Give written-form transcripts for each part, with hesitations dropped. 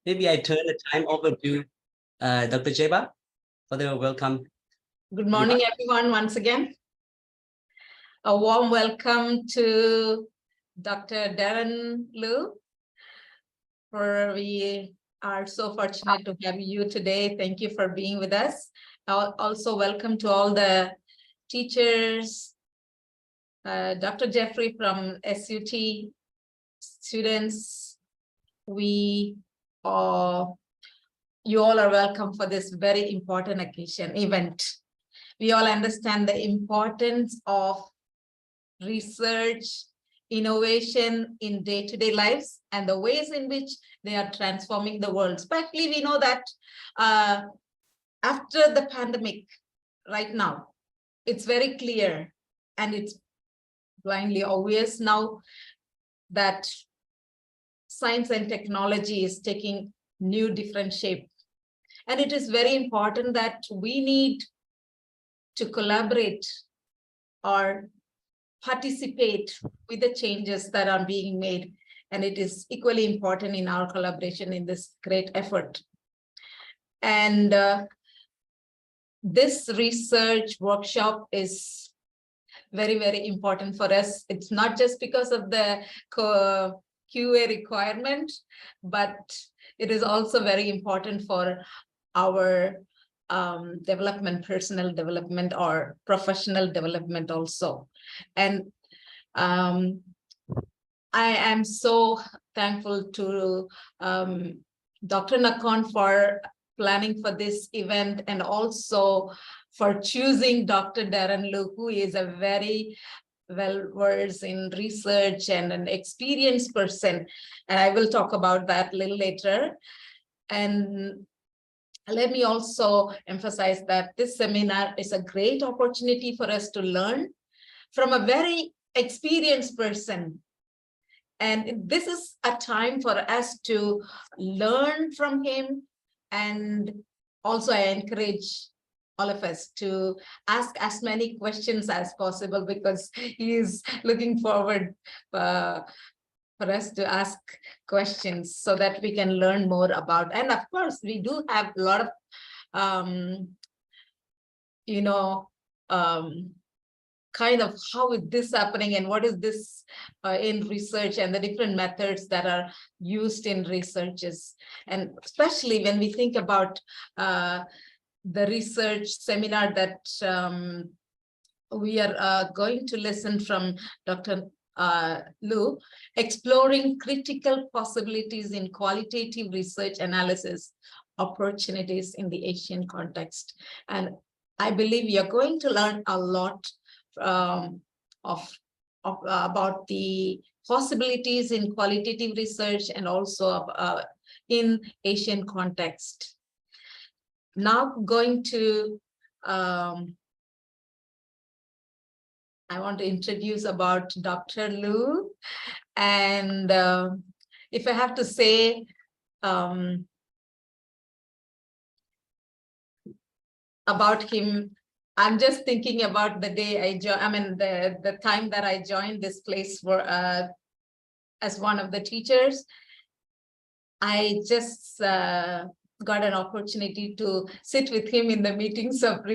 Maybe I turn the time over to Dr. Jeba for the welcome. Good morning, everyone, once again. A warm welcome to Dr. Darren Liu. We are so fortunate to have you today. Thank you for being with us. Also, welcome to all the teachers, Dr. Jeffrey from SUT, students. You all are welcome for this very important event. We all understand the importance of research, innovation in day-to-day lives and the ways in which they are transforming the world. Especially we know that after the pandemic right now, it's very clear and it's blindly obvious now that science and technology is taking new different shape. And it is very important that we need to collaborate or participate with the changes that are being made. And it is equally important in our collaboration in this great effort. And this research workshop is very, very important for us. It's not just because of the QA requirement, but it is also very important for our development, personal development or professional development also. And I am so thankful to Dr. Nakon for planning for this event and also for choosing Dr. Darren Liu, who is a very well-versed in research and an experienced person. And I will talk about that a little later. And let me also emphasize that this seminar is a great opportunity for us to learn from a very experienced person. And this is a time for us to learn from him. And also I encourage all of us to ask as many questions as possible because he is looking forward for us to ask questions so that we can learn more about. And of course, we do have a lot of, kind of how is this happening and what is this in research and the different methods that are used in researches. And especially when we think about the research seminar that we are going to listen from Dr. Liu, exploring critical possibilities in qualitative research analysis opportunities in the Asian context. And I believe you're going to learn a lot about the possibilities in qualitative research and also in Asian context. Now going to I want to introduce about Dr. Liu. And if I have to say, about him, I'm just thinking about the day the time that I joined this place for as one of the teachers. I just got an opportunity to sit with him in the meetings of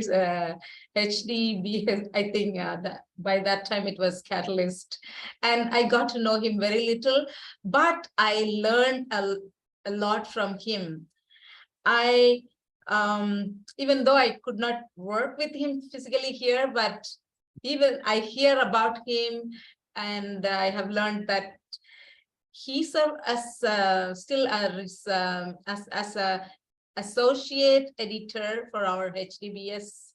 HDB. I think by that time it was Catalyst. And I got to know him very little, but I learned a lot from him. Even though I could not work with him physically here, but even I hear about him and I have learned that he served as still as a associate editor for our HDBS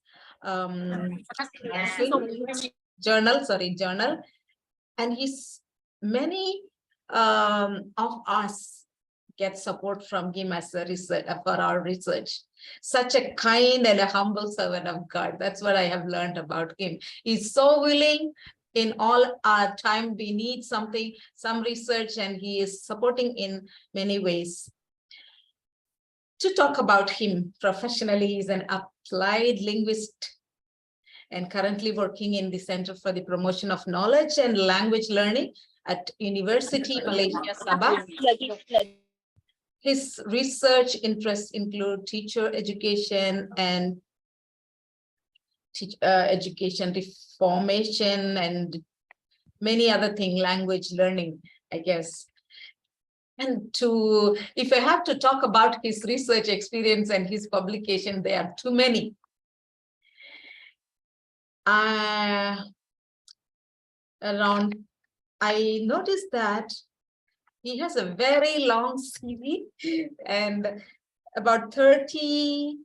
journal, and many of us get support from him as a research for our research. Such a kind and a humble servant of God. That's what I have learned about him. He's so willing. In all our time, we need some research, and he is supporting in many ways. To talk about him professionally, he's an applied linguist and currently working in the Center for the Promotion of Knowledge and Language Learning at University Malaysia Sabah. His research interests include teacher education and education reformation and many other things, language learning, I guess. And if I have to talk about his research experience and his publication, there are too many. I noticed that he has a very long CV and about 30.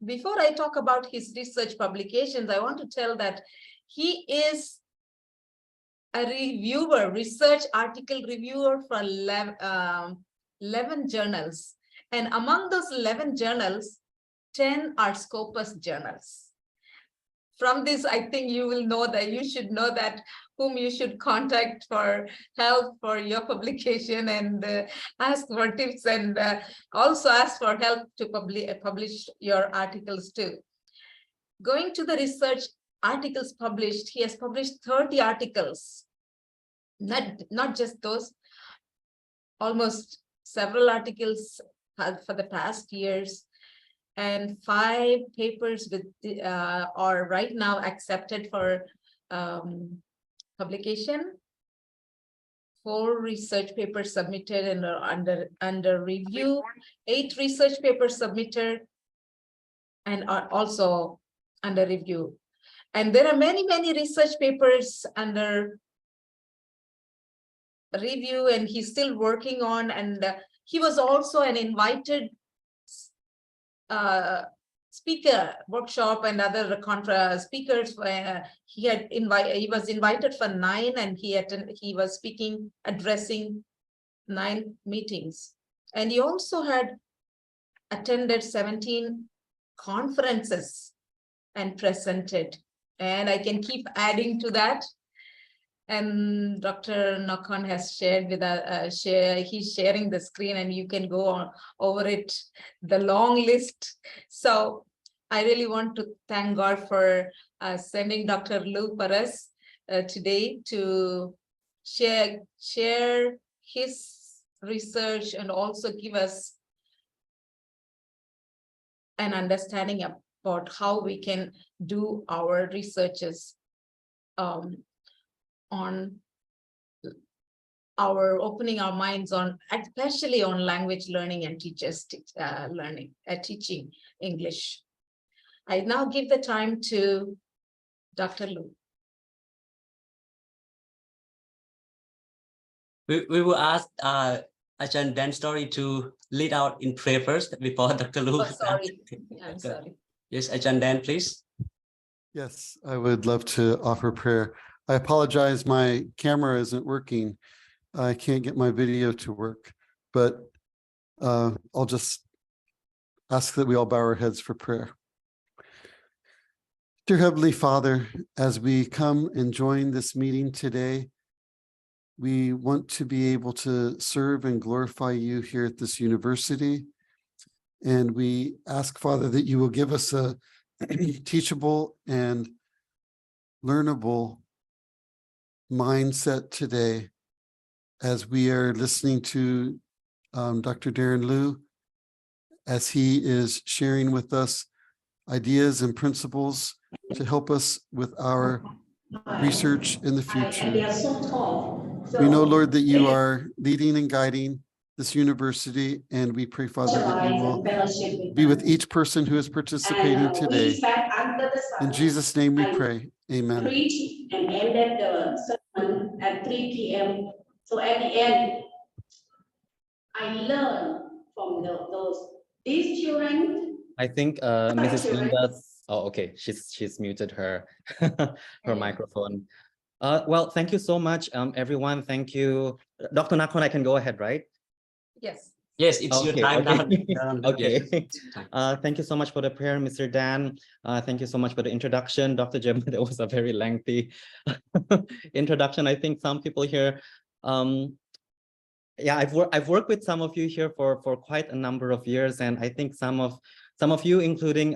Before I talk about his research publications, I want to tell that he is a reviewer, research article reviewer for 11 journals. And among those 11 journals, 10 are Scopus journals. From this, I think you will know that you should know that whom you should contact for help for your publication and ask for tips and also ask for help to publish your articles too. Going to the research articles published, he has published 30 articles, not just those, almost several articles for the past years, and 5 papers with are right now accepted for publication, 4 research papers submitted and are under review, 8 research papers submitted and are also under review. And there are many research papers under review and he's still working on, and he was also an invited speaker workshop and other speakers. He was invited for 9 and he was speaking, addressing 9 meetings, and he also had attended 17 conferences and presented, and I can keep adding to that. And Dr. Nakon has shared with us, he's sharing the screen and you can go on over it, the long list. So I really want to thank God for sending Dr. Lu for us today to share his research and also give us an understanding about how we can do our researches on our opening our minds on, especially on language learning and teachers teaching English. I now give the time to Dr. Lu. We will ask Ajahn Dan Story to lead out in prayer first before Dr. Lu. Oh, sorry. I'm sorry. Yes, Ajahn Dan, please. Yes, I would love to offer prayer. I apologize, my camera isn't working. I can't get my video to work, but I'll just ask that we all bow our heads for prayer. Dear Heavenly Father, as we come and join this meeting today, we want to be able to serve and glorify you here at this university. And we ask, Father, that you will give us a teachable and learnable mindset today as we are listening to Dr. Darren Liu, as he is sharing with us ideas and principles to help us with our research in the future. We know, Lord, that you are leading and guiding this university, and we pray, Father, that you will be with each person who is participating today. In Jesus' name we pray. Amen. And ended the sermon at 3 p.m. So at the end, I learned from these children. I think Mrs. Linda. Oh, okay. She's muted her her microphone. Well, thank you so much, everyone. Thank you, Dr. Nakon. I can go ahead, right? Yes. Yes, it's your time now. Okay. Yes. Thank you so much for the prayer, Mr. Dan. Thank you so much for the introduction, Dr. Jim. That was a very lengthy introduction. I think some people here, yeah, I've worked with some of you here for quite a number of years, and I think some of you, including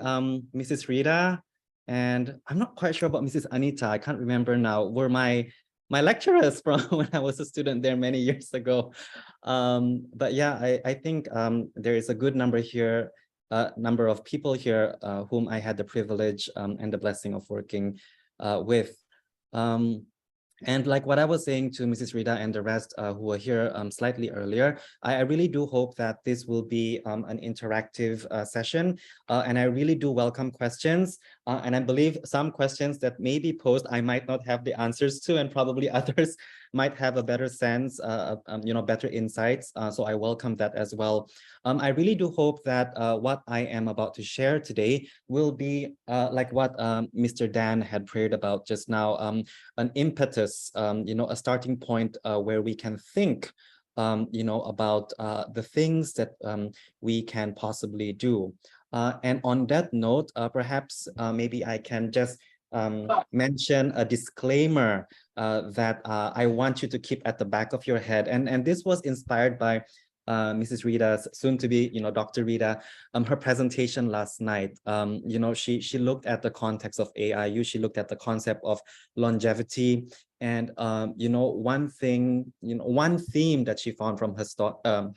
Mrs. Rita, and I'm not quite sure about Mrs. Anita. I can't remember now. Were my my lecturers from when I was a student there many years ago. But yeah, I think there is a good number here, number of people here whom I had the privilege and the blessing of working with. And like what I was saying to Mrs. Rita and the rest who were here slightly earlier, I really do hope that this will be an interactive session. And I really do welcome questions. And I believe some questions that may be posed, I might not have the answers to, and probably others might have a better sense, better insights. So I welcome that as well. I really do hope that what I am about to share today will be like what Mr. Dan had prayed about just now, an impetus, a starting point where we can think, about the things that we can possibly do. And on that note, perhaps maybe I can just mention a disclaimer that I want you to keep at the back of your head. And this was inspired by Mrs. Rita's soon to be, Dr. Rita, her presentation last night. She looked at the context of AIU. She looked at the concept of longevity. And, one thing, one theme that she found from her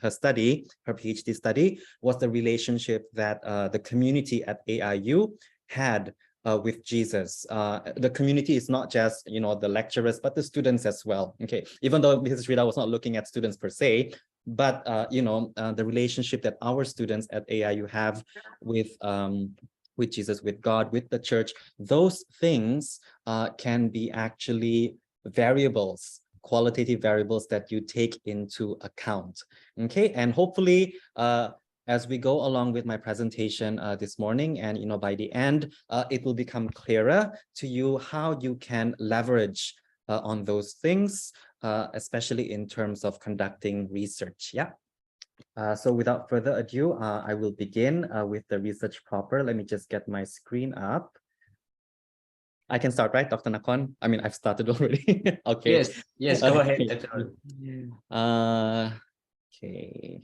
study, her PhD study, was the relationship that the community at AIU had with Jesus. The community is not just, the lecturers, but the students as well. Okay, even though Mrs. Rita was not looking at students per se, but the relationship that our students at AIU have with Jesus, with God, with the church, those things can be actually variables, qualitative variables that you take into account. Okay, and hopefully as we go along with my presentation this morning, and by the end, it will become clearer to you how you can leverage on those things, especially in terms of conducting research. Yeah. So without further ado, I will begin with the research proper. Let me just get my screen up. I can start, right, Dr. Nakon? I mean, I've started already. Okay. Yes, go ahead. Okay.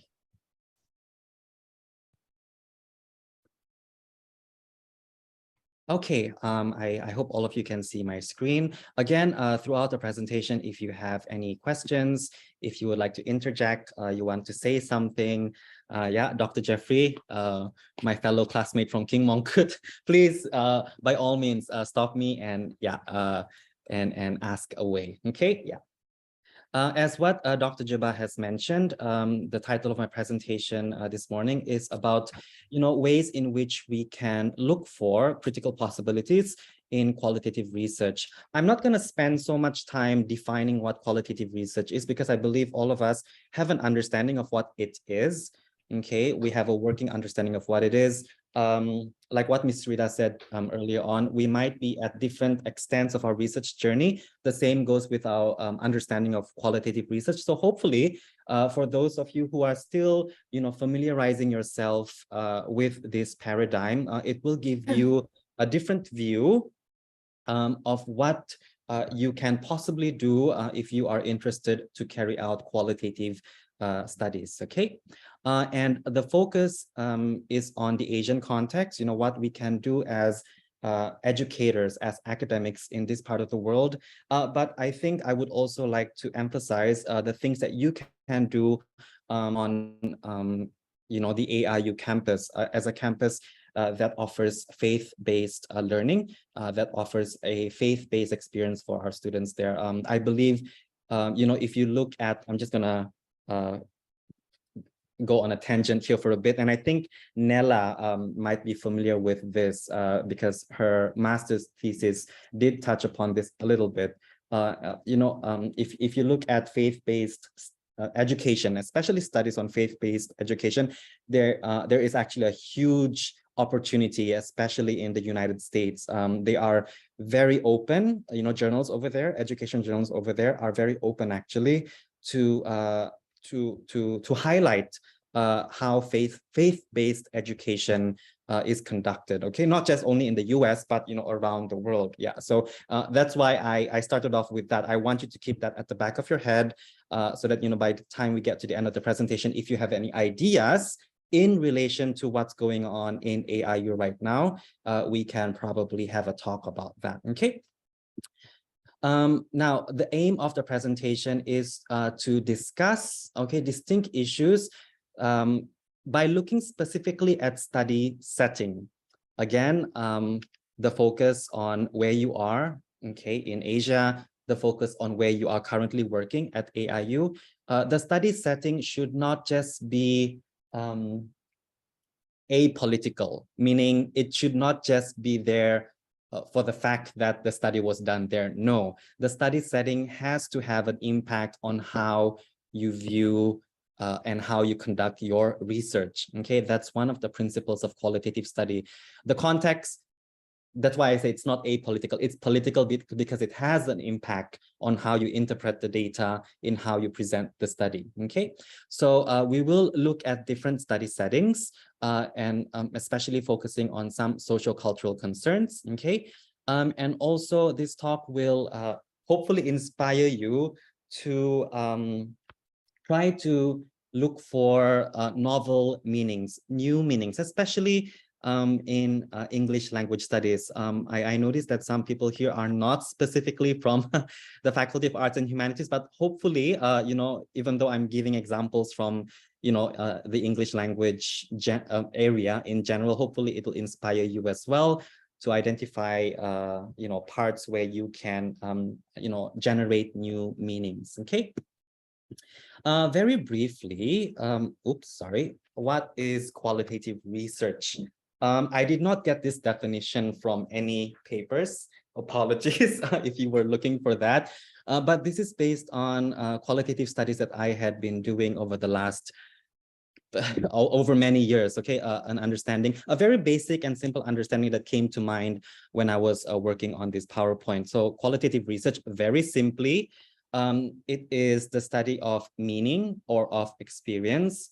Okay, I hope all of you can see my screen. Again, throughout the presentation, if you have any questions, if you would like to interject, you want to say something, yeah, Dr. Jeffrey, my fellow classmate from King Mongkut, please, by all means, stop me and yeah, and ask away. Okay, yeah. As what Dr. Jabba has mentioned, the title of my presentation this morning is about, ways in which we can look for critical possibilities in qualitative research. I'm not going to spend so much time defining what qualitative research is, because I believe all of us have an understanding of what it is. Okay, we have a working understanding of what it is. Like what Ms. Rita said earlier on, we might be at different extents of our research journey. The same goes with our understanding of qualitative research. So hopefully, for those of you who are still, familiarizing yourself with this paradigm, it will give you a different view of what you can possibly do if you are interested to carry out qualitative studies. Okay. And the focus is on the Asian context, what we can do as educators, as academics in this part of the world. But I think I would also like to emphasize the things that you can do on, the AIU campus, as a campus that offers faith-based learning, that offers a faith-based experience for our students there. I believe, if you look at, I'm just gonna go on a tangent here for a bit. And I think Nella might be familiar with this because her master's thesis did touch upon this a little bit. If you look at faith-based education, especially studies on faith-based education, there is actually a huge opportunity, especially in the United States. They are very open, journals over there, education journals over there are very open actually to highlight how faith-based education is conducted. Okay, not just only in the US, but around the world. Yeah, so that's why I started off with that. I want you to keep that at the back of your head, so that by the time we get to the end of the presentation, if you have any ideas in relation to what's going on in AIU right now, we can probably have a talk about that. Okay. Now, the aim of the presentation is to discuss, okay, distinct issues by looking specifically at study setting. Again, the focus on where you are, okay, in Asia, the focus on where you are currently working at AIU. The study setting should not just be apolitical, meaning it should not just be there for the fact that the study was done there. No, the study setting has to have an impact on how you view and how you conduct your research. Okay, that's one of the principles of qualitative study. The context, that's why I say it's not apolitical. It's political because it has an impact on how you interpret the data in how you present the study. Okay, so we will look at different study settings and especially focusing on some sociocultural concerns. Okay, and also this talk will hopefully inspire you to try to look for novel meanings, new meanings, especially in English language studies. I noticed that some people here are not specifically from the Faculty of Arts and Humanities, but hopefully, you know, even though I'm giving examples from, you know, the English language area in general, hopefully it will inspire you as well to identify, you know, parts where you can, you know, generate new meanings. Okay. Very briefly, what is qualitative research? I did not get this definition from any papers. Apologies if you were looking for that. But this is based on qualitative studies that I had been doing over the last over many years. Okay, an understanding, a very basic and simple understanding that came to mind when I was working on this PowerPoint. So qualitative research, very simply, it is the study of meaning or of experience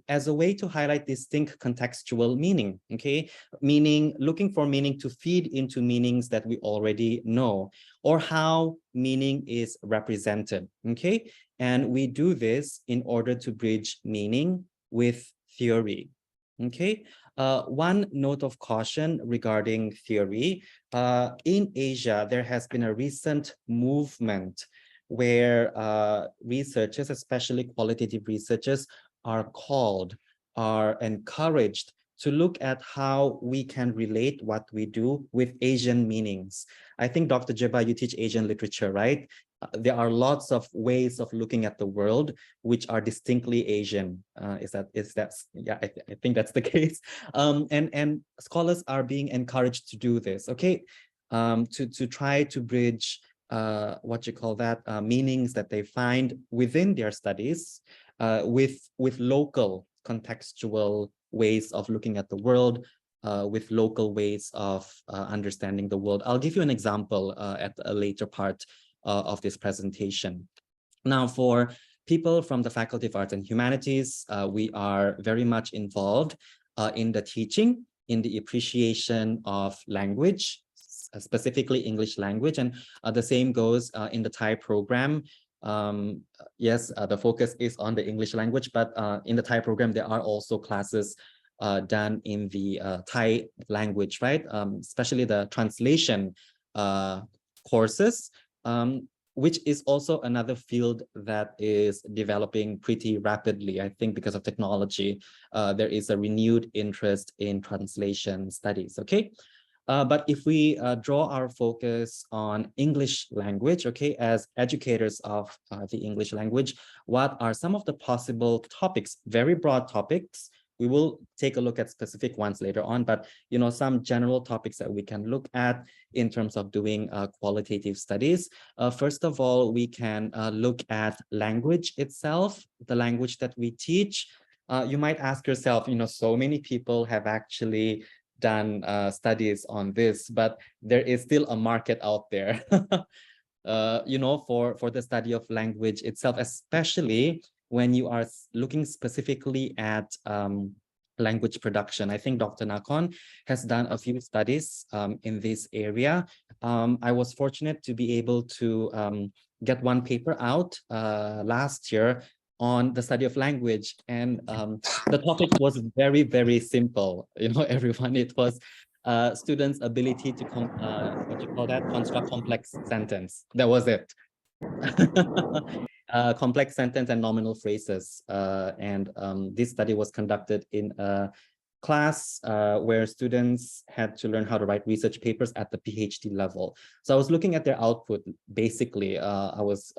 as a way to highlight distinct contextual meaning, okay? Meaning, looking for meaning to feed into meanings that we already know, or how meaning is represented, okay? And we do this in order to bridge meaning with theory, okay? One note of caution regarding theory, in Asia, there has been a recent movement where researchers, especially qualitative researchers, are encouraged to look at how we can relate what we do with Asian meanings. I think, Dr. Jeba, you teach Asian literature, right? There are lots of ways of looking at the world which are distinctly Asian. Yeah, I think that's the case. And scholars are being encouraged to do this, okay? To try to bridge meanings that they find within their studies with local contextual ways of looking at the world, with local ways of understanding the world. I'll give you an example at a later part of this presentation. Now, for people from the Faculty of Arts and Humanities, we are very much involved in the teaching, in the appreciation of language, specifically English language, and the same goes in the Thai program. Yes, the focus is on the English language, but in the Thai program, there are also classes done in the Thai language, right? Especially the translation courses, which is also another field that is developing pretty rapidly. I think because of technology, there is a renewed interest in translation studies, okay? But if we draw our focus on English language, okay, as educators of the English language, what are some of the possible topics, very broad topics? We will take a look at specific ones later on, but you know, some general topics that we can look at in terms of doing qualitative studies. First of all, we can look at language itself, the language that we teach. You might ask yourself, you know, so many people have actually done studies on this, but there is still a market out there, you know, for the study of language itself, especially when you are looking specifically at language production. I think Dr. Nakon has done a few studies in this area. I was fortunate to be able to get one paper out last year on the study of language, and the topic was very, very simple. You know, everyone, it was students' ability to what you call that, construct complex sentence. That was it. Complex sentence and nominal phrases. This study was conducted in a class where students had to learn how to write research papers at the PhD level. So I was looking at their output. Basically, I was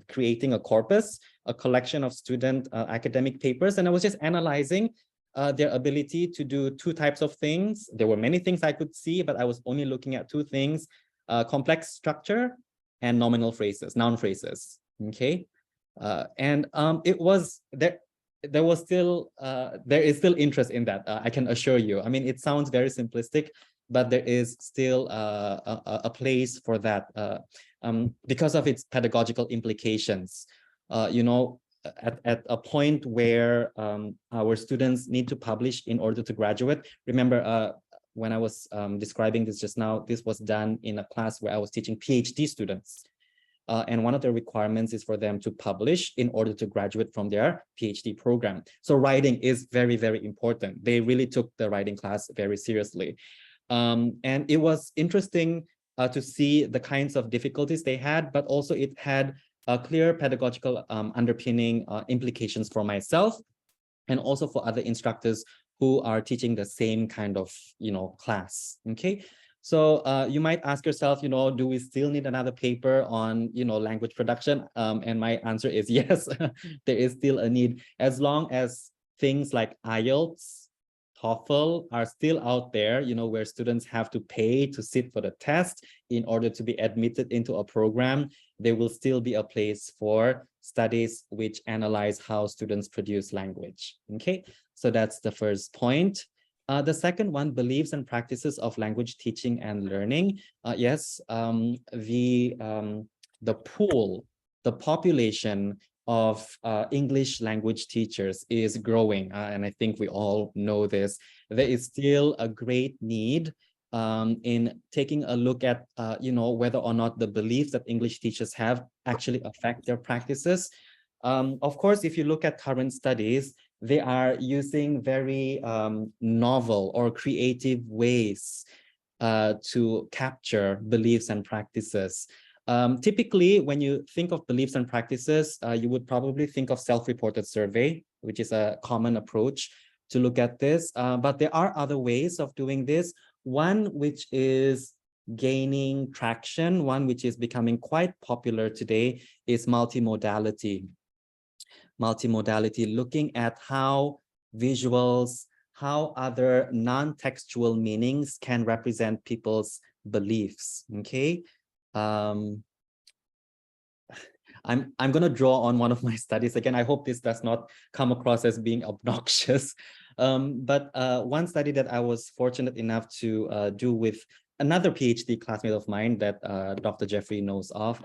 creating a corpus, a collection of student academic papers, and I was just analyzing their ability to do two types of things. There were many things I could see, but I was only looking at two things: complex structure and nominal phrases, noun phrases. Okay, it was there. There was still there is still interest in that. I can assure you. I mean, it sounds very simplistic, but there is still a place for that because of its pedagogical implications. You know, at a point where our students need to publish in order to graduate. Remember, when I was describing this just now, this was done in a class where I was teaching PhD students. And one of the requirements is for them to publish in order to graduate from their PhD program. So writing is very, very important. They really took the writing class very seriously. And it was interesting to see the kinds of difficulties they had, but also it had a clear pedagogical underpinning implications for myself and also for other instructors who are teaching the same kind of, class. Okay. So you might ask yourself, do we still need another paper on, language production? And my answer is yes, there is still a need, as long as things like IELTS, TOEFL are still out there, where students have to pay to sit for the test in order to be admitted into a program. There will still be a place for studies which analyze how students produce language. Okay, so that's the first point. The second one, beliefs and practices of language teaching and learning. Yes, the pool, the population of English language teachers is growing, and I think we all know this. There is still a great need in taking a look at, whether or not the beliefs that English teachers have actually affect their practices. Of course, if you look at current studies, they are using very novel or creative ways to capture beliefs and practices. Typically, when you think of beliefs and practices, you would probably think of self-reported survey, which is a common approach to look at this. But there are other ways of doing this. One which is gaining traction, one which is becoming quite popular today, is multimodality. Multimodality, looking at how visuals, how other non-textual meanings can represent people's beliefs. Okay. I'm going to draw on one of my studies again. I hope this does not come across as being obnoxious. But one study that I was fortunate enough to do with another PhD classmate of mine that Dr. Jeffrey knows of,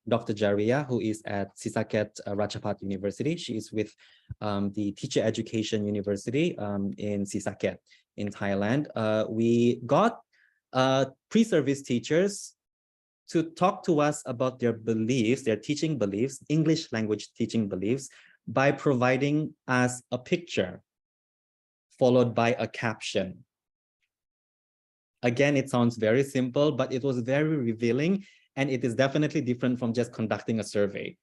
Dr. Jaria, who is at Sisaket Ratchapat University. She is with the Teacher Education University in Sisaket in Thailand. We got pre-service teachers to talk to us about their beliefs, their teaching beliefs, English language teaching beliefs, by providing us a picture followed by a caption. Again, it sounds very simple, but it was very revealing, and it is definitely different from just conducting a survey.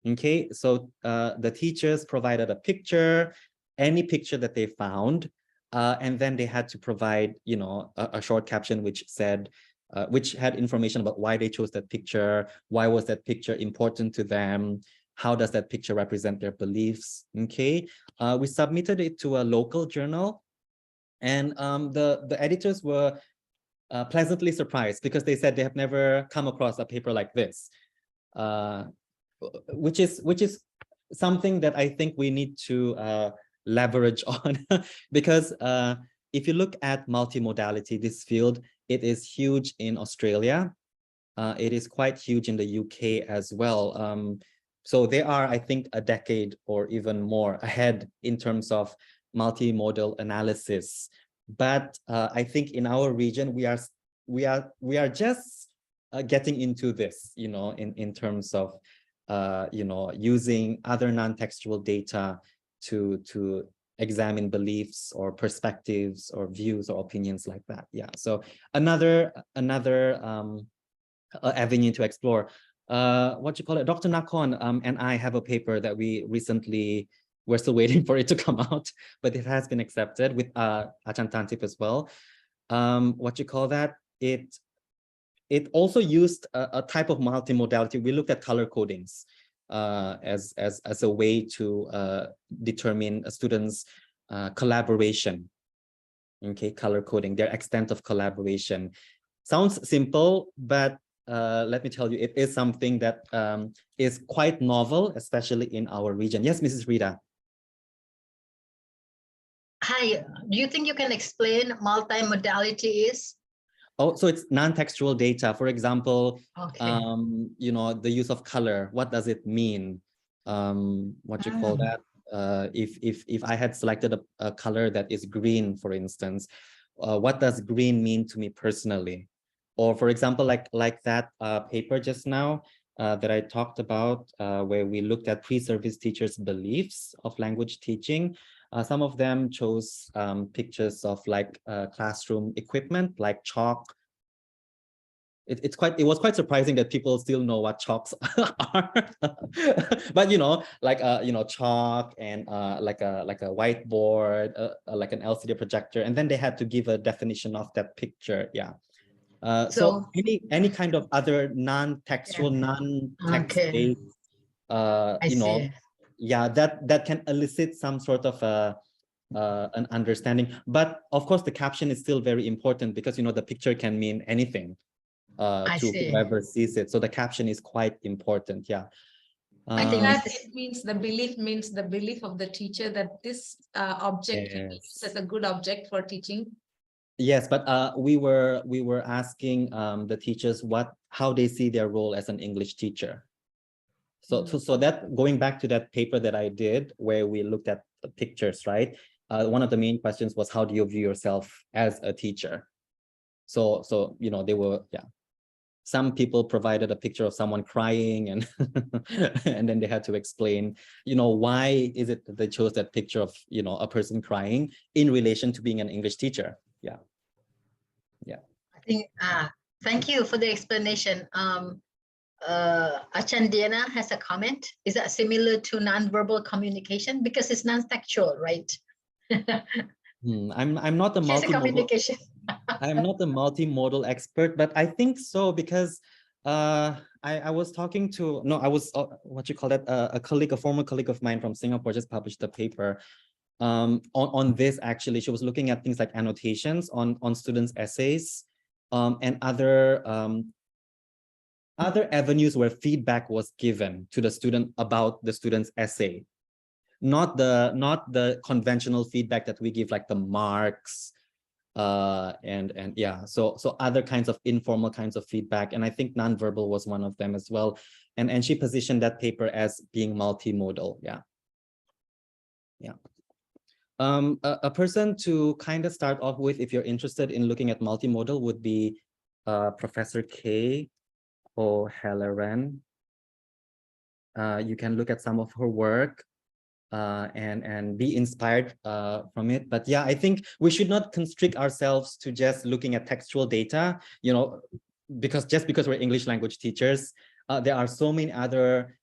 Okay, so the teachers provided a picture, any picture that they found, and then they had to provide, a short caption which said, which had information about why they chose that picture, why was that picture important to them, how does that picture represent their beliefs. Okay, we submitted it to a local journal. And the editors were pleasantly surprised because they said they have never come across a paper like this, which is something that I think we need to leverage on because if you look at multimodality, this field, it is huge in Australia. It is quite huge in the UK as well. So they are, I think, a decade or even more ahead in terms of multimodal analysis. But I think in our region, we are just getting into this, in terms of, using other non-textual data to examine beliefs or perspectives or views or opinions like that. Yeah. So another avenue to explore. What you call it? Dr. Nakon and I have a paper that we recently, we're still waiting for it to come out, but it has been accepted with Achan Tantip as well. What you call that? It also used a type of multimodality. We looked at color codings as a way to determine a student's collaboration. Okay, color coding, their extent of collaboration. Sounds simple, but let me tell you, it is something that is quite novel, especially in our region. Yes, Mrs. Rita. Hi, do you think you can explain multimodality is? Oh, so it's non-textual data. For example, Okay. you know, the use of color. What does it mean? What you call that? If I had selected a color that is green, for instance, what does green mean to me personally? Or for example, like that paper just now that I talked about, where we looked at pre-service teachers' beliefs of language teaching. Some of them chose pictures of like classroom equipment, like chalk. It was quite surprising that people still know what chalks are. But you know, like you know, chalk and like a whiteboard, like an LCD projector, and then they had to give a definition of that picture. Yeah. So any kind of other non-textual, non-text-based, you know, yeah, that can elicit some sort of an understanding. But of course, the caption is still very important because you know the picture can mean anything to whoever sees it. So the caption is quite important. Yeah. I think that it means the belief of the teacher that this object can be used as a good object for teaching. Yes, but we were asking the teachers how they see their role as an English teacher. So that, going back to that paper that I did where we looked at the pictures, right? One of the main questions was, how do you view yourself as a teacher? So you know, they were, yeah. Some people provided a picture of someone crying and and then they had to explain, you know, why is it that they chose that picture of, you know, a person crying in relation to being an English teacher. Yeah. Yeah. I think, thank you for the explanation. Achan Diana has a comment. Is that similar to nonverbal communication? Because it's non-textual, right? I'm not a multimodal. I'm not a multimodal expert, but I think so because I was talking to, no, I was what you call that, a colleague, a former colleague of mine from Singapore just published a paper on this. Actually, she was looking at things like annotations on students' essays and other avenues where feedback was given to the student about the student's essay. Not the conventional feedback that we give, like the marks and yeah, so other kinds of informal kinds of feedback, and I think nonverbal was one of them as well, and she positioned that paper as being multimodal. Yeah. A person to kind of start off with, if you're interested in looking at multimodal, would be Professor K. O'Halloran. You can look at some of her work and be inspired from it. But yeah, I think we should not constrict ourselves to just looking at textual data, you know, because we're English language teachers, there are so many other,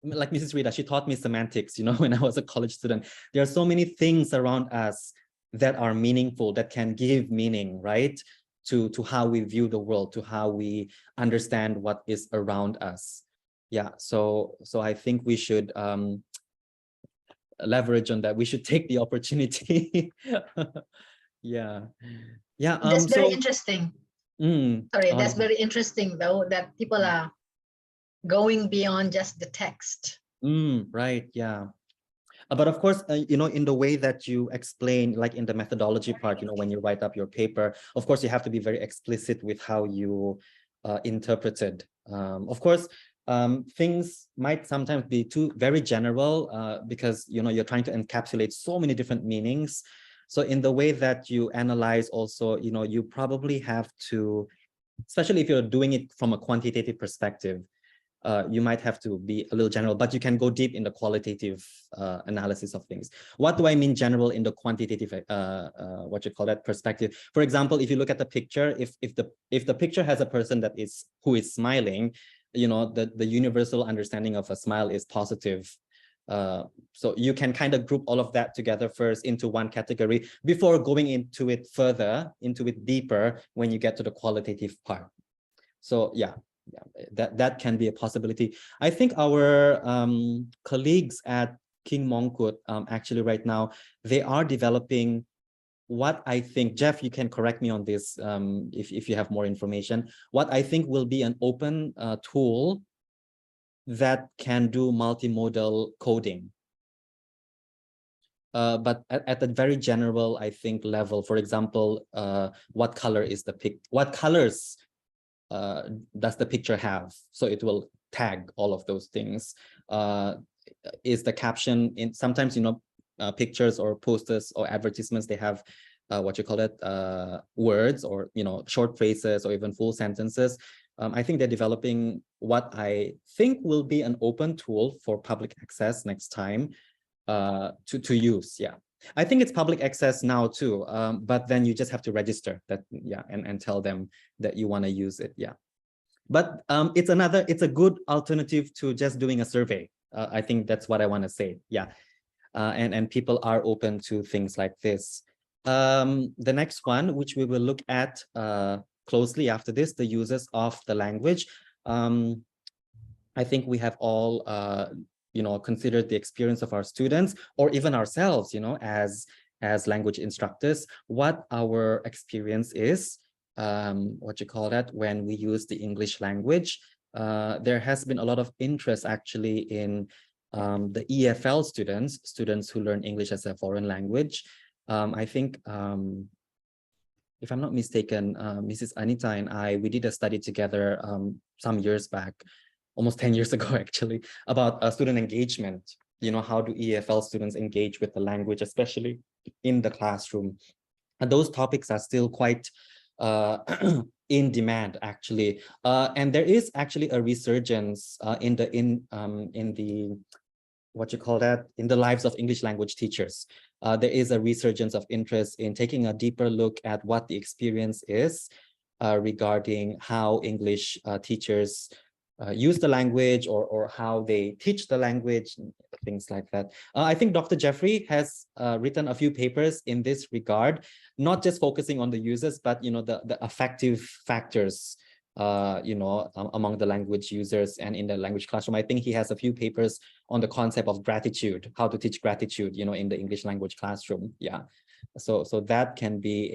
like Mrs. Rita, she taught me semantics, you know, when I was a college student. There are so many things around us that are meaningful, that can give meaning, right, to how we view the world, to how we understand what is around us. Yeah, so I think we should leverage on that. We should take the opportunity. Yeah. That's very interesting. Sorry, that's very interesting though, that people are going beyond just the text. Right. Yeah. But of course, you know, in the way that you explain, like in the methodology part, you know, when you write up your paper, of course, you have to be very explicit with how you interpreted. Of course, things might sometimes be very general because, you know, you're trying to encapsulate so many different meanings. So in the way that you analyze also, you know, you probably have to, especially if you're doing it from a quantitative perspective, you might have to be a little general, but you can go deep in the qualitative analysis of things. What do I mean general in the quantitative, what you call that, perspective? For example, if you look at the picture, if the picture has a person who is smiling, you know, the universal understanding of a smile is positive. So you can kind of group all of that together first into one category before going into it further, into it deeper when you get to the qualitative part. So yeah, that can be a possibility. I think our colleagues at King Mongkut actually right now, they are developing what I think, Jeff, you can correct me on this if you have more information, what I think will be an open tool that can do multimodal coding. But at a very general, I think, level, for example, what color is the what colors does the picture have? So it will tag all of those things. Is the caption in sometimes, you know, pictures or posters or advertisements, they have what you call it, words or, you know, short phrases or even full sentences. I think they're developing what I think will be an open tool for public access next time to use. Yeah, I think it's public access now too, but then you just have to register that, yeah, and tell them that you want to use it. Yeah, but it's a good alternative to just doing a survey. I think that's what I want to say. Yeah, and people are open to things like this. The next one, which we will look at closely after this, the uses of the language. I think we have all you know, considered the experience of our students or even ourselves, you know, as language instructors, what our experience is, what you call that, when we use the English language. There has been a lot of interest actually in the EFL students who learn English as a foreign language. I think, if I'm not mistaken, Mrs. Anita and we did a study together some years back, almost 10 years ago, actually, about student engagement. You know, how do EFL students engage with the language, especially in the classroom? And those topics are still quite in demand, actually. And there is actually a resurgence in the what you call that, in the lives of English language teachers. There is a resurgence of interest in taking a deeper look at what the experience is regarding how English teachers use the language or how they teach the language, things like that. I think Dr. Jeffrey has written a few papers in this regard, not just focusing on the users, but, you know, the affective factors, you know, among the language users and in the language classroom. I think he has a few papers on the concept of gratitude, how to teach gratitude, you know, in the English language classroom. Yeah. So that can be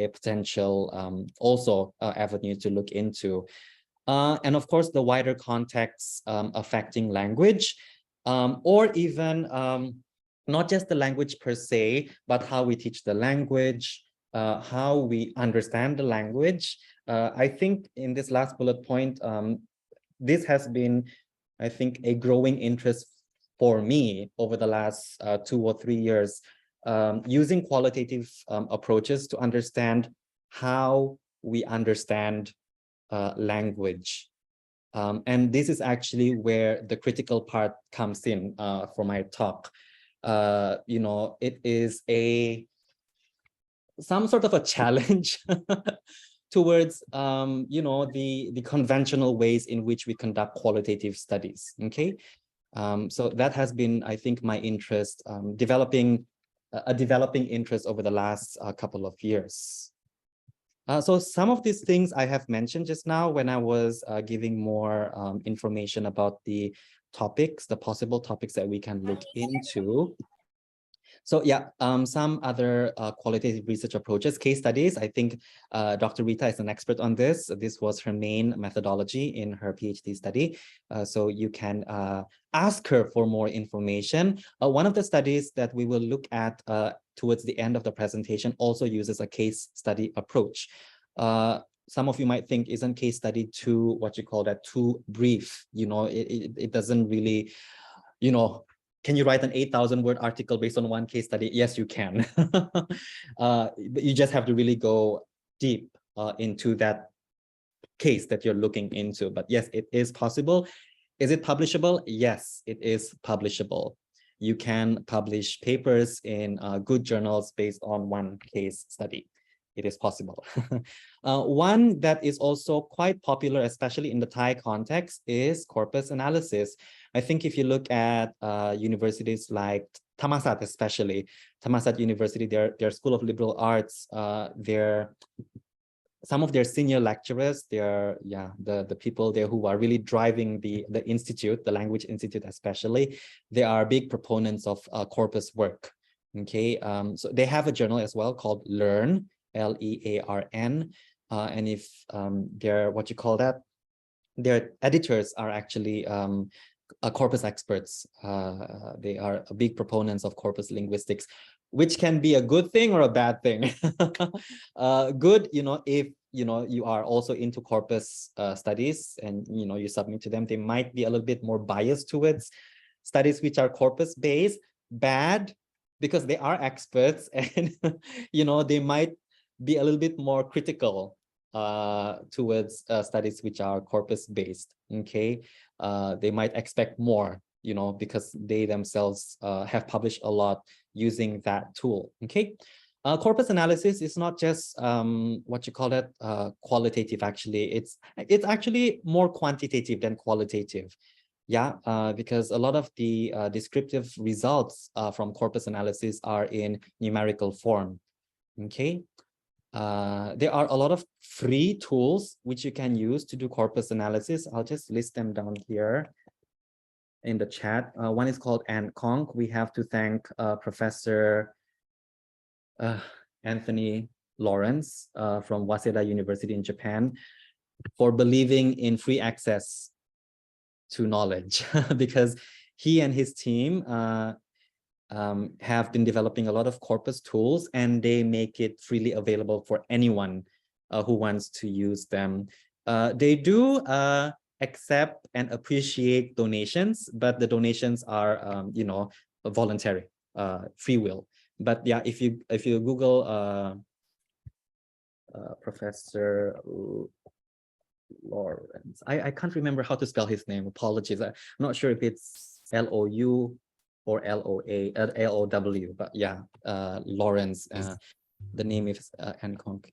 a potential also avenue to look into. And of course, the wider context affecting language, or even not just the language per se, but how we teach the language, how we understand the language. I think in this last bullet point, this has been, I think, a growing interest for me over the last 2 or 3 years, using qualitative approaches to understand how we understand language. And this is actually where the critical part comes in for my talk. You know, it is some sort of a challenge towards, you know, the conventional ways in which we conduct qualitative studies. Okay, so that has been, I think, my interest, developing interest over the last couple of years. So some of these things I have mentioned just now when I was giving more information about the topics, the possible topics that we can look into. So yeah, some other qualitative research approaches, case studies. I think Dr. Rita is an expert on this. This was her main methodology in her PhD study. So you can ask her for more information. One of the studies that we will look at towards the end of the presentation also uses a case study approach. Some of you might think, isn't case study too, what you call that, too brief? You know, it doesn't really, you know, can you write an 8,000 word article based on one case study? Yes, you can. But you just have to really go deep into that case that you're looking into. But yes, it is possible. Is it publishable? Yes, it is publishable. You can publish papers in good journals based on one case study. It is possible. One that is also quite popular, especially in the Thai context, is corpus analysis. I think if you look at universities like Thammasat, especially Thammasat University, their School of Liberal Arts, some of their senior lecturers, the people there who are really driving the institute, the language institute especially, they are big proponents of corpus work. Okay, so they have a journal as well called Learn, Learn, and if they're what you call that, their editors are actually corpus experts. They are big proponents of corpus linguistics, which can be a good thing or a bad thing. Good, if you are also into corpus studies and you submit to them, they might be a little bit more biased towards studies which are corpus based. Bad, because they are experts and they might be a little bit more critical towards studies which are corpus based. Okay, they might expect more, because they themselves have published a lot using that tool. Okay, corpus analysis is not just what you call it, qualitative. Actually, it's actually more quantitative than qualitative. Yeah, because a lot of the descriptive results from corpus analysis are in numerical form. Okay. There are a lot of free tools which you can use to do corpus analysis. I'll just list them down here in the chat. One is called AntConc. We have to thank Professor Anthony Lawrence from Waseda University in Japan for believing in free access to knowledge because he and his team have been developing a lot of corpus tools, and they make it freely available for anyone who wants to use them. They do accept and appreciate donations, but the donations are, voluntary, free will. But yeah, if you Google Professor Lawrence, I can't remember how to spell his name. Apologies, I'm not sure if it's L-O-U or L-O-W, but yeah, Lawrence. The name is AntConc.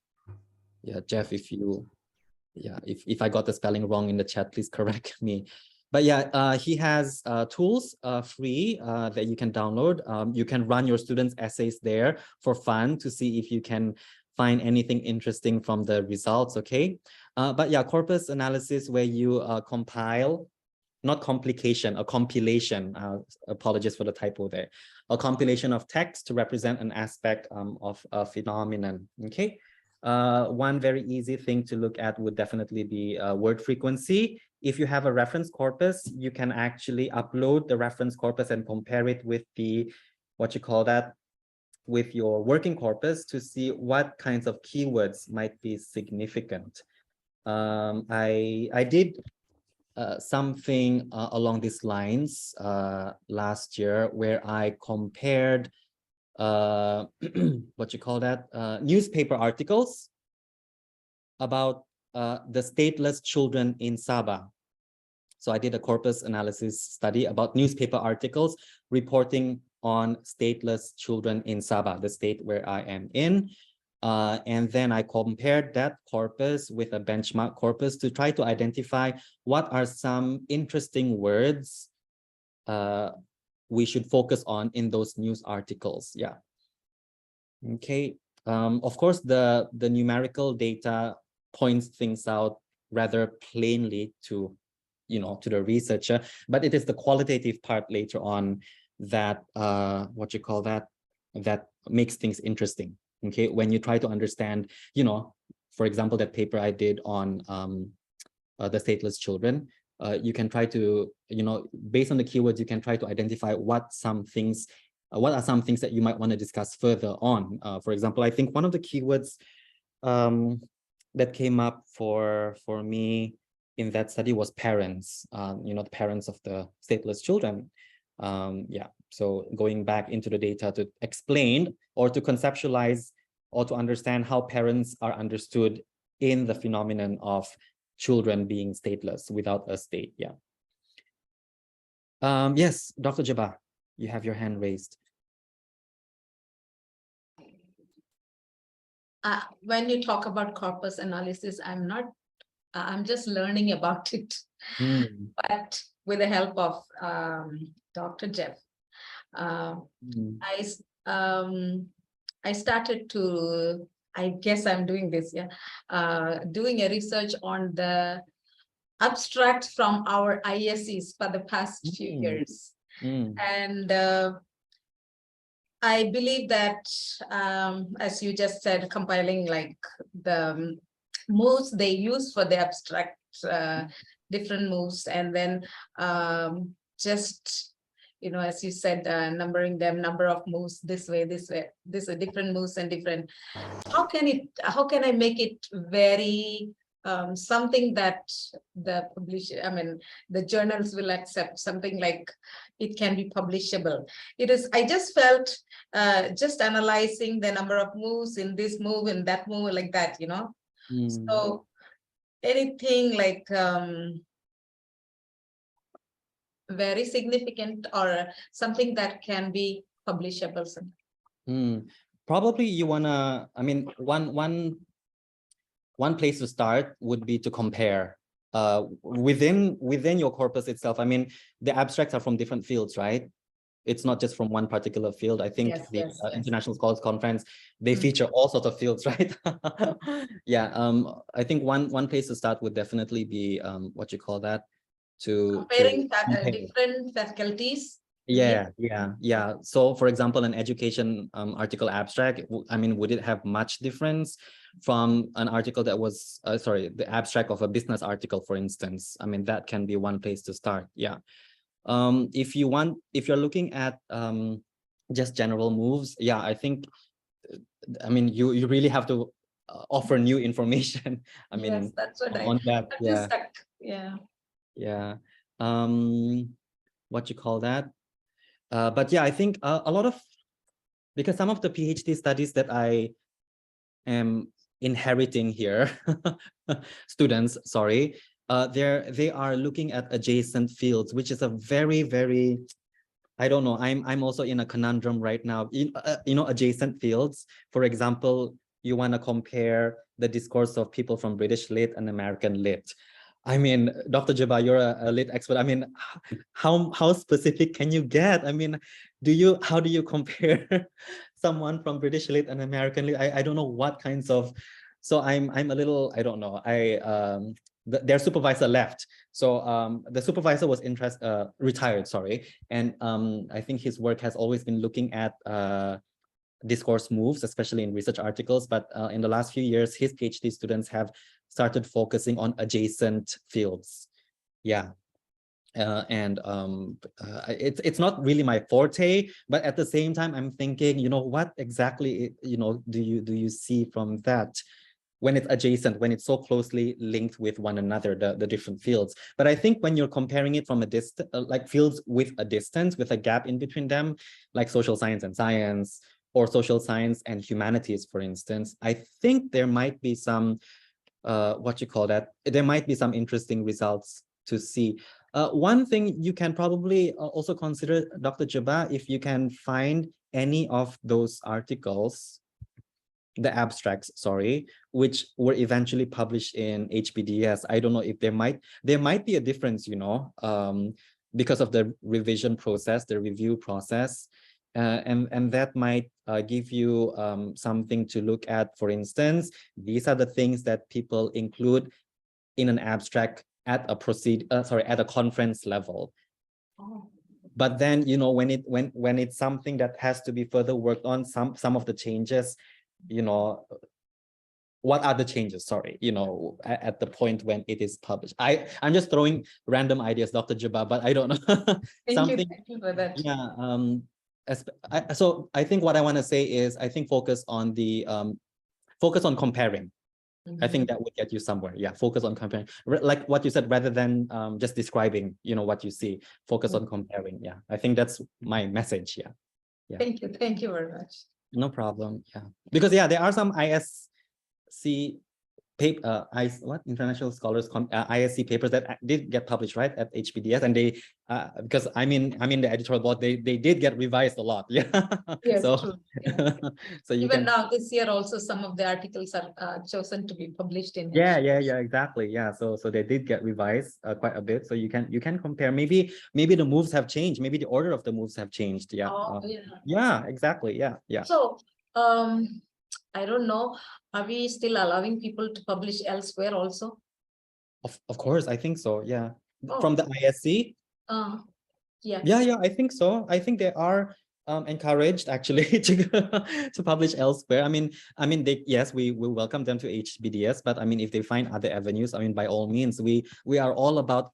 Yeah, Jeff, if I got the spelling wrong in the chat, please correct me. But yeah, he has tools free that you can download. You can run your students' essays there for fun to see if you can find anything interesting from the results. Okay, but yeah, corpus analysis where you compile. Not complication, a compilation, apologies for the typo there, a compilation of text to represent an aspect of a phenomenon. Okay, one very easy thing to look at would definitely be word frequency. If you have a reference corpus, you can actually upload the reference corpus and compare it with with your working corpus to see what kinds of keywords might be significant. I did something along these lines last year, where I compared newspaper articles about the stateless children in Sabah. So I did a corpus analysis study about newspaper articles reporting on stateless children in Sabah, the state where I am in. And then I compared that corpus with a benchmark corpus to try to identify what are some interesting words we should focus on in those news articles. Yeah. Okay. Of course, the numerical data points things out rather plainly to the researcher, but it is the qualitative part later on that that makes things interesting. Okay, when you try to understand, for example, that paper I did on the stateless children, you can try to, based on the keywords, you can try to identify what are some things that you might want to discuss further on. For example, I think one of the keywords that came up for me in that study was parents, the parents of the stateless children. Yeah, so going back into the data to explain or to conceptualize or to understand how parents are understood in the phenomenon of children being stateless without a state. Yeah. Yes, Dr. Jabbar, you have your hand raised. When you talk about corpus analysis, I'm just learning about it, but with the help of Dr. Jeff, I started to, I guess I'm doing this, doing a research on the abstract from our ISEs for the past few years. And I believe that, as you just said, compiling like the moves they use for the abstract, different moves, and then just, you know, as you said, numbering them, number of moves this way, this are different moves and different. How can I make it very something that the the journals will accept, something like it can be publishable? It is, I just felt just analyzing the number of moves in this move and that move, like that, you know. So anything like very significant or something that can be publishable. Probably you wanna, I mean, one place to start would be to compare within your corpus itself. I mean, the abstracts are from different fields, right? It's not just from one particular field. I think Yes, International Scholars Conference, they feature all sorts of fields, right? Yeah. I think one place to start would definitely be what you call that, comparing different faculties. Yeah. So for example, an education article abstract, I mean, would it have much difference from an article that was, the abstract of a business article, for instance? I mean, that can be one place to start. Yeah. If you're looking at just general moves, yeah, I think, I mean, you really have to offer new information. I mean, yes, that's what on that. Yeah. Yeah. What you call that? But yeah, I think a lot of, because some of the PhD studies that I am inheriting here, students, sorry, they are looking at adjacent fields, which is a very, I don't know, I'm also in a conundrum right now. You know, adjacent fields, for example, you want to compare the discourse of people from British lit and American lit. I mean, Dr. Jabbar, you're a lit expert. I mean, how specific can you get? I mean, how do you compare someone from British lit and American lit? I don't know what kinds of, so I'm a little, I don't know. Their supervisor left. So the supervisor was retired, sorry. And I think his work has always been looking at discourse moves, especially in research articles. But in the last few years, his PhD students have started focusing on adjacent fields. Yeah. It's not really my forte, but at the same time, I'm thinking, you know, what exactly, you know, do you see from that when it's adjacent, when it's so closely linked with one another, the different fields? But I think when you're comparing it from a distance, like fields with a distance, with a gap in between them, like social science and science, or social science and humanities, for instance, I think there might be some, there might be some interesting results to see. One thing you can probably also consider, Dr. Jabbar, if you can find any of those articles, the abstracts, sorry, which were eventually published in HBDS. I don't know if there might be a difference, you know, because of the revision process, the review process. And that might give you something to look at. For instance, these are the things that people include in an abstract at a conference level. But then, you know, when it's something that has to be further worked on, some of the changes, you know, what are the changes, sorry, you know, at the point when it is published? I'm just throwing random ideas, Dr. Jabbar, but I don't know. Thank you for that. Yeah. So I think what I want to say is, I think focus on comparing. I think that would get you somewhere. Yeah, focus on comparing, like what you said, rather than just describing, you know, what you see. Focus on comparing. Yeah, I think that's my message. Yeah. Thank you very much. No problem. Yeah, because yeah, there are some ISC international scholars ISC papers that did get published, right, at HBDS, and they because I'm in the editorial board, they did get revised a lot. Yeah. Yes, So true. Yeah. so you Even can, now this year also some of the articles are chosen to be published in yeah, HBDS. exactly. Yeah, so they did get revised quite a bit, so you can compare. Maybe the moves have changed, maybe the order of the moves have changed. Yeah. Oh, Yeah, exactly. Yeah. So I don't know, are we still allowing people to publish elsewhere also? Of course, I think so. Yeah. Oh. From the ISC. Yeah. Yeah, I think so. I think they are encouraged actually to publish elsewhere. I mean, yes, we will welcome them to HBDS, but I mean, if they find other avenues, I mean, by all means, we are all about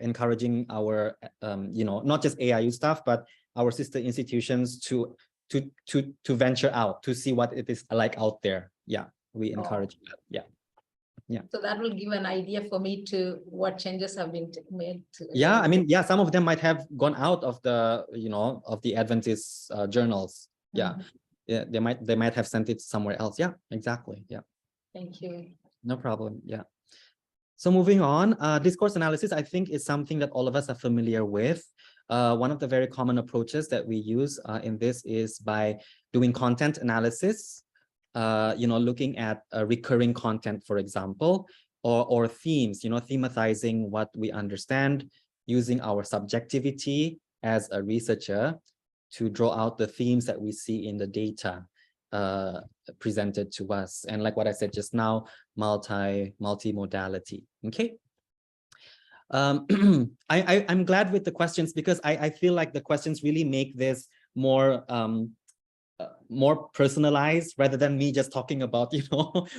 encouraging our not just AIU staff, but our sister institutions to venture out, to see what it is like out there. Yeah, we encourage that. Yeah. So that will give an idea for me to what changes have been made. Yeah, I mean, yeah, some of them might have gone out of the, of the Adventist journals. Yeah. Yeah, they might have sent it somewhere else. Yeah, exactly. Yeah. Thank you. No problem. Yeah. So moving on, discourse analysis, I think, is something that all of us are familiar with. One of the very common approaches that we use in this is by doing content analysis. Looking at recurring content, for example, or themes, thematizing what we understand, using our subjectivity as a researcher to draw out the themes that we see in the data presented to us. And like what I said just now, multimodality. Okay. I'm glad with the questions, because I feel like the questions really make this more personalized, rather than me just talking about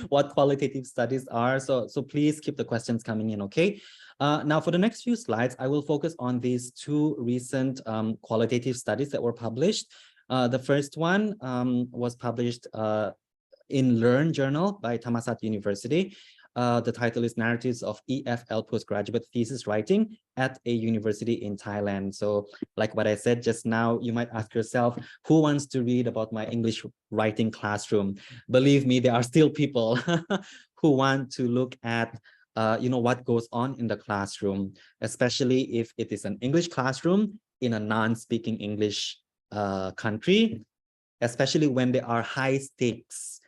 what qualitative studies are. So please keep the questions coming in. Okay. Now for the next few slides, I will focus on these two recent qualitative studies that were published. The first one was published in Learn journal by Thammasat University. The title is Narratives of EFL Postgraduate Thesis Writing at a University in Thailand. So like what I said just now, you might ask yourself, who wants to read about my English writing classroom? Believe me, there are still people who want to look at what goes on in the classroom, especially if it is an English classroom in a non-speaking English country, especially when there are high stakes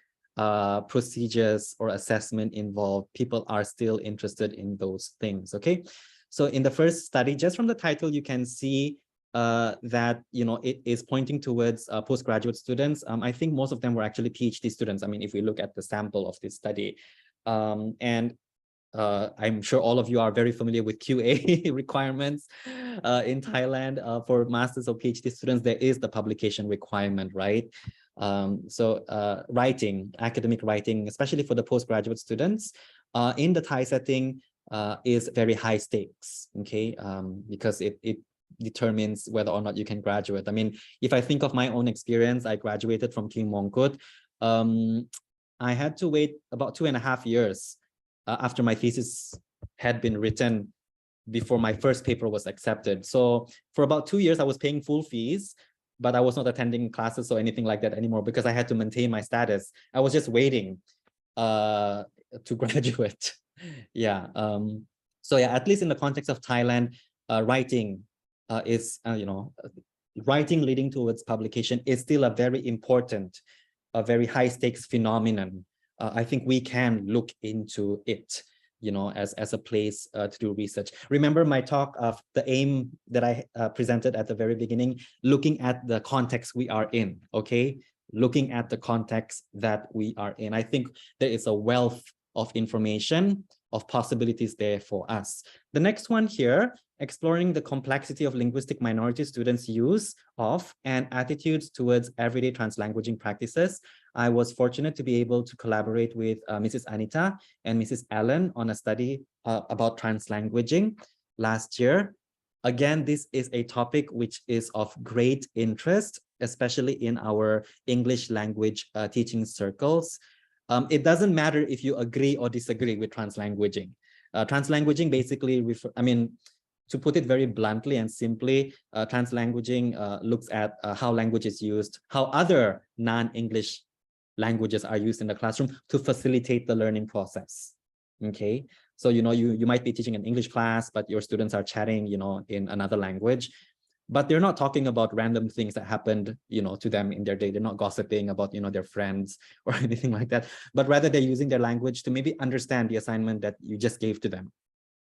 procedures or assessment involved. People are still interested in those things. Okay, so in the first study, just from the title, you can see that it is pointing towards postgraduate students. I think most of them were actually PhD students. I mean, if we look at the sample of this study, and I'm sure all of you are very familiar with QA requirements in Thailand. For masters or PhD students, there is the publication requirement, right? Writing, academic writing, especially for the postgraduate students, in the Thai setting, is very high stakes, okay? Because it determines whether or not you can graduate. I mean, if I think of my own experience, I graduated from King Mongkut. I had to wait about 2.5 years after my thesis had been written before my first paper was accepted. So for about 2 years, I was paying full fees, but I was not attending classes or anything like that anymore, because I had to maintain my status. I was just waiting to graduate. Yeah. So yeah, at least in the context of Thailand, writing is, writing leading towards publication is still a very important, a very high stakes phenomenon. I think we can look into it, as a place to do research. Remember my talk of the aim that I presented at the very beginning, looking at the context we are in, okay? Looking at the context that we are in. I think there is a wealth of information, of possibilities there for us. The next one here, exploring the complexity of linguistic minority students' use of and attitudes towards everyday translanguaging practices. I was fortunate to be able to collaborate with Mrs. Anita and Mrs. Allen on a study about translanguaging last year. Again, this is a topic which is of great interest, especially in our English language teaching circles. It doesn't matter if you agree or disagree with translanguaging. Translanguaging basically, to put it very bluntly and simply, translanguaging looks at how language is used, how other non-English languages are used in the classroom to facilitate the learning process. Okay, so you might be teaching an English class, but your students are chatting in another language, but they're not talking about random things that happened to them in their day. They're not gossiping about their friends or anything like that, but rather they're using their language to maybe understand the assignment that you just gave to them.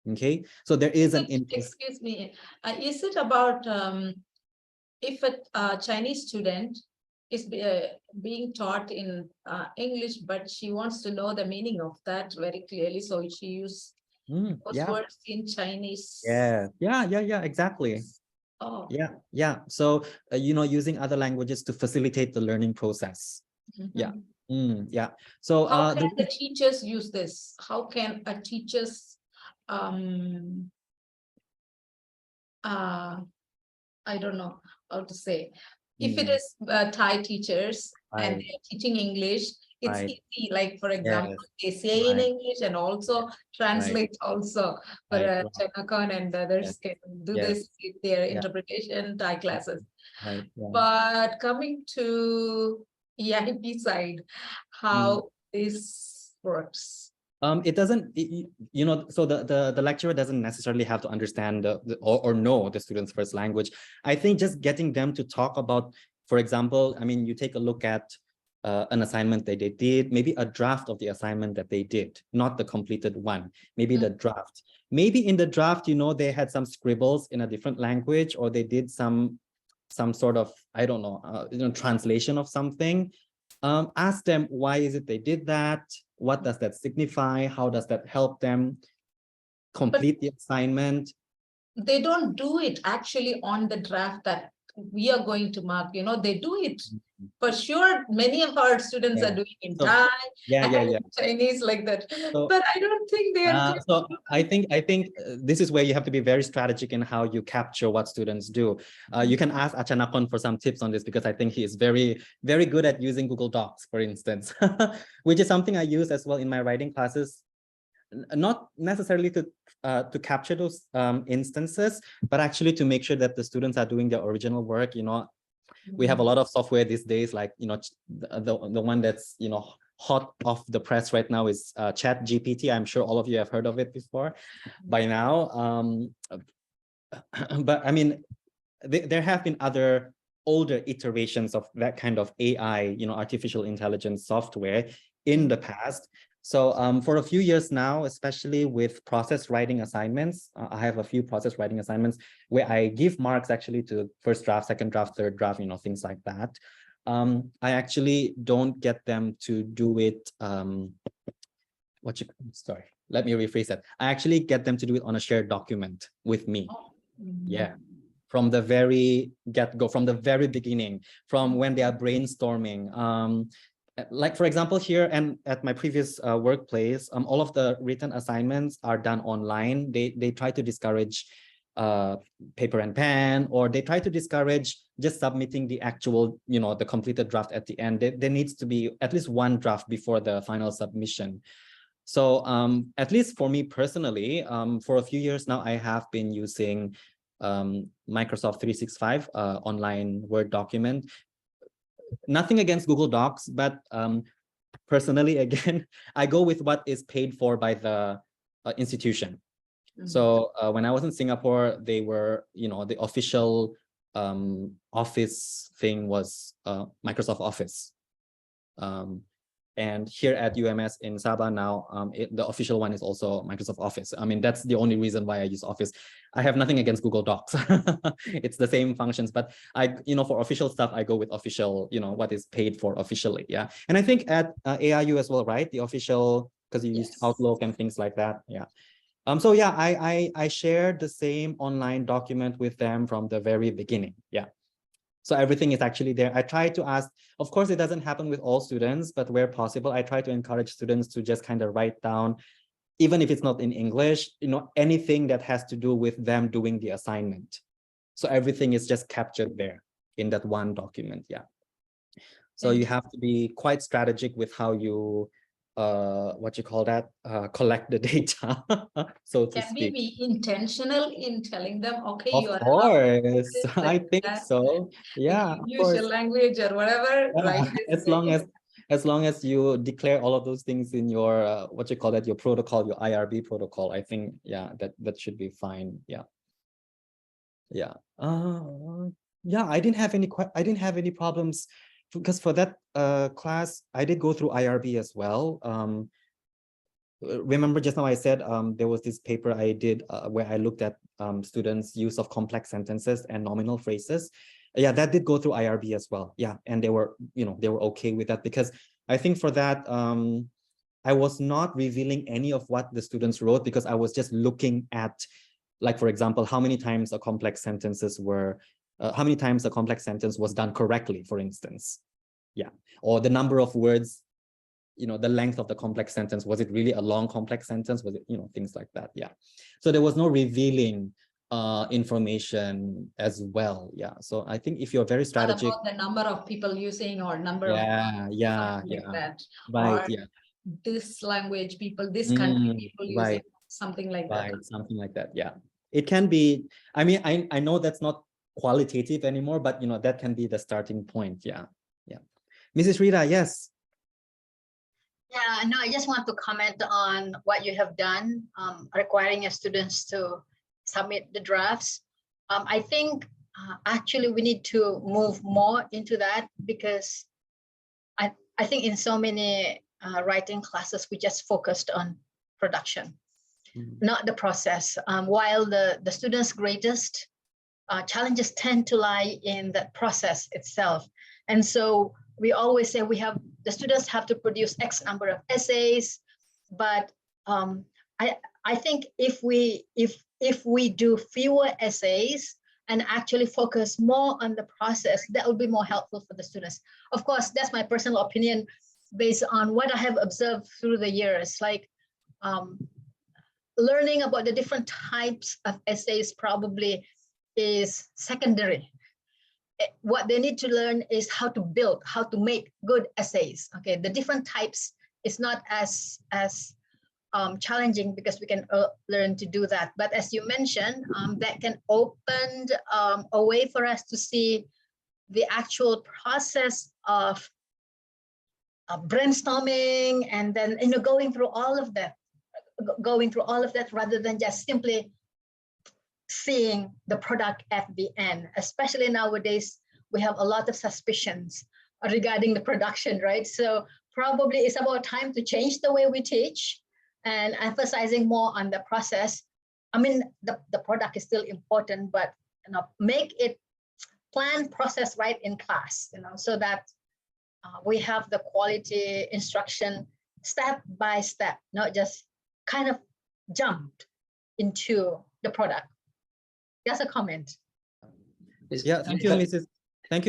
Okay, so there is an interest. Excuse me, is it about if a Chinese student is being taught in English, but she wants to know the meaning of that very clearly, so she uses those words in Chinese? Yeah, exactly. Oh. Yeah. So using other languages to facilitate the learning process. Yeah. So how can the teachers use this? How can a teachers I don't know how to say. If it is Thai teachers and they're teaching English, it's easy. Like, for example, they say in English and also translate also for Chanakon and others can do this with their interpretation Thai classes. But coming to EIP side, how this works? It doesn't, so the lecturer doesn't necessarily have to understand or know the student's first language. I think just getting them to talk about, for example, I mean, you take a look at an assignment that they did, maybe a draft of the assignment that they did, not the completed one, maybe the draft. Maybe in the draft, they had some scribbles in a different language, or they did some sort of, I don't know, translation of something. Ask them, why is it they did that? What does that signify? How does that help them complete the assignment? They don't do it actually on the draft that we are going to mark. They do it for sure. Many of our students are doing in Thai, Chinese, like that. But I don't think they are. So I think this is where you have to be very strategic in how you capture what students do. You can ask Achanakon for some tips on this, because I think he is very, very good at using Google Docs, for instance, which is something I use as well in my writing classes. Not necessarily to capture those instances, but actually to make sure that the students are doing their original work. We have a lot of software these days, like the one that's hot off the press right now is Chat GPT. I'm sure all of you have heard of it before by now. But I mean, there have been other older iterations of that kind of AI, artificial intelligence software in the past. So for a few years now, especially with process writing assignments, I have a few process writing assignments where I give marks actually to first draft, second draft, third draft, things like that. I actually don't get them to do it. Sorry, let me rephrase that. I actually get them to do it on a shared document with me. Yeah. From the very get-go, from the very beginning, from when they are brainstorming. Like, for example, here and at my previous workplace, all of the written assignments are done online. They try to discourage paper and pen, or they try to discourage just submitting the actual, the completed draft at the end. There needs to be at least one draft before the final submission. So at least for me personally, for a few years now, I have been using Microsoft 365 online Word document. Nothing against Google Docs, but personally, again, I go with what is paid for by the institution. So when I was in Singapore, they were, the official Office thing was Microsoft Office. And here at UMS in Sabah now, the official one is also Microsoft Office. I mean, that's the only reason why I use Office. I have nothing against Google Docs. It's the same functions, but for official stuff, I go with official, what is paid for officially. Yeah. And I think at AIU as well, right? The official, because you used Outlook and things like that. Yeah. So yeah, I shared the same online document with them from the very beginning. Yeah. So everything is actually there. I try to ask, of course, it doesn't happen with all students, but where possible, I try to encourage students to just kind of write down, even if it's not in English, anything that has to do with them doing the assignment. So everything is just captured there in that one document. Yeah. So you have to be quite strategic with how you collect the data, so to speak. Can we be intentional in telling them, okay, of you are course, I think so. Yeah, use your language or whatever, right? As long as as long as you declare all of those things in your what you call that, your protocol, your IRB protocol, I think, yeah, that should be fine. Yeah. Yeah. Yeah, I didn't have any problems, because for that class I did go through IRB as well. Remember just now I said there was this paper I did where I looked at students' use of complex sentences and nominal phrases. Yeah, that did go through IRB as well. Yeah, and they were, they were okay with that, because I think for that I was not revealing any of what the students wrote, because I was just looking at, like, for example, how many times a complex sentence was done correctly, for instance. Yeah, or the number of words, the length of the complex sentence. Was it really a long complex sentence? Was it, things like that. Yeah. So there was no revealing information as well. Yeah. So I think if you're very strategic, about the number of people using, or number of like that, right, or yeah, this language people, this country people using, right, something like right, that. something like that. Yeah, it can be. I mean, I know that's not qualitative anymore, but that can be the starting point. Yeah, yeah. Mrs. Rita, yes. Yeah, no, I just want to comment on what you have done, requiring your students to submit the drafts. I think actually we need to move more into that, because I think in so many writing classes, we just focused on production, not the process. While the students' greatest challenges tend to lie in the process itself. And so we always say the students have to produce X number of essays, but I think if we do fewer essays and actually focus more on the process, that will be more helpful for the students. Of course, that's my personal opinion based on what I have observed through the years. Like learning about the different types of essays probably is secondary. What they need to learn is how to make good essays. Okay, the different types is not as challenging, because we can learn to do that. But as you mentioned, that can open a way for us to see the actual process of brainstorming, and then going through all of that, rather than just simply seeing the product at the end. Especially nowadays, we have a lot of suspicions regarding the production, right? So probably it's about time to change the way we teach and emphasizing more on the process. I mean, the product is still important, but make it plan process right in class, so that we have the quality instruction step by step, not just kind of jumped into the product. That's a comment. Yeah, thank you,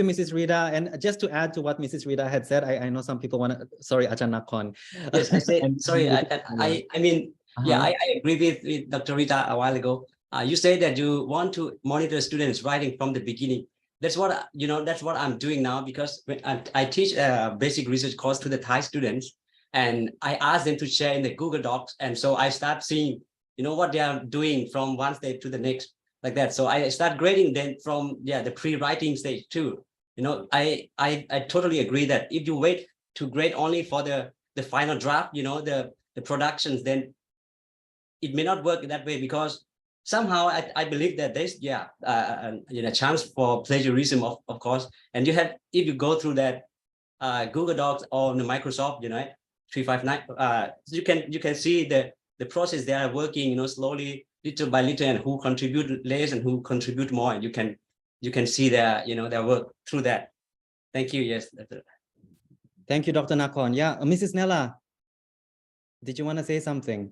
Mrs. Rita. And just to add to what Mrs. Rita had said, I know some people want to, sorry, Ajahn Nakhon. Yes, I said, sorry, I mean, yeah, I agree with Dr. Rita a while ago. You say that you want to monitor students writing from the beginning. That's what, that's what I'm doing now, because when I teach a basic research course to the Thai students, and I ask them to share in the Google Docs. And so I start seeing, what they are doing from one stage to the next, like that. So I start grading them from, the pre-writing stage too. I totally agree that if you wait to grade only for the final draft, the productions, then it may not work that way, because somehow I believe that there's chance for plagiarism, of course. And if you go through that Google Docs or the Microsoft 359, you can see the process they are working slowly, little by little, and who contribute less and who contribute more, and you can see their their work through that. Thank you. Yes. Thank you, Dr. Nakhon. Yeah, Mrs. Nella, did you want to say something?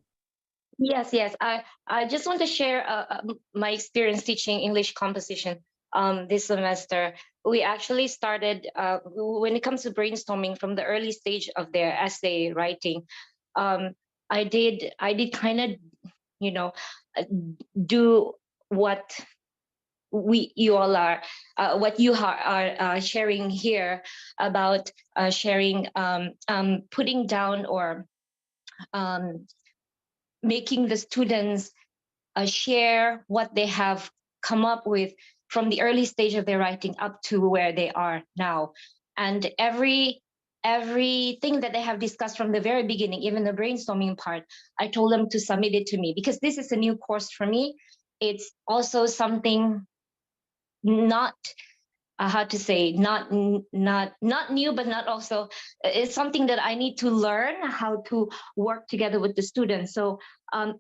Yes. I just want to share my experience teaching English composition this semester. We actually started when it comes to brainstorming from the early stage of their essay writing. I did kind of do what you all are what you are sharing here about sharing putting down or making the students share what they have come up with from the early stage of their writing up to where they are now. And every everything that they have discussed from the very beginning, even the brainstorming part, I told them to submit it to me because this is a new course for me. It's also something not how to say, not new, but not also, it's something that I need to learn how to work together with the students. So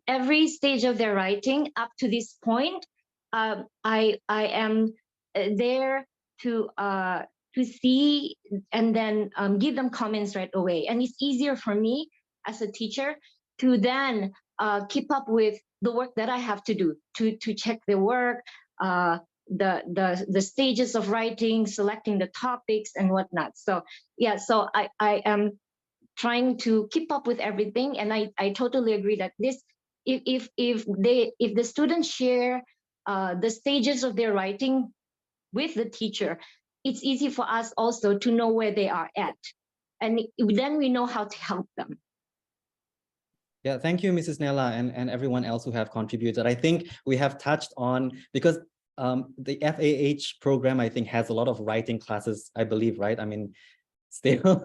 every stage of their writing up to this point, I am there to see and then give them comments right away. And it's easier for me as a teacher to then keep up with the work that I have to do, to check the work, the stages of writing, selecting the topics and whatnot. So yeah, so I am trying to keep up with everything, and I totally agree that this, if the students share the stages of their writing with the teacher, it's easy for us also to know where they are at, and then we know how to help them. Yeah, thank you, Mrs. Nella, and everyone else who have contributed. I think we have touched on, because the FAH program, I think, has a lot of writing classes, I believe, right? I mean, still.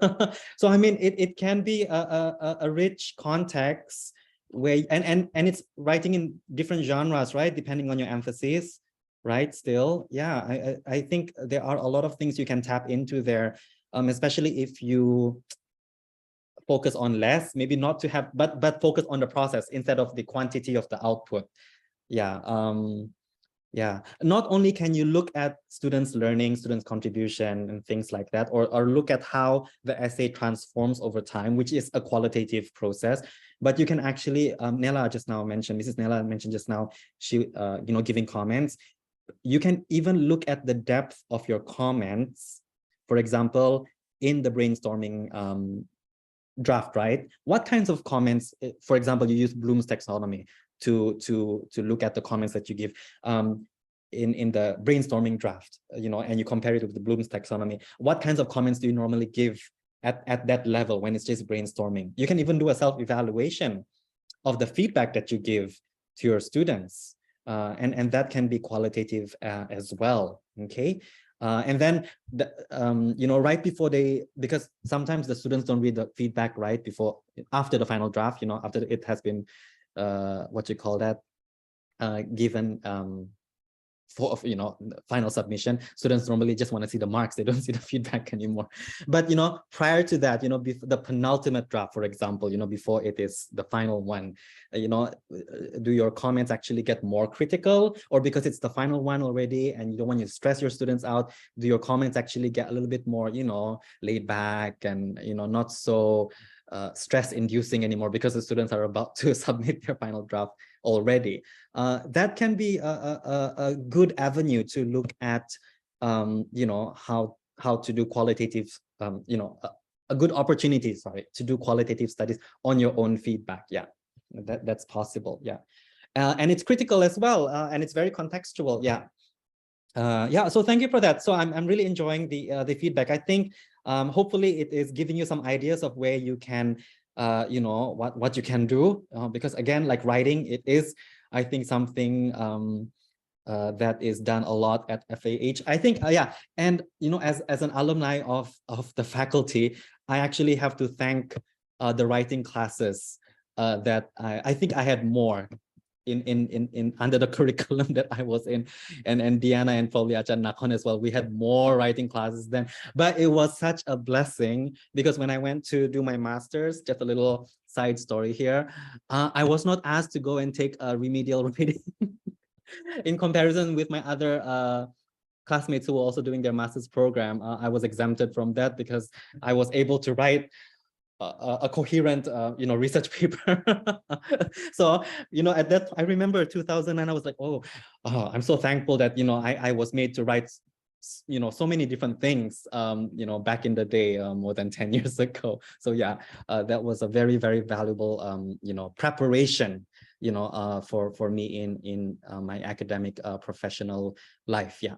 So, I mean, it can be a rich context where, and it's writing in different genres, right? Depending on your emphasis, right? Still, yeah, I think there are a lot of things you can tap into there, especially if you focus on less, maybe not to have, but focus on the process instead of the quantity of the output. Yeah. Yeah, not only can you look at students' learning, students' contribution and things like that, or look at how the essay transforms over time, which is a qualitative process, but you can actually, Nella just now mentioned, Mrs. Nella mentioned just now, she, giving comments. You can even look at the depth of your comments. For example, in the brainstorming draft, right? What kinds of comments, for example, you use Bloom's taxonomy to look at the comments that you give in the brainstorming draft, and you compare it with the Bloom's taxonomy. What kinds of comments do you normally give at that level when it's just brainstorming? You can even do a self-evaluation of the feedback that you give to your students, and that can be qualitative as well. Okay. And then, right before because sometimes the students don't read the feedback right after the final draft, after it has been, what you call that, given for final submission. Students normally just want to see the marks. They don't see the feedback anymore. But prior to that, the penultimate draft, for example, before it is the final one, do your comments actually get more critical, or because it's the final one already and you don't want to stress your students out, do your comments actually get a little bit more laid back and not so stress inducing anymore because the students are about to submit their final draft already? That can be a good avenue to look at, how to do qualitative, a good opportunity, to do qualitative studies on your own feedback. Yeah, that's possible. Yeah, and it's critical as well, and it's very contextual. Yeah. Yeah, so thank you for that. So I'm really enjoying the feedback. I think hopefully it is giving you some ideas of where you can, what you can do, because again, like writing, it is, I think, something that is done a lot at FAH. I think, yeah, and as an alumni of the faculty, I actually have to thank the writing classes that I think I had more in under the curriculum that I was in, and Diana and probably Achan Nakon as well. We had more writing classes then, but it was such a blessing because when I went to do my master's, just a little side story here, I was not asked to go and take a remedial reading in comparison with my other classmates who were also doing their master's program. I was exempted from that because I was able to write a coherent, research paper. So, at that, I remember 2009, I was like, oh, I'm so thankful that, I was made to write, so many different things, back in the day, more than 10 years ago. So yeah, that was a very, very valuable, preparation, for me in my academic, professional life. Yeah.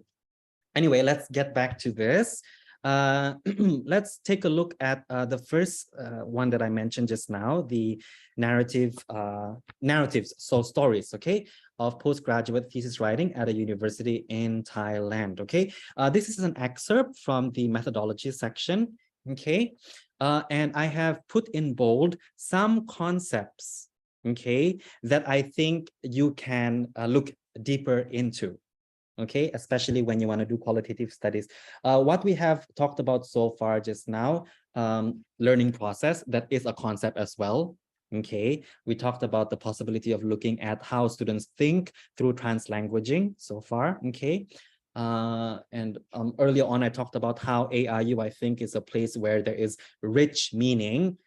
Anyway, let's get back to this. Let's take a look at the first one that I mentioned just now, the narratives, so stories, okay, of postgraduate thesis writing at a university in Thailand, okay. This is an excerpt from the methodology section, okay. And I have put in bold some concepts, okay, that I think you can look deeper into, okay, especially when you want to do qualitative studies. What we have talked about so far just now, learning process, that is a concept as well. Okay, we talked about the possibility of looking at how students think through translanguaging so far. Okay, and earlier on I talked about how AIU, I think, is a place where there is rich meaning,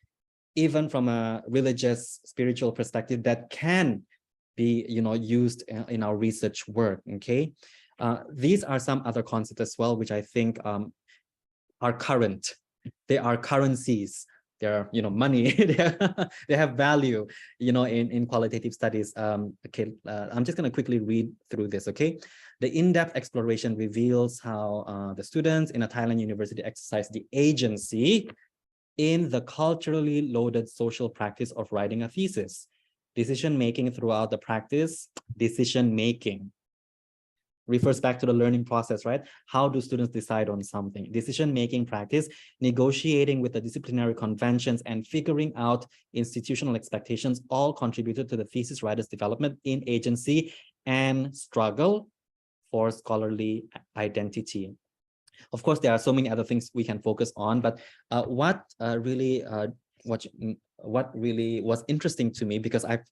even from a religious, spiritual perspective, that can be, used in our research work. Okay, these are some other concepts as well, which I think are current. They are currencies. They're, money. They have value, in qualitative studies. Okay, I'm just going to quickly read through this. Okay, the in-depth exploration reveals how the students in a Thailand university exercise the agency in the culturally loaded social practice of writing a thesis. Decision-making throughout the practice, decision-making refers back to the learning process, right? How do students decide on something? Decision-making practice, negotiating with the disciplinary conventions, and figuring out institutional expectations all contributed to the thesis writer's development in agency and struggle for scholarly identity. Of course, there are so many other things we can focus on, but what really was interesting to me, because I've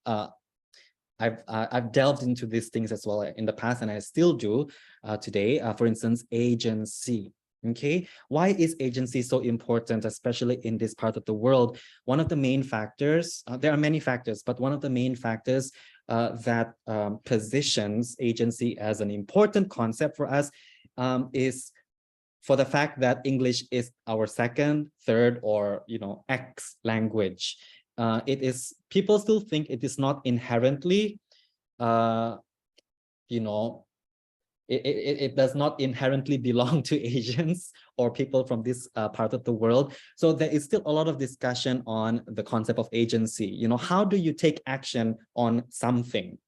delved into these things as well in the past, and I still do today. For instance, agency. Okay, why is agency so important, especially in this part of the world? One of the main factors, there are many factors, but one of the main factors that positions agency as an important concept for us is for the fact that English is our second, third, or X language. It is, people still think it is not inherently, it does not inherently belong to Asians or people from this part of the world. So there is still a lot of discussion on the concept of agency. How do you take action on something?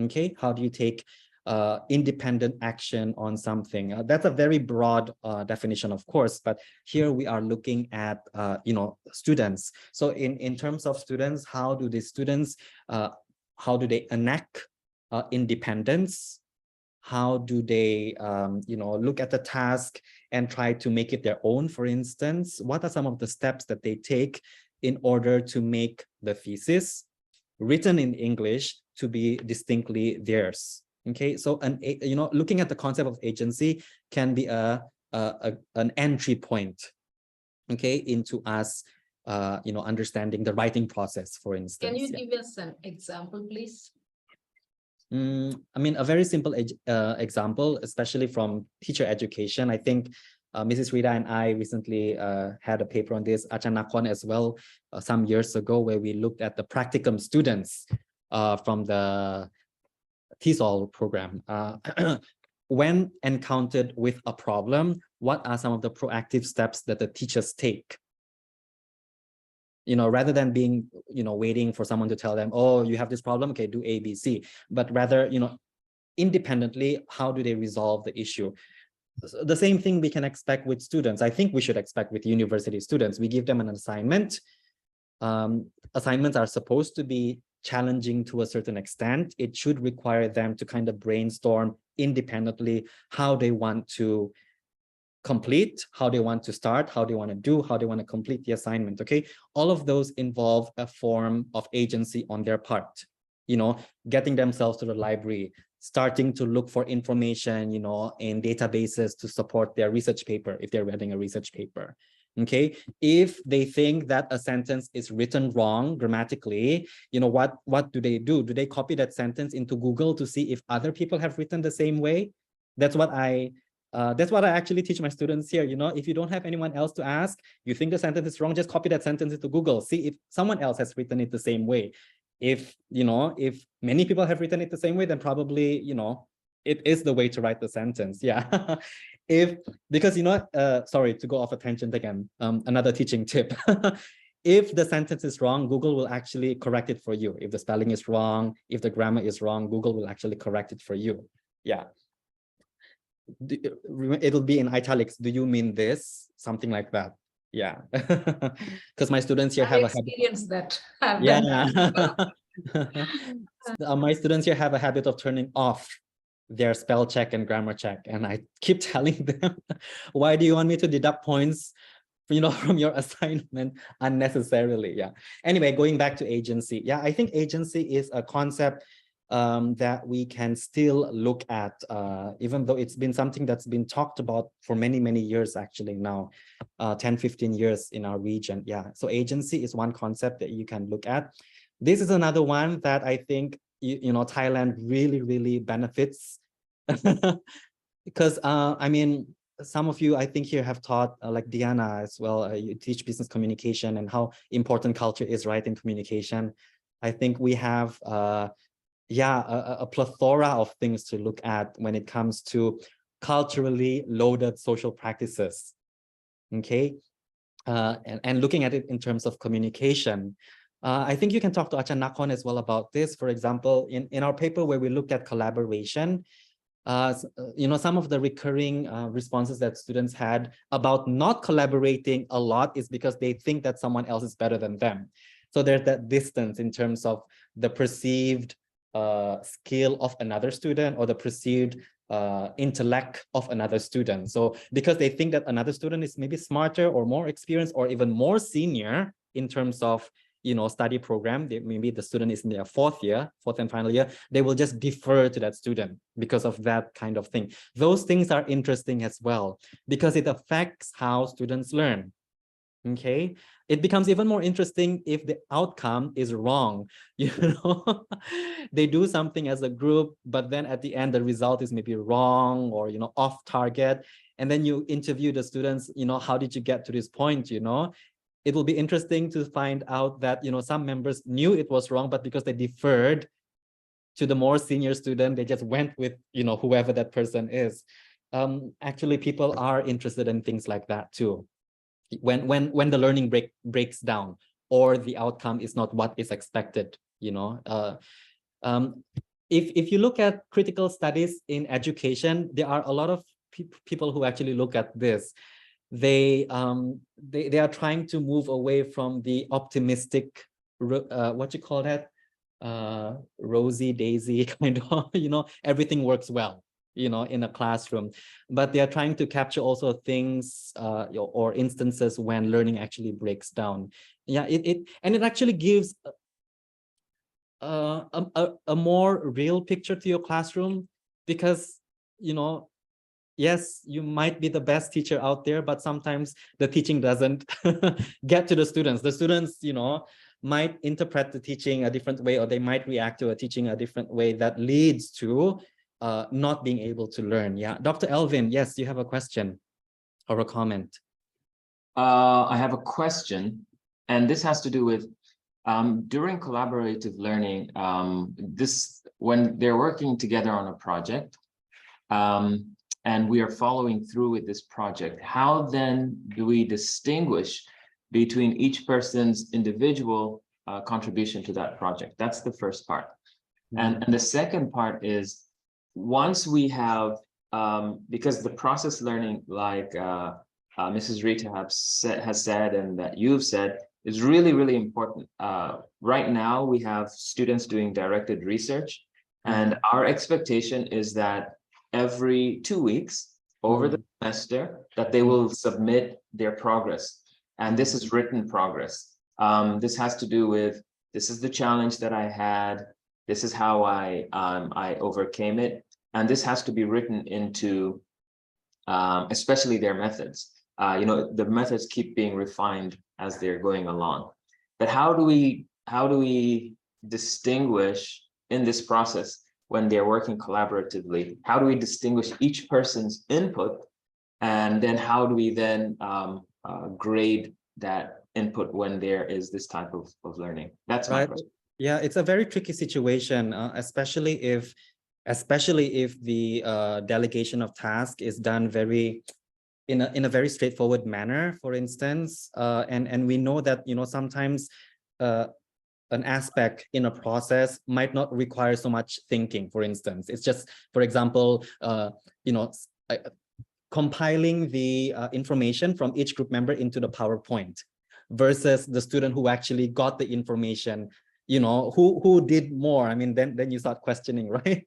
Okay, how do you take independent action on something? That's a very broad definition, of course, but here we are looking at students. So in terms of students, how do the students enact independence? How do they look at the task and try to make it their own? For instance, what are some of the steps that they take in order to make the thesis written in English to be distinctly theirs? Okay, so looking at the concept of agency can be an entry point, okay, into us understanding the writing process, for instance. Can you give us an example, please? I mean, a very simple example, especially from teacher education. I think Mrs. Rita and I recently had a paper on this, Achanakon as well, some years ago, where we looked at the practicum students from the TESOL program. When encountered with a problem, what are some of the proactive steps that the teachers take? Rather than being, waiting for someone to tell them, oh, you have this problem, okay, do A, B, C, but rather, independently, how do they resolve the issue? The same thing we can expect with students. I think we should expect with university students. We give them an assignment. Assignments are supposed to be challenging to a certain extent. It should require them to kind of brainstorm independently how they want to complete, how they want to start, how they want to do, how they want to complete the assignment. Okay, all of those involve a form of agency on their part. Getting themselves to the library, starting to look for information, in databases to support their research paper if they're writing a research paper. Okay, if they think that a sentence is written wrong grammatically, what do? Do they copy that sentence into Google to see if other people have written the same way? That's what I actually teach my students here. If you don't have anyone else to ask, you think the sentence is wrong, just copy that sentence into Google, see if someone else has written it the same way. If many people have written it the same way, then probably it is the way to write the sentence. Yeah. Because sorry to go off a tangent again, another teaching tip. If the sentence is wrong, Google will actually correct it for you. If the spelling is wrong, if the grammar is wrong, Google will actually correct it for you. Yeah. It'll be in italics. Do you mean this? Something like that. Yeah, because my students here I have a habit. experienced that. I've done that. Yeah. My students here have a habit of turning off their spell check and grammar check. And I keep telling them, why do you want me to deduct points, from your assignment unnecessarily? Yeah. Anyway, going back to agency. Yeah, I think agency is a concept that we can still look at, even though it's been something that's been talked about for many, many years, actually now, 10, 15 years in our region. Yeah, so agency is one concept that you can look at. This is another one that I think, Thailand really, really benefits. Because, I mean, some of you, I think here have taught, like Diana as well, you teach business communication and how important culture is, right, in communication. I think we have, a plethora of things to look at when it comes to culturally loaded social practices. Okay, and looking at it in terms of communication. I think you can talk to Achan Nakhon as well about this. For example, in our paper where we looked at collaboration, some of the recurring responses that students had about not collaborating a lot is because they think that someone else is better than them. So there's that distance in terms of the perceived skill of another student or the perceived intellect of another student. So because they think that another student is maybe smarter or more experienced or even more senior in terms of study program, maybe the student is in their fourth and final year, they will just defer to that student because of that kind of thing. Those things are interesting as well because it affects how students learn. Okay, it becomes even more interesting if the outcome is wrong. They do something as a group, but then at the end the result is maybe wrong or off target, and then you interview the students, how did you get to this point? It will be interesting to find out that some members knew it was wrong, but because they deferred to the more senior student, they just went with whoever that person is. Actually, people are interested in things like that too. When the learning breaks down or the outcome is not what is expected, if you look at critical studies in education, there are a lot of people who actually look at this. They are trying to move away from the optimistic, what you call that, rosy daisy kind of, everything works well, in a classroom, but they are trying to capture also things or instances when learning actually breaks down. Yeah, it actually gives a more real picture to your classroom because, yes, you might be the best teacher out there, but sometimes the teaching doesn't get to the students. The students, might interpret the teaching a different way, or they might react to a teaching a different way that leads to not being able to learn. Yeah, Dr. Elvin, yes, you have a question or a comment. I have a question, and this has to do with during collaborative learning, when they're working together on a project, and we are following through with this project, how then do we distinguish between each person's individual contribution to that project? That's the first part. And the second part is, once we have, because the process learning, like Mrs. Rita has said and that you've said, is really, really important. Right now, we have students doing directed research, and our expectation is that every 2 weeks over the semester that they will submit their progress. And this is written progress. This has to do with, this is the challenge that I had, this is how I overcame it. And this has to be written into, especially their methods. The methods keep being refined as they're going along. But how do we distinguish in this process when they're working collaboratively? How do we distinguish each person's input? And then how do we then grade that input when there is this type of learning? That's my question. Yeah, it's a very tricky situation, especially if the delegation of task is done in a very straightforward manner, for instance, and we know that sometimes an aspect in a process might not require so much thinking. For instance, it's just, for example, compiling the information from each group member into the PowerPoint versus the student who actually got the information, who did more. I mean, then you start questioning, right?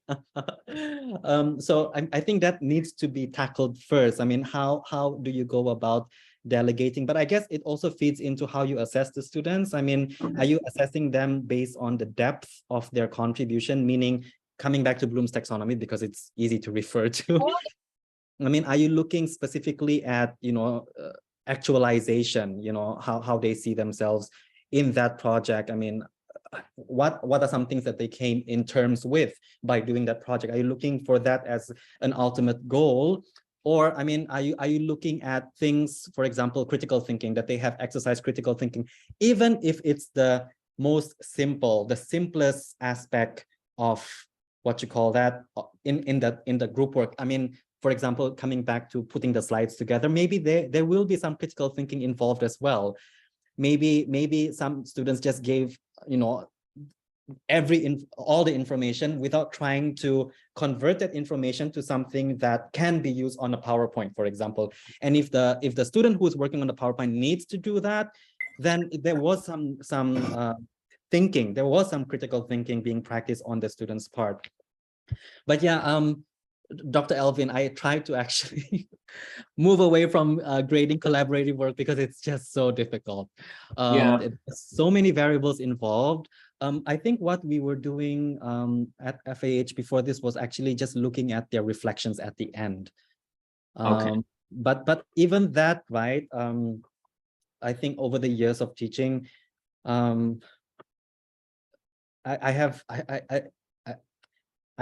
So I think that needs to be tackled first. I mean, how do you go about delegating? But I guess it also feeds into how you assess the students. I mean, are you assessing them based on the depth of their contribution, meaning coming back to Bloom's taxonomy, because it's easy to refer to. I mean, are you looking specifically at, actualization, how they see themselves in that project? I mean, what are some things that they came in terms with by doing that project? Are you looking for that as an ultimate goal? Or, I mean, are you looking at things, for example, critical thinking, that they have exercised critical thinking, even if it's the most simple, the simplest aspect of what you call that in the group work? I mean, for example, coming back to putting the slides together, maybe there will be some critical thinking involved as well. Maybe some students just gave, all the information without trying to convert that information to something that can be used on a PowerPoint, for example. And if the student who is working on the PowerPoint needs to do that, then there was some thinking, there was some critical thinking being practiced on the student's part. But yeah, Dr. Elvin, I tried to actually move away from grading collaborative work because it's just so difficult. There's so many variables involved. I think what we were doing at FAH before this was actually just looking at their reflections at the end. But even that, right? I think over the years of teaching, I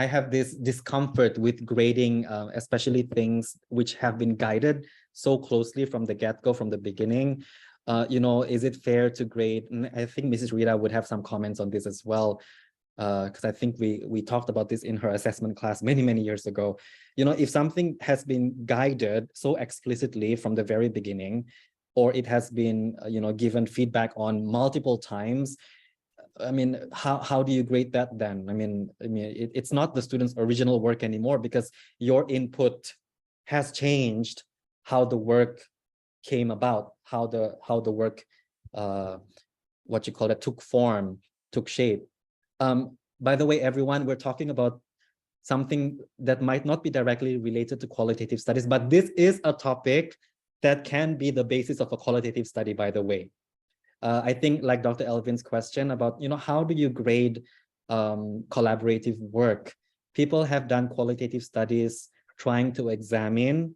have this discomfort with grading, especially things which have been guided so closely from the get-go, from the beginning. Is it fair to grade? And I think Mrs. Rita would have some comments on this as well, because I think we talked about this in her assessment class many years ago. If something has been guided so explicitly from the very beginning, or it has been given feedback on multiple times, I mean, how do you grade that then? I mean, it's not the student's original work anymore, because your input has changed how the work came about, how the work, took form, took shape. By the way, everyone, we're talking about something that might not be directly related to qualitative studies, but this is a topic that can be the basis of a qualitative study, by the way. I think, like Dr. Elvin's question about, how do you grade collaborative work? People have done qualitative studies trying to examine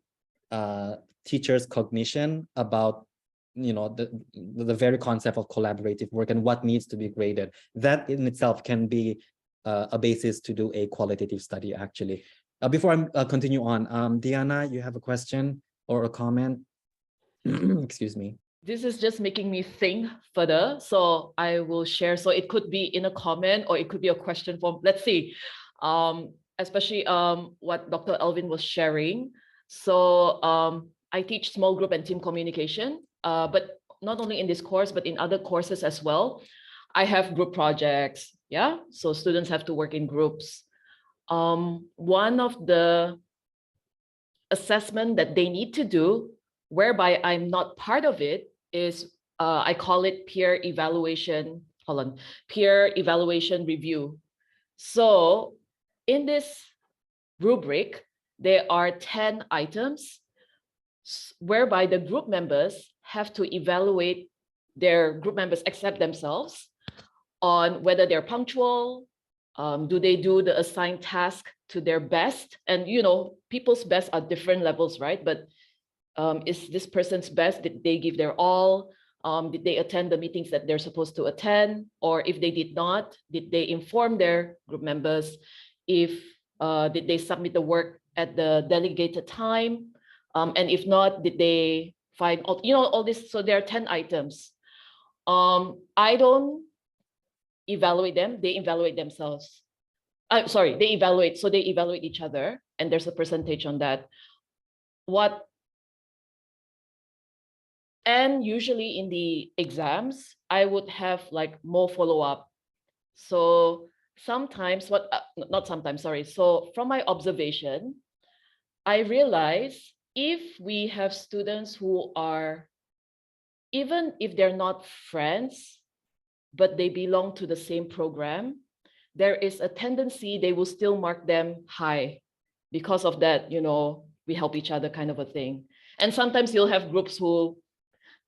teachers' cognition about, the very concept of collaborative work and what needs to be graded. That in itself can be a basis to do a qualitative study, actually. Before I continue on, Diana, you have a question or a comment? Excuse me. This is just making me think further, so I will share. So it could be in a comment or it could be a question form. Let's see, especially what Dr. Elvin was sharing. So I teach small group and team communication, but not only in this course, but in other courses as well. I have group projects, yeah? So students have to work in groups. One of the assessment that they need to do, whereby I'm not part of it, is I call it peer evaluation. Peer evaluation review. So in this rubric, there are 10 items whereby the group members have to evaluate their group members accept themselves on whether they're punctual, do they do the assigned task to their best? And people's best are different levels, right? But is this person's best? Did they give their all? Did they attend the meetings that they're supposed to attend? Or if they did not, did they inform their group members? If did they submit the work at the delegated time? And if not, did they find all this? So there are 10 items. I don't evaluate them, they evaluate themselves. Sorry, they evaluate, so they evaluate each other, and there's a percentage on that. And usually in the exams, I would have like more follow-up. So sometimes, not sometimes, sorry. So from my observation, I realize if we have students who are, even if they're not friends, but they belong to the same program, there is a tendency they will still mark them high because of that, we help each other kind of a thing. And sometimes you'll have groups who,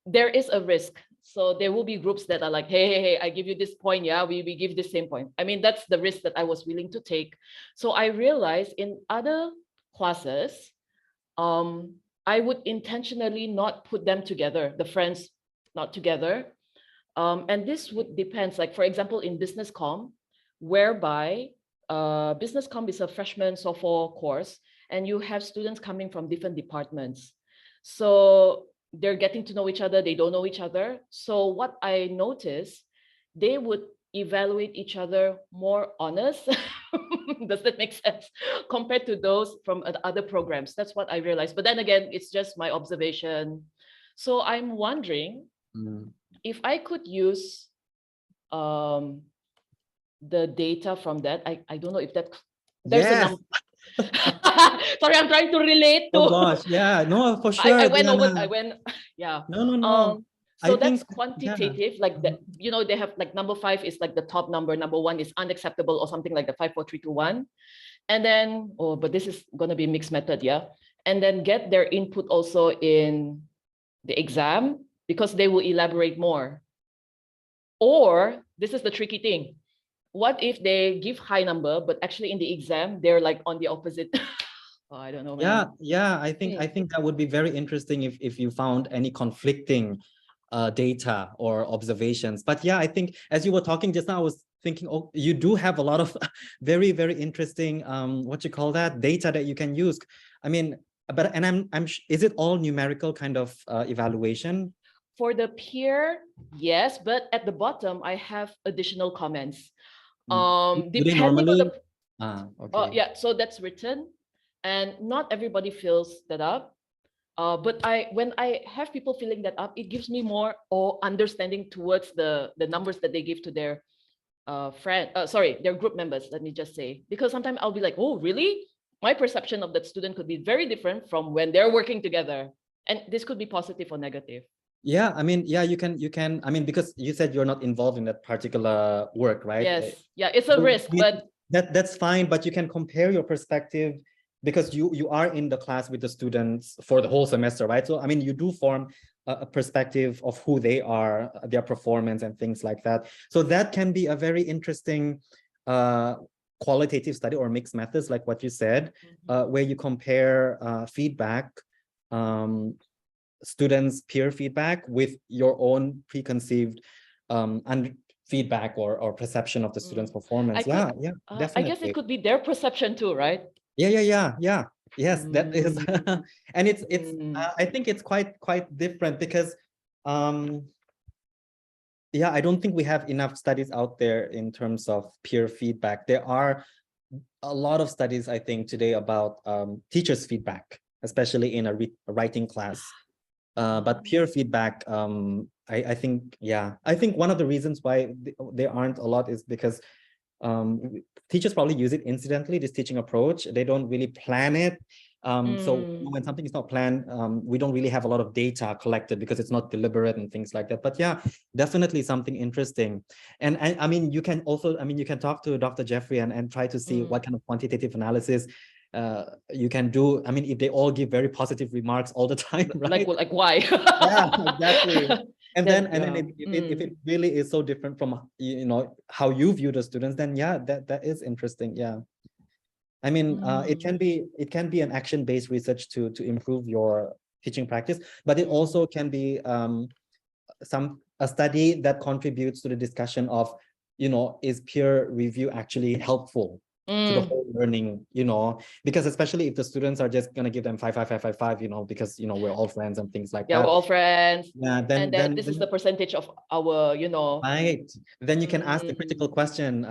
there is a risk. So there will be groups that are like, hey, I give you this point. Yeah, we give the same point. I mean, that's the risk that I was willing to take. So I realized in other classes, I would intentionally not put them together, the friends not together. And this would depend, like, for example, in business comm, whereby business comm is a freshman sophomore course, and you have students coming from different departments. So they're getting to know each other, they don't know each other. So what I noticed, they would evaluate each other more honest. Does that make sense? Compared to those from other programs. That's what I realized. But then again, it's just my observation. So I'm wondering if I could use the data from that. I don't know if that there's a number. Sorry, I'm trying to relate to. Oh gosh, yeah, no, for sure. I went over. Yeah. No. So I that's think, quantitative, like that. They have like number 5 is like the top number. Number 1 is unacceptable or something like the 5, 4, 3, 2, 1. And then, but this is gonna be mixed method, yeah. And then get their input also in the exam because they will elaborate more. Or this is the tricky thing. What if they give high number, but actually in the exam, they're like on the opposite? Oh, I don't know, man. Yeah. I think that would be very interesting if you found any conflicting data or observations. But yeah, I think as you were talking just now, I was thinking, oh, you do have a lot of very, very interesting data that you can use. I mean, but is it all numerical kind of evaluation? For the peer, yes, but at the bottom I have additional comments. Depending on the yeah, so that's written, and not everybody fills that up. But when I have people filling that up, it gives me more understanding towards the numbers that they give to their their group members, let me just say. Because sometimes I'll be like, oh, really? My perception of that student could be very different from when they're working together. And this could be positive or negative. Yeah, I mean, yeah, you can, I mean, because you said you're not involved in that particular work, right? Yes, yeah, it's a risk, but that's fine, but you can compare your perspective because you are in the class with the students for the whole semester, right? So, I mean, you do form a perspective of who they are, their performance and things like that. So that can be a very interesting qualitative study or mixed methods, like what you said, where you compare feedback, students' peer feedback with your own preconceived and feedback or perception of the students' performance. Definitely. I guess it could be their perception too, right? Yeah. Yes, that is, and it's I think it's quite different because yeah, I don't think we have enough studies out there in terms of peer feedback. There are a lot of studies, I think, today about teachers' feedback, especially in a writing class. But peer feedback, I think, I think one of the reasons why there aren't a lot is because teachers probably use it incidentally, this teaching approach. They don't really plan it. So when something is not planned, we don't really have a lot of data collected because it's not deliberate and things like that. But yeah, definitely something interesting. And I mean, you can also, you can talk to Dr. Jeffrey and try to see what kind of quantitative analysis you can do. I mean, if they all give very positive remarks all the time, right? Like why? Yeah, exactly. And then if it really is so different from how you view the students, then yeah, that is interesting. Yeah, I mean, it can be an action-based research to improve your teaching practice, but it also can be a study that contributes to the discussion of, is peer review actually helpful to the whole learning, because especially if the students are just going to give them 5, 5, 5, 5, 5, because, we're all friends and things like that. Yeah, we're all friends. Yeah, then this is the percentage of our, Right. Then you can ask the critical question,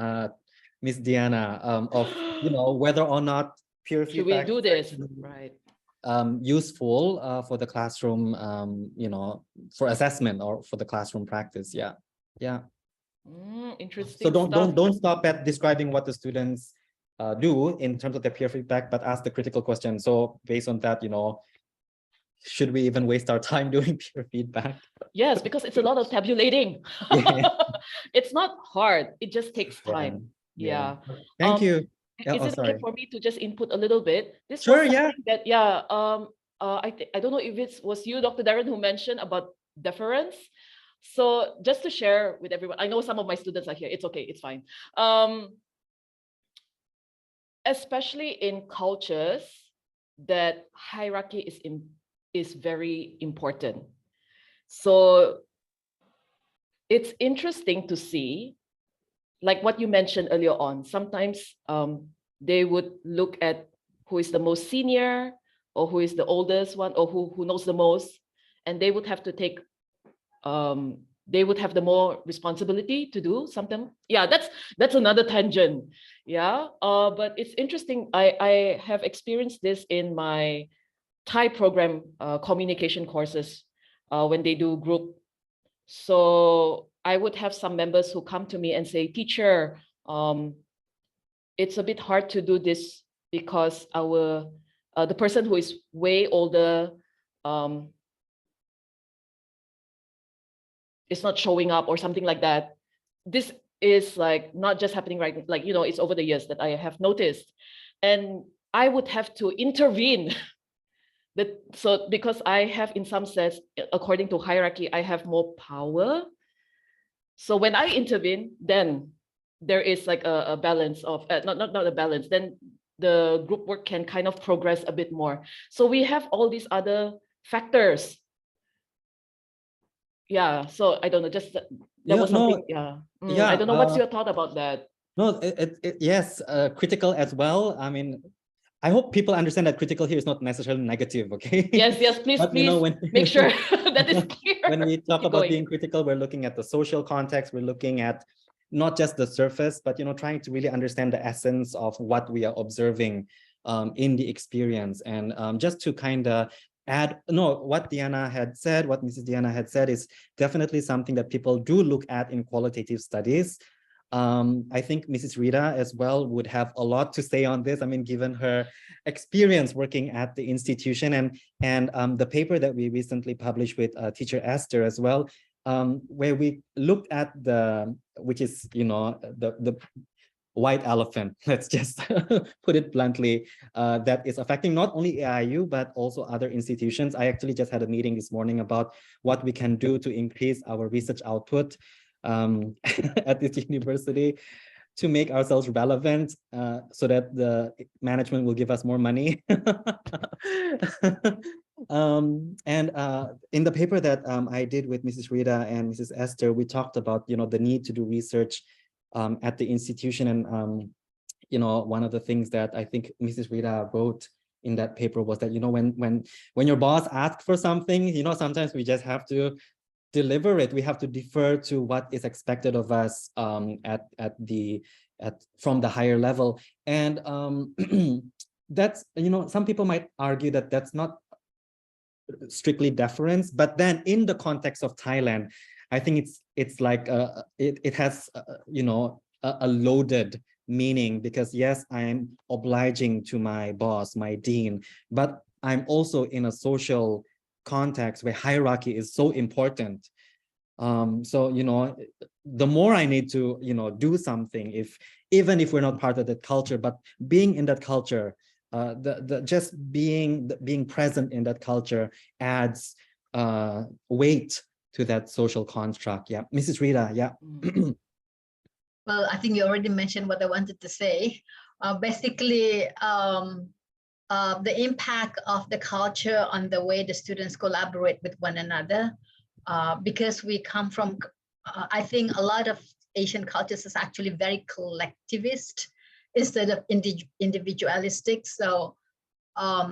Miss Diana, of, whether or not peer feedback should we do this, right? Useful for the classroom, for assessment or for the classroom practice. Yeah. Interesting. So don't stop at describing what the students do in terms of their peer feedback, but ask the critical question. So based on that, should we even waste our time doing peer feedback? Yes, because it's a lot of tabulating. Yeah. It's not hard. It just takes time. Yeah. Yeah. Thank you. Is it okay for me to just input a little bit? This Sure, was yeah. something that, I don't know if it was you, Dr. Darren, who mentioned about deference. So just to share with everyone, I know some of my students are here. It's okay, it's fine. Especially in cultures that hierarchy is very important. So it's interesting to see, like what you mentioned earlier on, sometimes they would look at who is the most senior or who is the oldest one or who knows the most, and they would have to take, they would have the more responsibility to do something. Yeah, that's another tangent. Yeah, but it's interesting. I have experienced this in my Thai program communication courses when they do group. So I would have some members who come to me and say, teacher, it's a bit hard to do this because our the person who is way older is not showing up or something like that. This is like not just happening right, like, you know, it's over the years that I have noticed. And I would have to intervene. So because I have, in some sense, according to hierarchy, I have more power. So when I intervene, then there is like a balance of, not a balance, then the group work can kind of progress a bit more. So we have all these other factors. Yeah, so I don't know, just that was something, yeah. I don't know, what's your thought about that? No, yes, critical as well. I mean, I hope people understand that critical here is not necessarily negative, okay? Yes, please, but, please, you know, when, make sure that is clear. When we talk Keep about going. being critical, we're looking at the social context, we're looking at not just the surface, but, you know, trying to really understand the essence of what we are observing in the experience. And just to kind of add, what Diana had said, what Mrs. Diana had said is definitely something that people do look at in qualitative studies. I think Mrs. Rita as well would have a lot to say on this. I mean, given her experience working at the institution and the paper that we recently published with teacher Esther as well, where we looked at which is, you know, the white elephant, let's just put it bluntly, that is affecting not only AIU, but also other institutions. I actually just had a meeting this morning about what we can do to increase our research output at this university to make ourselves relevant so that the management will give us more money. In the paper that I did with Mrs. Rita and Mrs. Esther, we talked about, you know, the need to do research at the institution. And, you know, one of the things that I think Mrs. Rita wrote in that paper was that, you know, when your boss asks for something, you know, sometimes we just have to deliver it. We have to defer to what is expected of us from the higher level. And that's, you know, some people might argue that that's not strictly deference, but then in the context of Thailand, I think it's like it has you know, a loaded meaning, because yes, I'm obliging to my boss, my dean, but I'm also in a social context where hierarchy is so important. So, you know, the more I need to, you know, do something, even if we're not part of that culture, but being in that culture, just being present in that culture adds weight to that social construct. Yeah, Mrs. Rita, yeah. Well, I think you already mentioned what I wanted to say. Basically, the impact of the culture on the way the students collaborate with one another, because we come from, I think a lot of Asian cultures is actually very collectivist instead of individualistic. So,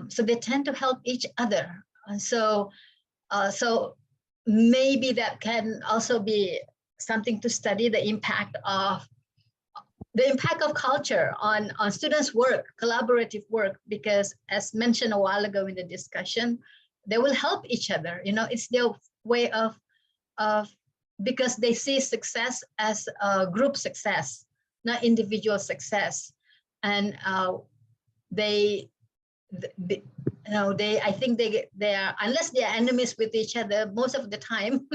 so they tend to help each other. So maybe that can also be something to study, the impact of culture on students' work, collaborative work, because as mentioned a while ago in the discussion, they will help each other. You know, it's their way of because they see success as a group success, not individual success, and I think they are, unless they are enemies with each other, most of the time,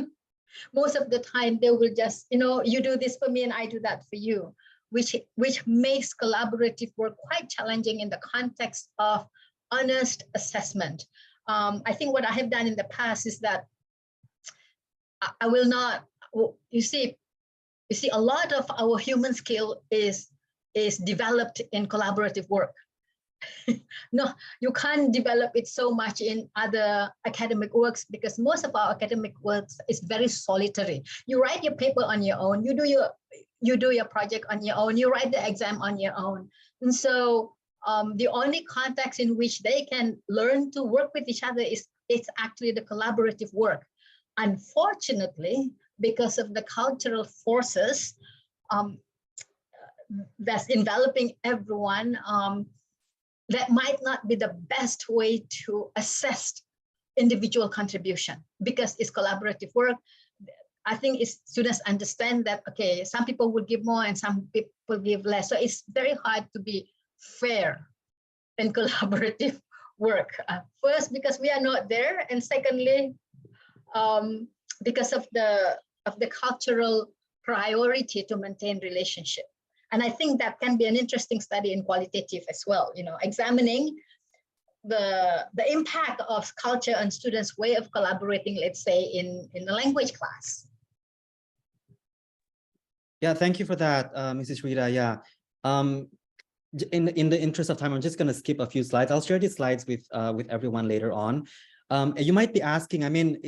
they will just, you do this for me and I do that for you, which makes collaborative work quite challenging in the context of honest assessment. I think what I have done in the past is that I will not, you see, a lot of our human skill is developed in collaborative work. No, you can't develop it so much in other academic works, because most of our academic works is very solitary. You write your paper on your own, you do your project on your own, you write the exam on your own. And so the only context in which they can learn to work with each other it's actually the collaborative work. Unfortunately, because of the cultural forces that's enveloping everyone, that might not be the best way to assess individual contribution, because it's collaborative work. I think students understand that, okay, some people will give more and some people give less. So it's very hard to be fair in collaborative work. First, because we are not there, and secondly, because of the cultural priority to maintain relationship. And I think that can be an interesting study in qualitative as well, examining the impact of culture on students' way of collaborating, let's say in the language class. Yeah, thank you for that, Mrs. Rita. Yeah. In the interest of time, I'm just going to skip a few slides. I'll share these slides with everyone later on. You might be asking, I mean,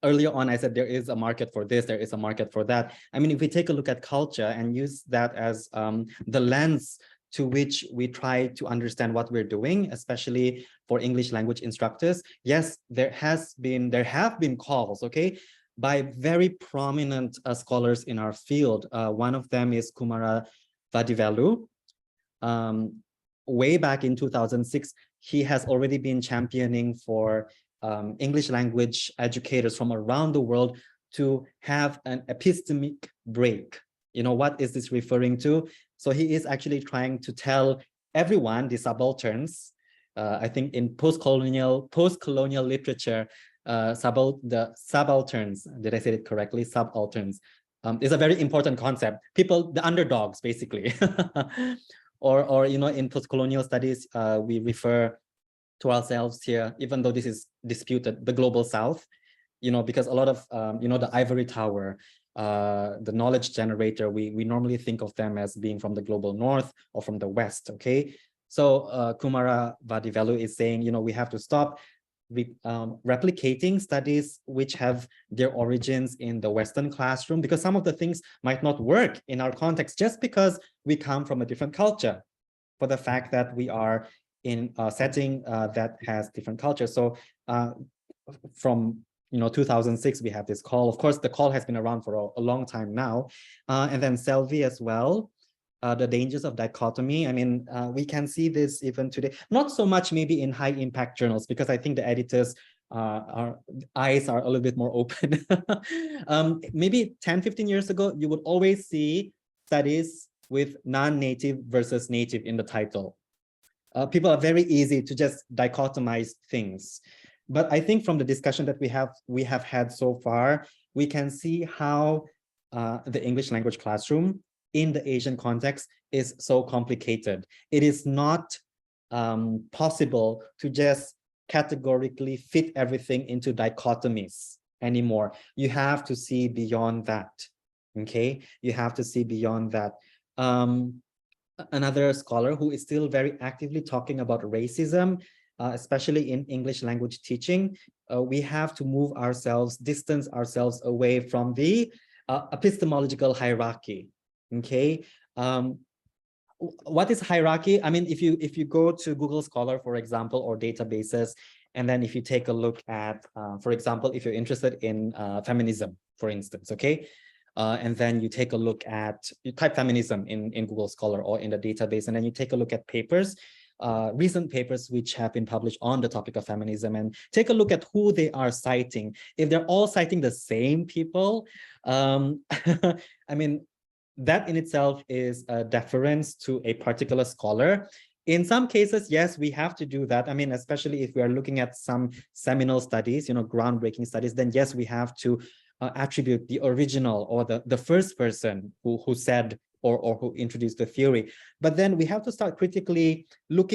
earlier on, I said there is a market for this, there is a market for that. I mean, if we take a look at culture and use that as the lens to which we try to understand what we're doing, especially for English language instructors, yes, there have been calls, okay, by very prominent scholars in our field. One of them is Kumara Vadivelu. Way back in 2006, he has already been championing for English language educators from around the world to have an epistemic break. What is this referring to? So he is actually trying to tell everyone, the subalterns, I think in post-colonial literature, the subalterns, did I say it correctly? Subalterns is a very important concept. People, the underdogs, basically. or in post-colonial studies, we refer to ourselves here, even though this is disputed, the global South, because a lot of, the ivory tower, the knowledge generator, we normally think of them as being from the global North or from the West, okay? So Kumara Vadivelu is saying, we have to stop replicating studies which have their origins in the Western classroom, because some of the things might not work in our context just because we come from a different culture, for the fact that we are in a setting that has different cultures. So from 2006, we have this call. Of course, the call has been around for a long time now. And then Selvi as well, the dangers of dichotomy. I mean, we can see this even today, not so much maybe in high impact journals, because I think the editors' eyes are a little bit more open. Maybe 10, 15 years ago, you would always see studies with non-native versus native in the title. People are very easy to just dichotomize things. But I think from the discussion that we have had so far, we can see how the English language classroom in the Asian context is so complicated. It is not possible to just categorically fit everything into dichotomies anymore. You have to see beyond that, okay? You have to see beyond that. Another scholar who is still very actively talking about racism, especially in English language teaching, we have to distance ourselves away from the epistemological hierarchy, okay? What is hierarchy? I mean, if you go to Google Scholar, for example, or databases, and then if you take a look at, for example, if you're interested in feminism, for instance, okay? And then you take a look at, you type feminism in Google Scholar or in the database, and then you take a look at papers, recent papers which have been published on the topic of feminism, and take a look at who they are citing. If they're all citing the same people, I mean, that in itself is a deference to a particular scholar In some cases, yes, we have to do that. I mean, especially if we are looking at some seminal studies, groundbreaking studies, then yes, we have to attribute the original or the first person who said or who introduced the theory. But then we have to start critically look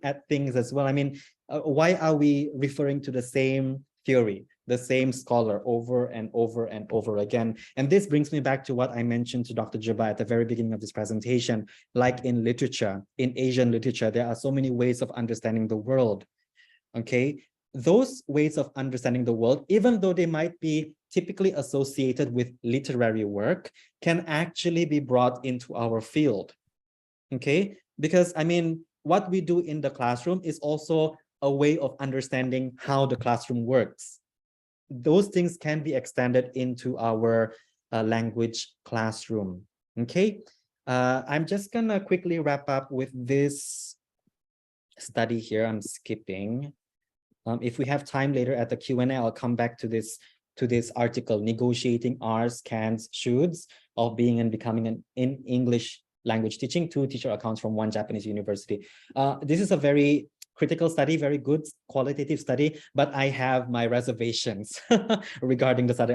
at things as well. I mean, why are we referring to the same theory, the same scholar over and over and over again? And this brings me back to what I mentioned to Dr. Jabba at the very beginning of this presentation. Like in literature, in Asian literature, there are so many ways of understanding the world. Okay, those ways of understanding the world, even though they might be typically associated with literary work, can actually be brought into our field. Okay, because I mean, what we do in the classroom is also a way of understanding how the classroom works. Those things can be extended into our language classroom. Okay, I'm just gonna quickly wrap up with this study here. I'm skipping. If we have time later at the Q&A, I'll come back to this article, Negotiating Ours, Cans, Shoulds of Being and Becoming in English Language Teaching, 2 teacher accounts from 1 Japanese university. This is a very critical study, very good qualitative study, but I have my reservations regarding the study.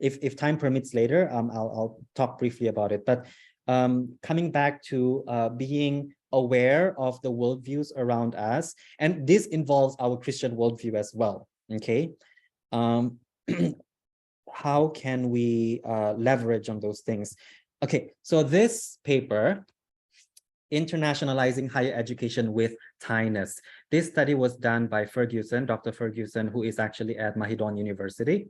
If time permits later, I'll talk briefly about it. But coming back to being aware of the worldviews around us, and this involves our Christian worldview as well. Okay, how can we leverage on those things? Okay, so this paper, Internationalizing Higher Education with Thainess. This study was done by Ferguson, Dr. Ferguson, who is actually at Mahidol University,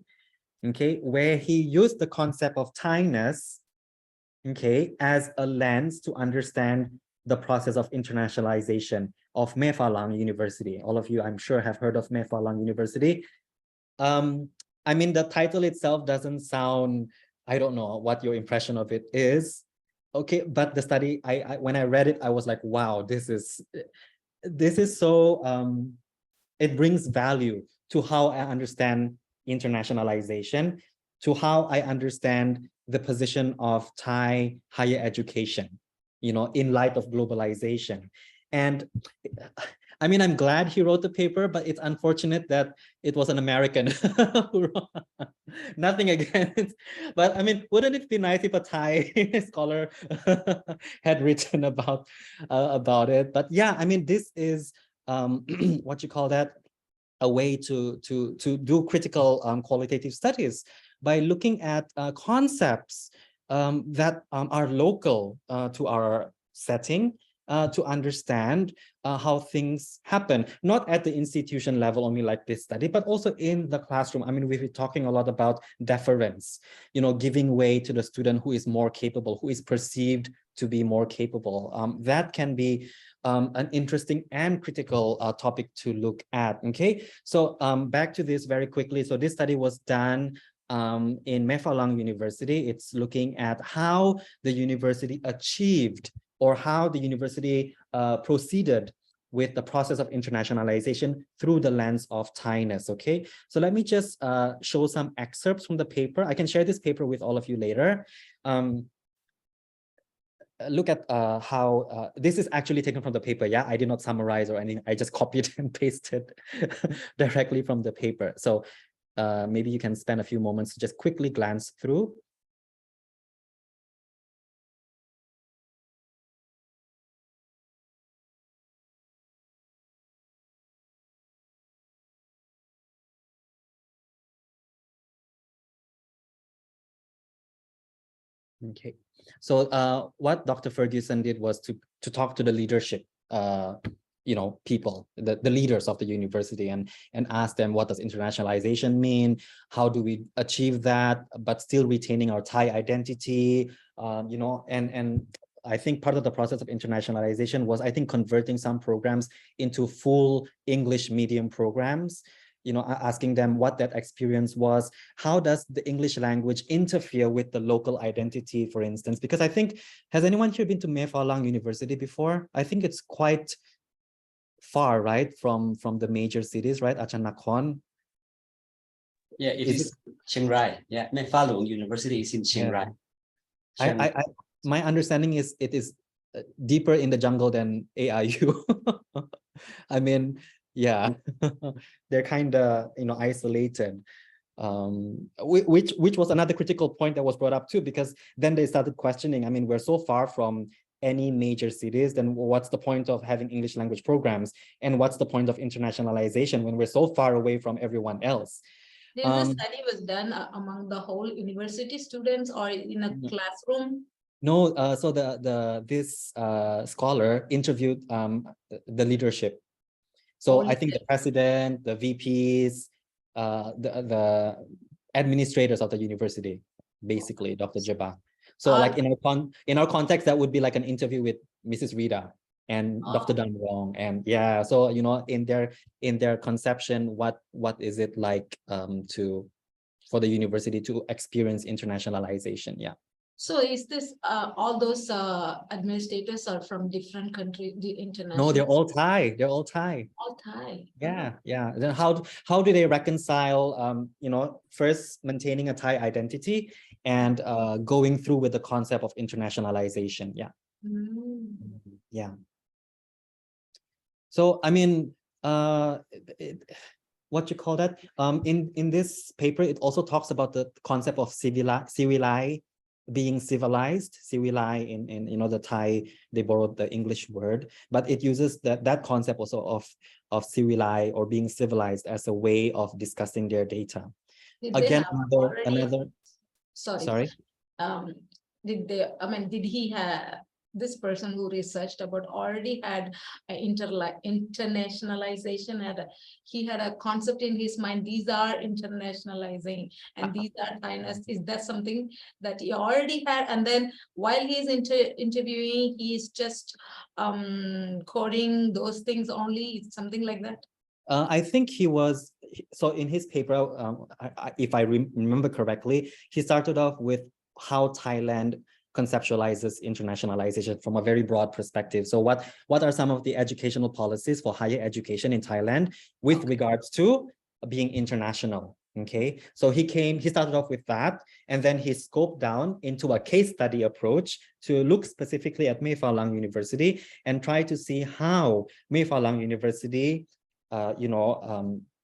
okay, where he used the concept of Thainess, okay, as a lens to understand the process of internationalization of Me Fa Lang University. All of you, I'm sure, have heard of Me Fa Lang University. I mean, the title itself doesn't sound, I don't know what your impression of it is. Okay, but the study, when I read it, I was like, wow, this is so, it brings value to how I understand internationalization, to how I understand the position of Thai higher education, in light of globalization. And I mean, I'm glad he wrote the paper, but it's unfortunate that it was an American who wrote. Nothing against, but I mean, wouldn't it be nice if a Thai scholar had written about it? But yeah, I mean, this is what you call that, a way to do critical qualitative studies by looking at concepts that are local to our setting, to understand how things happen, not at the institution level only like this study, but also in the classroom. I mean, we've been talking a lot about deference, giving way to the student who is more capable, who is perceived to be more capable. That can be an interesting and critical topic to look at. Okay, so back to this very quickly. So this study was done in Me Fa Lang University. It's looking at how the university achieved, or how the university proceeded with the process of internationalization through the lens of Thainess. Okay, so let me just show some excerpts from the paper. I can share this paper with all of you later. Look at how this is actually taken from the paper. Yeah, I did not summarize or anything. I just copied and pasted directly from the paper. So maybe you can spend a few moments to just quickly glance through. Okay, so what Dr. Ferguson did was to talk to the leadership, people, the leaders of the university, and ask them, what does internationalization mean? How do we achieve that, but still retaining our Thai identity? And I think part of the process of internationalization was, I think, converting some programs into full English medium programs. Asking them what that experience was. How does the English language interfere with the local identity, for instance? Because I think, has anyone here been to Me Fa Lang University before? I think it's quite far, right, from the major cities, right? Achan Nakhon. Yeah, it is Chiang Rai. Yeah, Me Fa Lang University is in Chiang Rai. My understanding is it is deeper in the jungle than AIU. I mean, yeah, they're kind of, isolated. Which was another critical point that was brought up too, because then they started questioning, I mean, we're so far from any major cities, then what's the point of having English language programs? And what's the point of internationalization when we're so far away from everyone else? This study was done among the whole university students or in a classroom? No, so this scholar interviewed the leadership. So I think the president, the VPs, the administrators of the university, basically, Dr. Jabba. So like in our context, that would be like an interview with Mrs. Rita and Dr. Dan Wong. And yeah, so in their conception, what is it like for the university to experience internationalization? Yeah. So is this all those administrators are from different countries, the international? No, they're all Thai. They're all Thai. All Thai. Yeah, yeah. Then how do they reconcile first maintaining a Thai identity and going through with the concept of internationalization? Yeah. Yeah. So I mean, what you call that? In this paper, it also talks about the concept of being civilized, civili in the Thai, they borrowed the English word, but it uses that concept also of civili or being civilized as a way of discussing their data. Again, another. Sorry. Did he have, this person who researched about already had internationalization, he had a concept in his mind, these are internationalizing and these are Thailand. Is that something that he already had? And then while he's interviewing, he's just coding those things only, something like that? I think he was, so in his paper, if I remember correctly, he started off with how Thailand conceptualizes internationalization from a very broad perspective. So what are some of the educational policies for higher education in Thailand with regards to being international? Okay, so he started off with that, and then he scoped down into a case study approach to look specifically at Mae Fah Luang University and try to see how Mae Fah Luang University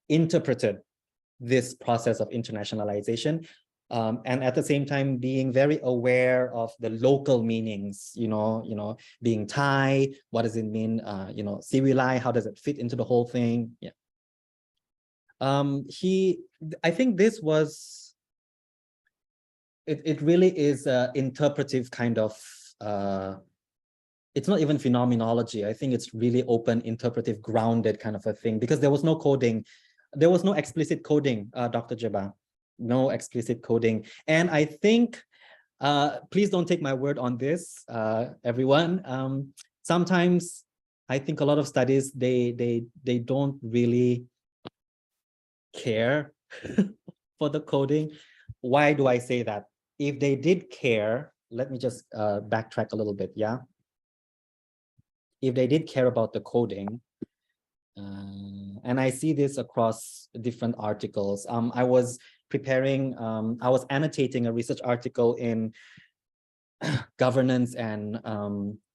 interpreted this process of internationalization. And at the same time, being very aware of the local meanings, being Thai, what does it mean? Civili, how does it fit into the whole thing? Yeah. I think this was, it really is an interpretive kind of, it's not even phenomenology. I think it's really open, interpretive, grounded kind of a thing, because there was no coding. There was no explicit coding, Dr. Jabba. No explicit coding. And I think, please don't take my word on this, everyone. Sometimes I think a lot of studies, they don't really care for the coding. Why do I say that? If they did care, let me just backtrack a little bit, yeah? If they did care about the coding, and I see this across different articles. I was annotating a research article in governance and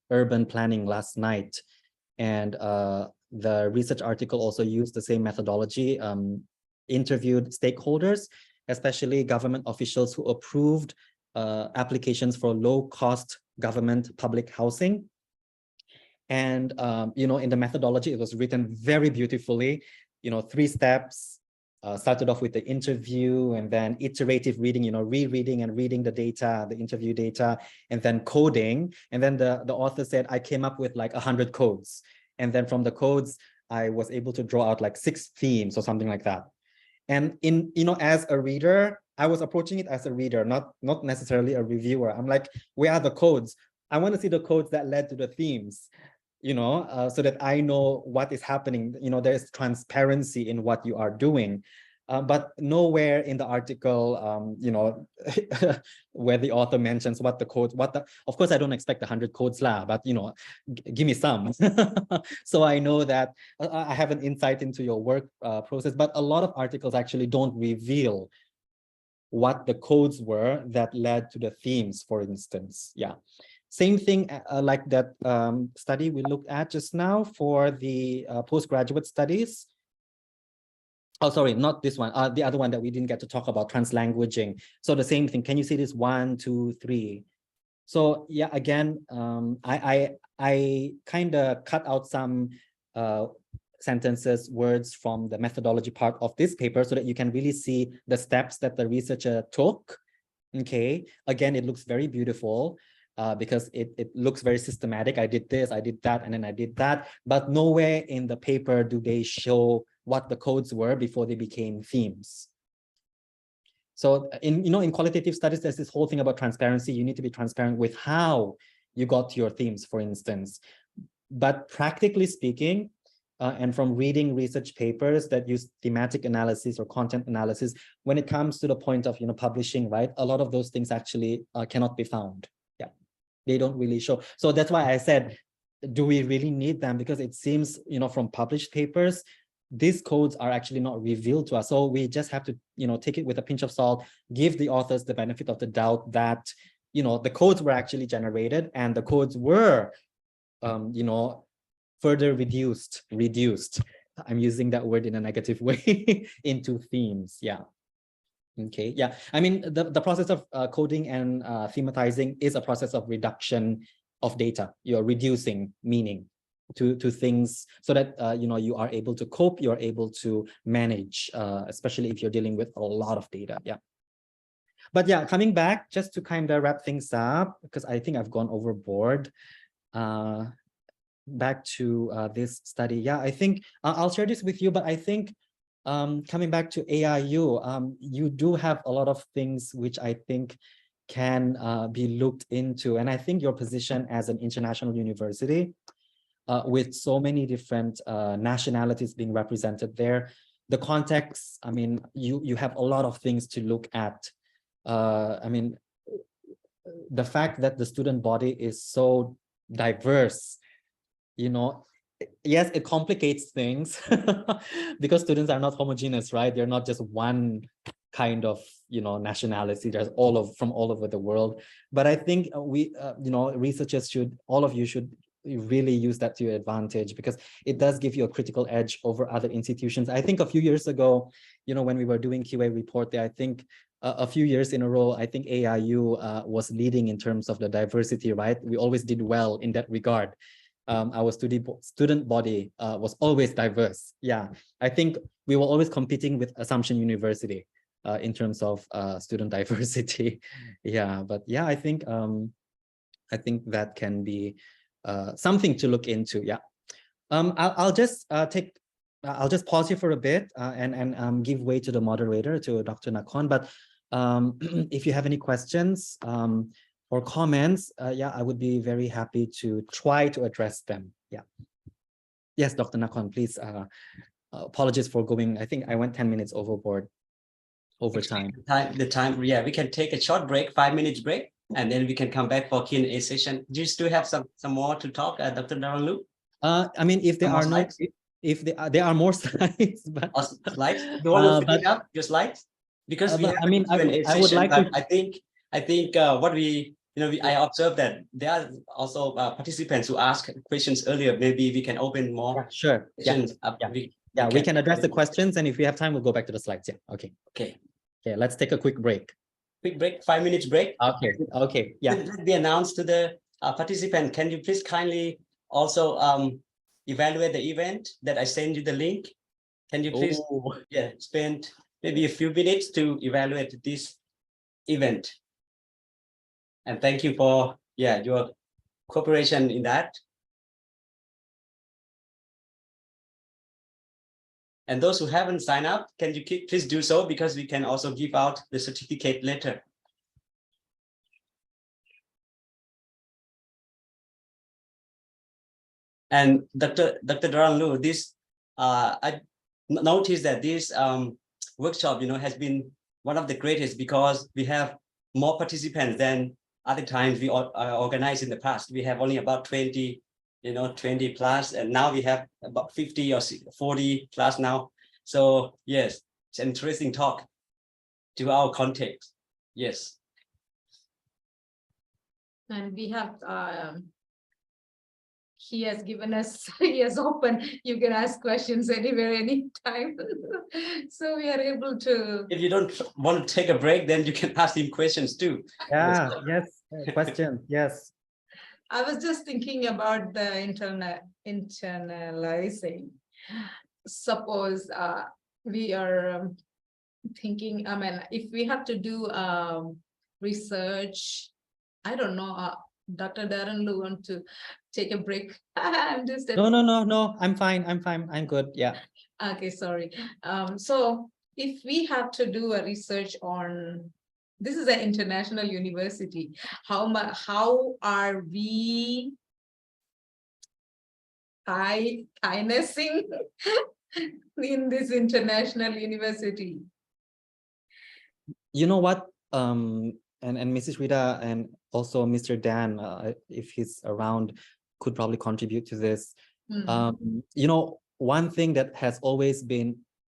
urban planning last night. And the research article also used the same methodology, interviewed stakeholders, especially government officials who approved applications for low-cost government public housing. And, in the methodology, it was written very beautifully, 3 steps. Started off with the interview and then iterative reading, rereading and reading the data, the interview data, and then coding. And then the author said, I came up with like 100 codes. And then from the codes, I was able to draw out like 6 themes or something like that. And as a reader, I was approaching it as a reader, not necessarily a reviewer. I'm like, where are the codes? I want to see the codes that led to the themes. So that I know what is happening. There's transparency in what you are doing. But nowhere in the article, where the author mentions what the codes, of course, I don't expect 100 codes lah, but, give me some. So I know that I have an insight into your work process, but a lot of articles actually don't reveal what the codes were that led to the themes, for instance. Yeah. Same thing like that study we looked at just now for the postgraduate studies. Oh, sorry, not this one. The other one that we didn't get to talk about, translanguaging. So the same thing. Can you see this 1, 2, 3? So yeah, again, I kind of cut out some sentences, words from the methodology part of this paper so that you can really see the steps that the researcher took. Okay, again, it looks very beautiful because it looks very systematic. I did this, I did that, and then I did that. But nowhere in the paper do they show what the codes were before they became themes. So in qualitative studies, there's this whole thing about transparency. You need to be transparent with how you got your themes, for instance. But practically speaking, and from reading research papers that use thematic analysis or content analysis, when it comes to the point of publishing, right, a lot of those things actually cannot be found. Yeah, they don't really show. So that's why I said, do we really need them? Because it seems, from published papers, these codes are actually not revealed to us. So we just have to, take it with a pinch of salt, give the authors the benefit of the doubt that, the codes were actually generated and the codes were, further reduced. I'm using that word in a negative way into themes. Yeah. Okay. Yeah. I mean, the process of coding and thematizing is a process of reduction of data. You're reducing meaning to things so that you are able to cope, you're able to manage, especially if you're dealing with a lot of data. Yeah. But yeah, coming back just to kind of wrap things up, because I think I've gone overboard. Back to this study. Yeah, I think I'll share this with you, but I think coming back to AIU, you do have a lot of things which I think can be looked into. And I think your position as an international university with so many different nationalities being represented there, the context, I mean, you have a lot of things to look at. I mean, the fact that the student body is so diverse, yes, it complicates things because students are not homogeneous, right? They're not just one kind of, nationality. There's from all over the world. But I think we, researchers all of you should really use that to your advantage because it does give you a critical edge over other institutions. I think a few years ago, when we were doing QA report there, I think a few years in a row, I think AIU was leading in terms of the diversity, right? We always did well in that regard. Our student body was always diverse. Yeah, I think we were always competing with Assumption University in terms of student diversity. Yeah, but yeah, I think that can be something to look into. Yeah, I'll just pause here for a bit and give way to the moderator, to Dr. Nakhon. But if you have any questions or comments, yeah, I would be very happy to try to address them. Yeah. Yes, Dr. Nakhon, please. Apologies for going. I think I went 10 minutes overboard over time. The time, yeah, we can take a short break, 5 minutes break, and then we can come back for Q&A session. Do you still have some more to talk, Dr. Darren Lu? I mean, if there are no, if there are more slides, but slides, you want to finish up your slides? Because we have I mean, I would like to. I think what we, I observed that there are also participants who asked questions earlier. Maybe we can open more. Yeah, sure. Questions. Yeah, we can address the questions, and if we have time, we'll go back to the slides. Yeah. Okay. Okay. Okay. Let's take a quick break. Quick break. 5 minutes break. Okay. Okay. Yeah. Let me announce to the participant. Can you please kindly also evaluate the event that I send you the link? Can you please spend maybe a few minutes to evaluate this event? And thank you for your cooperation in that. And those who haven't signed up, can you please do so, because we can also give out the certificate later. And Dr. Darren Lu, this I noticed that this workshop, has been one of the greatest because we have more participants than other times we organized in the past. We have only about 20, 20 plus, and now we have about 50 or 40 plus now. So yes, it's an interesting talk to our context. Yes. And we have, he has given us, he has opened, you can ask questions anywhere, anytime. So we are able to. If you don't want to take a break, then you can ask him questions too. Yeah, yes, question, yes. I was just thinking about the internalizing. Suppose we are thinking, I mean, if we have to do research, I don't know, Dr. Darren Lu want to take a break. I'm just No, I'm fine, I'm good, yeah. Okay, sorry. So if we have to do a research on, this is an international university, how are we kindnessing in this international university? You know what, and Mrs. Rita and also Mr. Dan, if he's around, could probably contribute to this. You know, one thing that has always been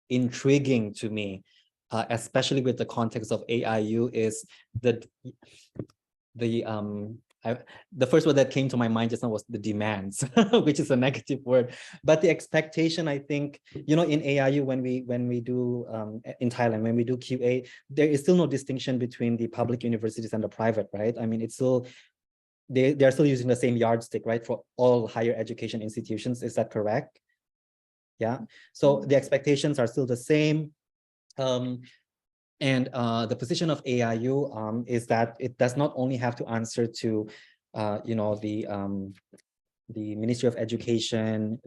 intriguing to me, especially with the context of AIU, is the first word that came to my mind just now was the demands, which is a negative word, but the expectation, I think, you know, in AIU, when we do in Thailand, when we do QA, there is still no distinction between the public universities and the private, right? I mean, it's still, they're still using the same yardstick, right, for all higher education institutions. Is that correct? Yeah. So the expectations are still the same. And the position of AIU is that it does not only have to answer to, you know, the Ministry of Education,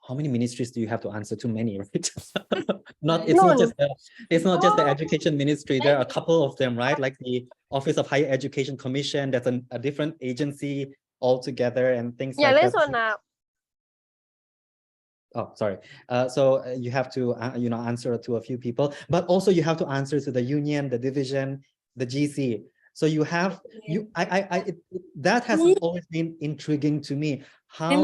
how many ministries do you have to answer to? Many, right? It's not just the Education Ministry. There are a couple of them, right? Like the Office of Higher Education Commission. That's a different agency altogether, and things like that. Oh, sorry. So you have to, you know, answer to a few people, but also you have to answer to the union, the division, the GC. So you have, that has always been intriguing to me. How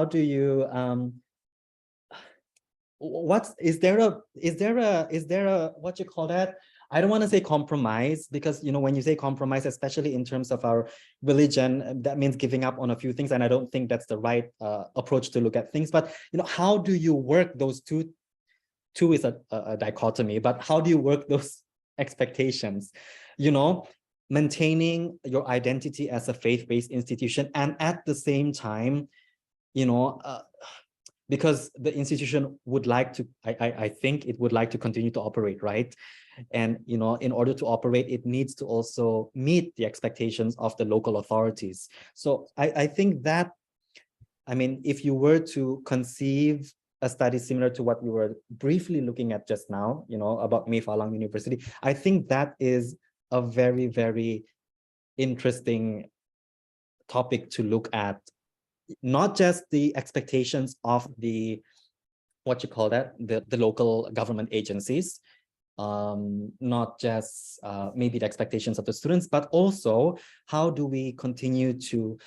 do you, is there a, what you call that? I don't want to say compromise, because, you know, when you say compromise, especially in terms of our religion, that means giving up on a few things. And I don't think that's the right approach to look at things. But, you know, how do you work those two? Two is a dichotomy, but how do you work those expectations? You know, maintaining your identity as a faith-based institution, and at the same time, you know, because the institution would like to, I think it would like to continue to operate, right? And, you know, in order to operate, it needs to also meet the expectations of the local authorities. So I think that, I mean, if you were to conceive a study similar to what we were briefly looking at just now, you know, about Mae Fah Luang University, I think that is a very, very interesting topic to look at. Not just the expectations of the, what you call that, the local government agencies, not just maybe the expectations of the students, but also how do we continue to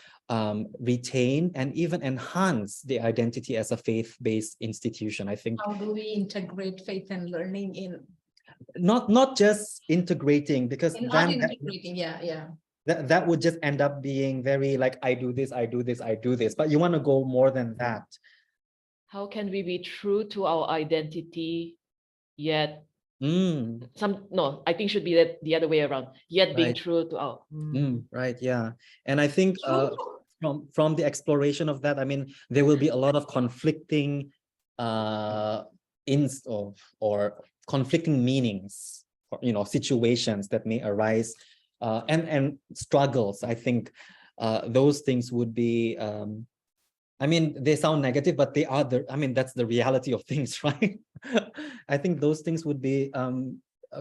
retain and even enhance the identity as a faith-based institution. I think, how do we integrate faith and learning in? Not just integrating, because then that would just end up being very like, I do this, but you want to go more than that. How can we be true to our identity yet I think should be the other way around, yet being true to our right, yeah. And I think from the exploration of that, I mean, there will be a lot of conflicting or conflicting meanings, or, you know, situations that may arise, and struggles. I think those things would be, I mean, they sound negative, but they are I mean, that's the reality of things, right? I think those things would be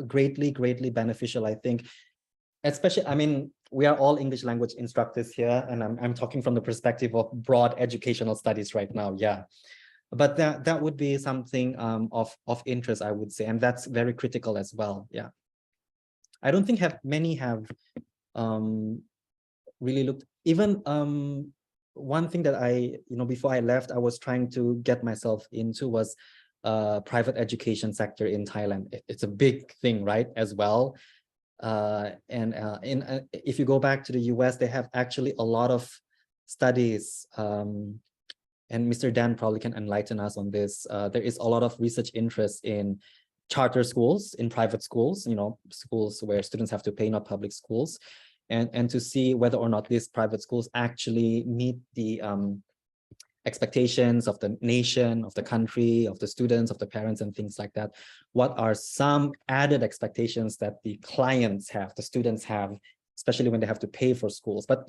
greatly beneficial, I think. Especially, I mean, we are all English language instructors here, and I'm talking from the perspective of broad educational studies right now, yeah. But that would be something of interest, I would say, and that's very critical as well, yeah. I don't think many have really looked, even one thing that before I left, I was trying to get myself into was private education sector in Thailand. It's a big thing, right, as well. If you go back to the US, they have actually a lot of studies, and Mr. Dan probably can enlighten us on this. There is a lot of research interest in charter schools, in private schools, schools where students have to pay, not public schools, and to see whether or not these private schools actually meet the expectations of the nation, of the country, of the students, of the parents, and things like that. What are some added expectations that the clients have, the students have, especially when they have to pay for schools? But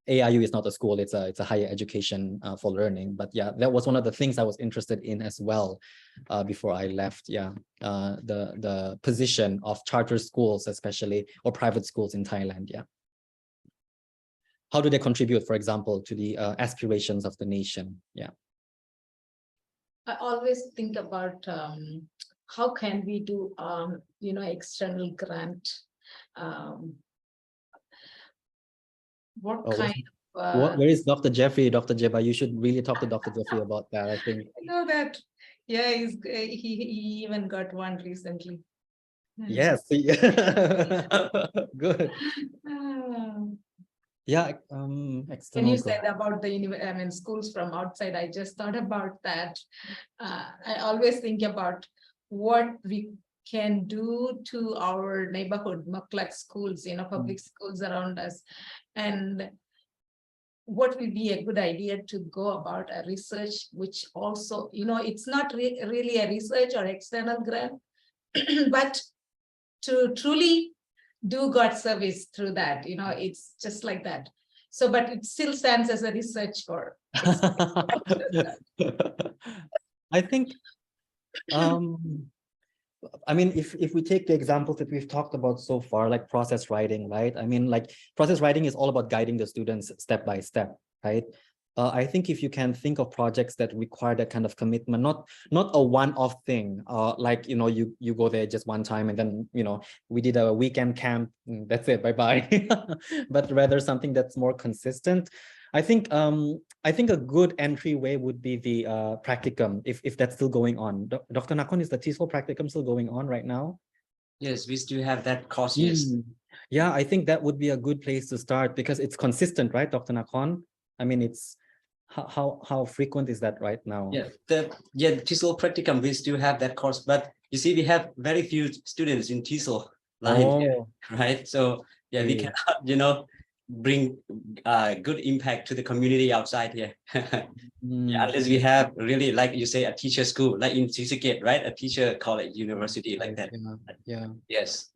AIU is not a school; it's a higher education for learning. But yeah, that was one of the things I was interested in as well before I left. Yeah, the position of charter schools, especially, or private schools in Thailand. Yeah. How do they contribute, for example, to the aspirations of the nation? Yeah. I always think about how can we do, external grant. What kind of where is Dr. Jeffrey? Dr. Jeba, you should really talk to Dr. Jeffrey about that, I think. I know that. Yeah, he even got one recently. Yes. Good. Yeah. When External you grant. said about the schools from outside, I just thought about that. I always think about what we can do to our neighborhood Maklak schools, public schools around us, and what will be a good idea to go about a research, which also, it's not really a research or external grant, but to truly do God's service through that, it's just like that. So, but it still stands as a research for. I think, I mean, if we take the examples that we've talked about so far, like process writing, right? I mean, like process writing is all about guiding the students step by step, right? I think if you can think of projects that require that kind of commitment, not a one-off thing, like, you go there just one time and then, we did a weekend camp, that's it, bye-bye. But rather something that's more consistent. I think a good entryway would be the practicum, if that's still going on. Dr. Nakon, is the TESOL practicum still going on right now? Yes, we still have that course, yes. Yeah, I think that would be a good place to start because it's consistent, right, Dr. Nakon? I mean, it's how frequent is that right now? Yeah, the TESOL practicum, we still have that course, but you see, we have very few students in TESOL line here, right? So yeah, we cannot, bring good impact to the community outside here. Yeah, unless we have really, like you say, a teacher school, like in Sisiket, right? A teacher college, university, like that. Yeah. Yes.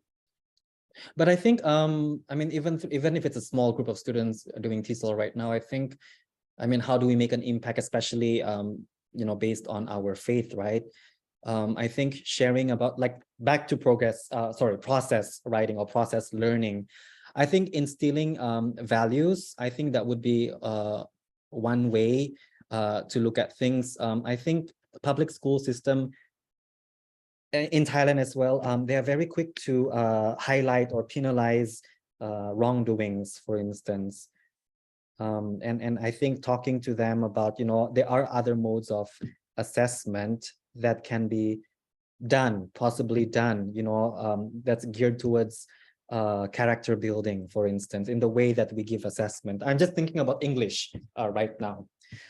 But I think, I mean, even if it's a small group of students doing TESOL right now, I mean, how do we make an impact, especially, based on our faith, right? I think sharing about, like, back to process writing or process learning. I think instilling values, I think that would be one way to look at things. I think public school system in Thailand as well, they are very quick to highlight or penalize wrongdoings, for instance. And I think talking to them about, there are other modes of assessment that can be done, possibly done, that's geared towards character building, for instance, in the way that we give assessment. I'm just thinking about English right now.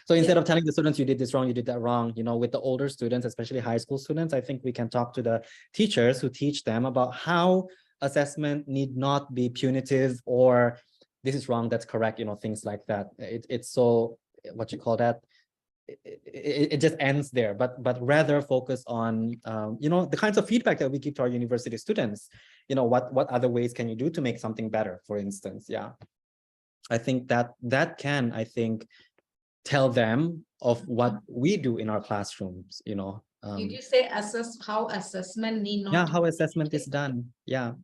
So instead of telling the students you did this wrong, you did that wrong, with the older students, especially high school students, I think we can talk to the teachers who teach them about how assessment need not be punitive or this is wrong, that's correct, things like that. It's so, what you call that? It just ends there, but rather focus on the kinds of feedback that we give to our university students. What other ways can you do to make something better, for instance? Yeah, I think that can, I think, tell them of what we do in our classrooms. Did you say how assessment need not? Yeah, how assessment is done. Yeah.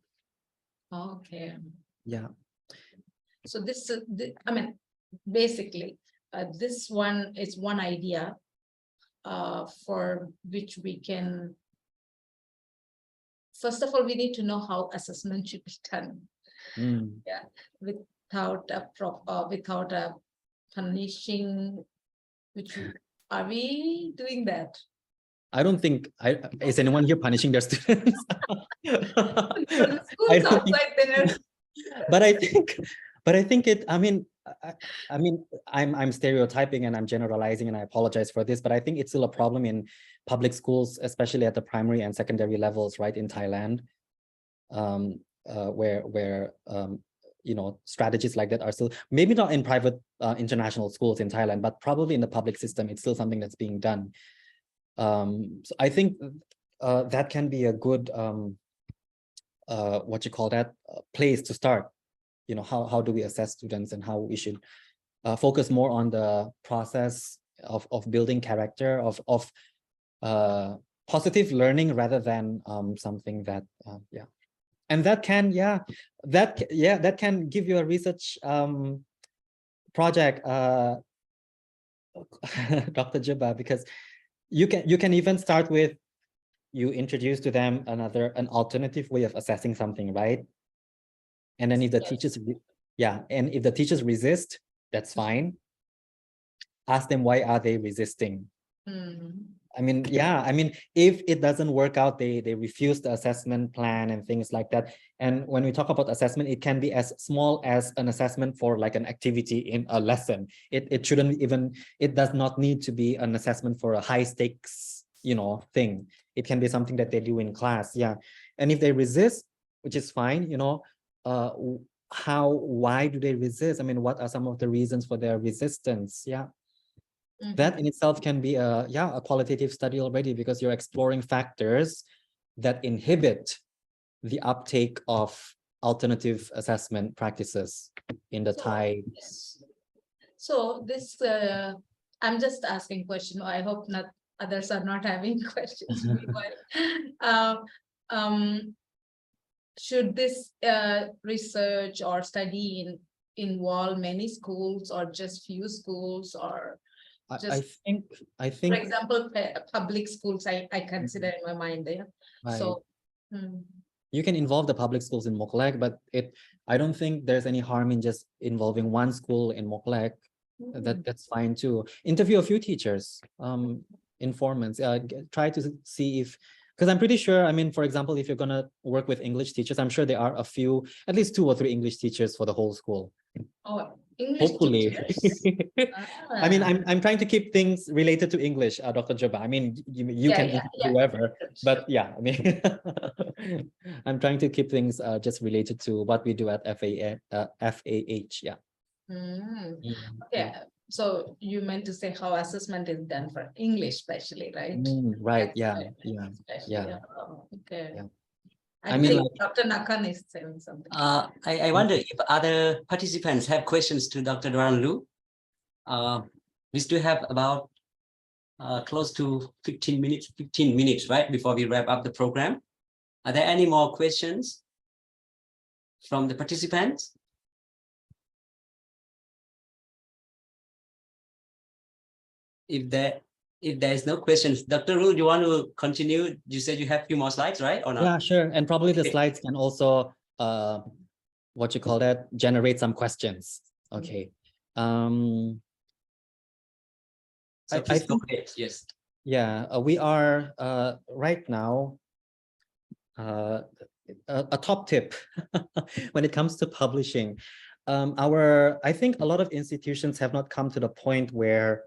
Okay. Yeah. So this, I mean, basically, this one is one idea for which we can, first of all, we need to know how assessment should be done. Yeah, without a punishing, are we doing that? I don't think is anyone here punishing their students? The schools I don't think, outside there. but I think it, I mean, I'm stereotyping and I'm generalizing, and I apologize for this, but I think it's still a problem in public schools, especially at the primary and secondary levels, right, in Thailand, where you know, strategies like that are still, maybe not in private international schools in Thailand, but probably in the public system, it's still something that's being done. So I think that can be a good what you call that, place to start. You know, how do we assess students, and how we should focus more on the process of building character, of positive learning, rather than something that yeah. And that can that can give you a research project, Dr. Juba, because you can even start with, you introduce to them an alternative way of assessing something, right? And then if the teachers, and if the teachers resist, that's fine. Ask them, why are they resisting? I mean, if it doesn't work out, they refuse the assessment plan and things like that. And when we talk about assessment, it can be as small as an assessment for like an activity in a lesson. It shouldn't even, it does not need to be an assessment for a high stakes, you know, thing. It can be something that they do in class. And if they resist, which is fine, you know, why do they resist? I mean, what are some of the reasons for their resistance? That in itself can be a qualitative study already, because you're exploring factors that inhibit the uptake of alternative assessment practices in the Thai. So this, I'm just asking question. I hope not others are not having questions. Should this research or study involve many schools, or just few schools, or I think, for example, public schools, I consider in my mind there. Right. So you can involve the public schools in Moklek, but I don't think there's any harm in just involving one school in Moklek. That's fine too. Interview a few teachers, informants. Try to see if, because I'm pretty sure, I mean, for example, if you're gonna work with English teachers, I'm sure there are a few, at least 2 or 3 English teachers for the whole school. Oh, English Hopefully. I mean, I'm trying to keep things related to English, Dr. Juba. I mean, you can whoever, but I mean, I'm trying to keep things just related to what we do at FAH. Okay, so you meant to say how assessment is done for English, especially, right? Right. Okay. I mean, think Dr. Nakan is saying something. I wonder if other participants have questions to Dr. Doran Lu. We still have about close to 15 minutes, right, before we wrap up the program. Are there any more questions from the participants? If there is no questions, Dr. Ru, you want to continue? You said you have a few more slides, right? Or not? Yeah, sure. And probably the slides can also, what you call that, generate some questions. Okay. So I think, yes. We are right now, a top tip when it comes to publishing. I think a lot of institutions have not come to the point where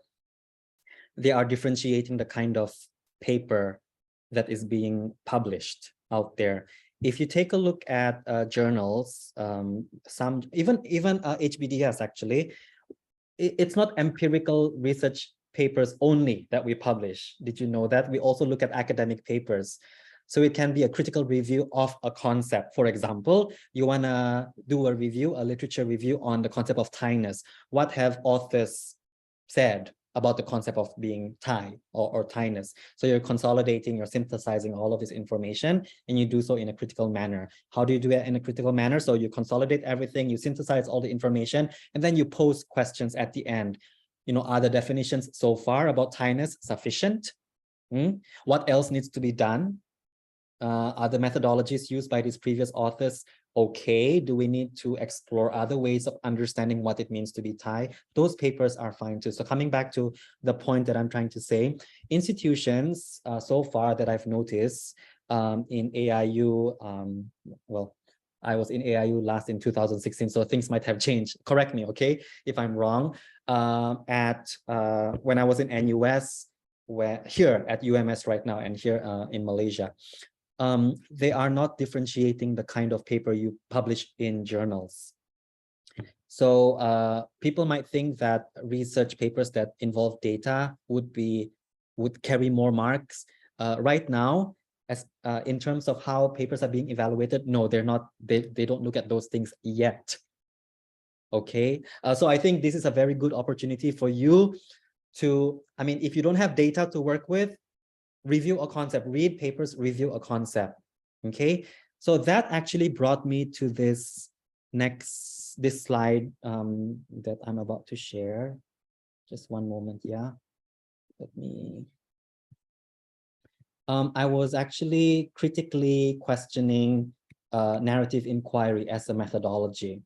they are differentiating the kind of paper that is being published out there. If you take a look at journals, some even HBDS actually, it's not empirical research papers only that we publish. Did you know that? We also look at academic papers. So it can be a critical review of a concept. For example, you want to do a review, a literature review on the concept of Thainess. What have authors said about the concept of being Thai or Thainess? So you're consolidating, you're synthesizing all of this information, and you do so in a critical manner. How do you do it in a critical manner? So you consolidate everything, you synthesize all the information, and then you pose questions at the end. You know, are the definitions so far about Thainess sufficient? What else needs to be done? Are the methodologies used by these previous authors okay? Do we need to explore other ways of understanding what it means to be Thai? Those papers are fine too. So coming back to the point that I'm trying to say, institutions so far that I've noticed in AIU, well, I was in AIU last in 2016, so things might have changed. Correct me, okay, if I'm wrong. When I was in NUS, here at UMS right now, and here in Malaysia, they are not differentiating the kind of paper you publish in journals. So people might think that research papers that involve data would carry more marks. Right now, as in terms of how papers are being evaluated, no, they're not. They don't look at those things yet. Okay, so I think this is a very good opportunity for you to, I mean, if you don't have data to work with, review a concept, read papers, review a concept. Okay, so that actually brought me to this slide that I'm about to share. Just one moment, yeah. Let me. I was actually critically questioning narrative inquiry as a methodology.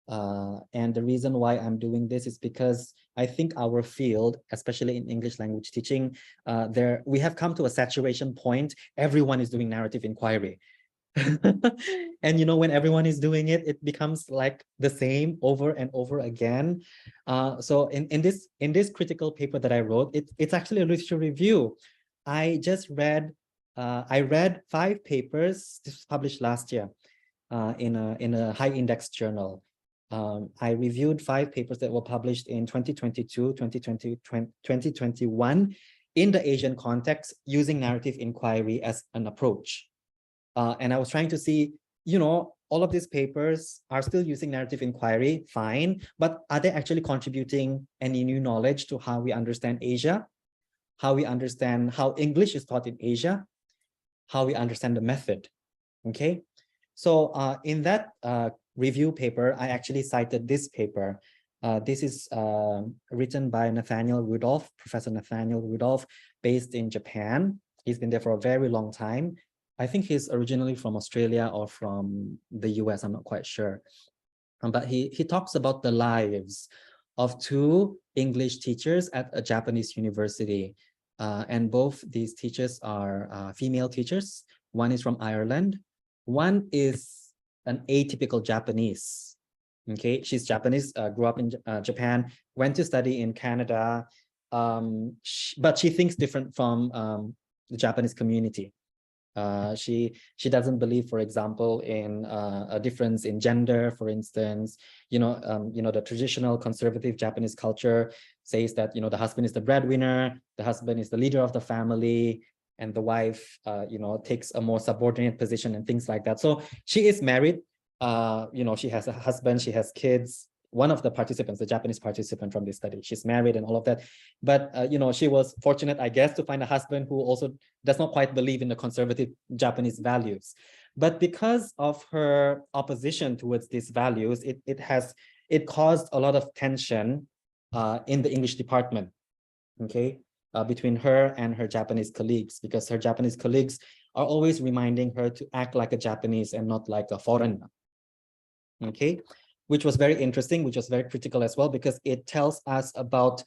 And the reason why I'm doing this is because I think our field, especially in English language teaching, we have come to a saturation point. Everyone is doing narrative inquiry. And you know, when everyone is doing it, it becomes like the same over and over again. So in this critical paper that I wrote, it's actually a literature review. I read 5 papers. This was published last year in a high index journal. I reviewed 5 papers that were published in 2022, 2020, 2021 in the Asian context using narrative inquiry as an approach. And I was trying to see, you know, all of these papers are still using narrative inquiry, fine, but are they actually contributing any new knowledge to how we understand Asia, how we understand how English is taught in Asia, how we understand the method, okay? So in that review paper, I actually cited this paper. This is written by Professor Nathaniel Rudolph, based in Japan. He's been there for a very long time. I think he's originally from Australia or from the US, I'm not quite sure. But he talks about the lives of 2 English teachers at a Japanese university. And both these teachers are female teachers. One is from Ireland. One is an atypical Japanese. Okay, she's Japanese, grew up in Japan, went to study in Canada, but she thinks different from the Japanese community. She doesn't believe, for example, in a difference in gender, for instance. You know, the traditional conservative Japanese culture says that, you know, the husband is the breadwinner, the husband is the leader of the family, and the wife, you know, takes a more subordinate position and things like that. So she is married. You know, she has a husband, she has kids. One of the participants, the Japanese participant from this study, she's married and all of that. But, you know, she was fortunate, I guess, to find a husband who also does not quite believe in the conservative Japanese values. But because of her opposition towards these values, it caused a lot of tension in the English department, okay, between her and her Japanese colleagues, because her Japanese colleagues are always reminding her to act like a Japanese and not like a foreigner, okay? Which was very interesting, which was very critical as well, because it tells us about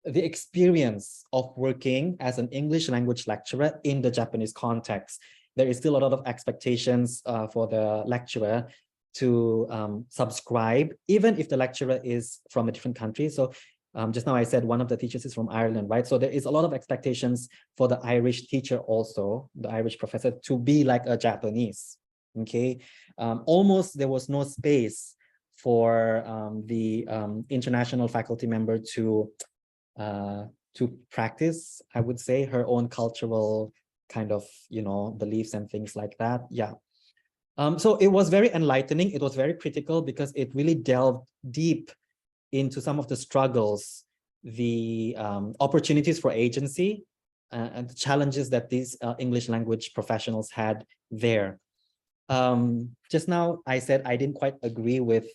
the experience of working as an English language lecturer in the Japanese context. There is still a lot of expectations for the lecturer to subscribe, even if the lecturer is from a different country. So just now I said one of the teachers is from Ireland, right? So there is a lot of expectations for the Irish teacher also, the Irish professor, to be like a Japanese, okay? Almost there was no space for the international faculty member to practice, I would say, her own cultural kind of, you know, beliefs and things like that. Yeah. So it was very enlightening. It was very critical because it really delved deep into some of the struggles, the opportunities for agency, and the challenges that these English language professionals had there. Just now I said I didn't quite agree with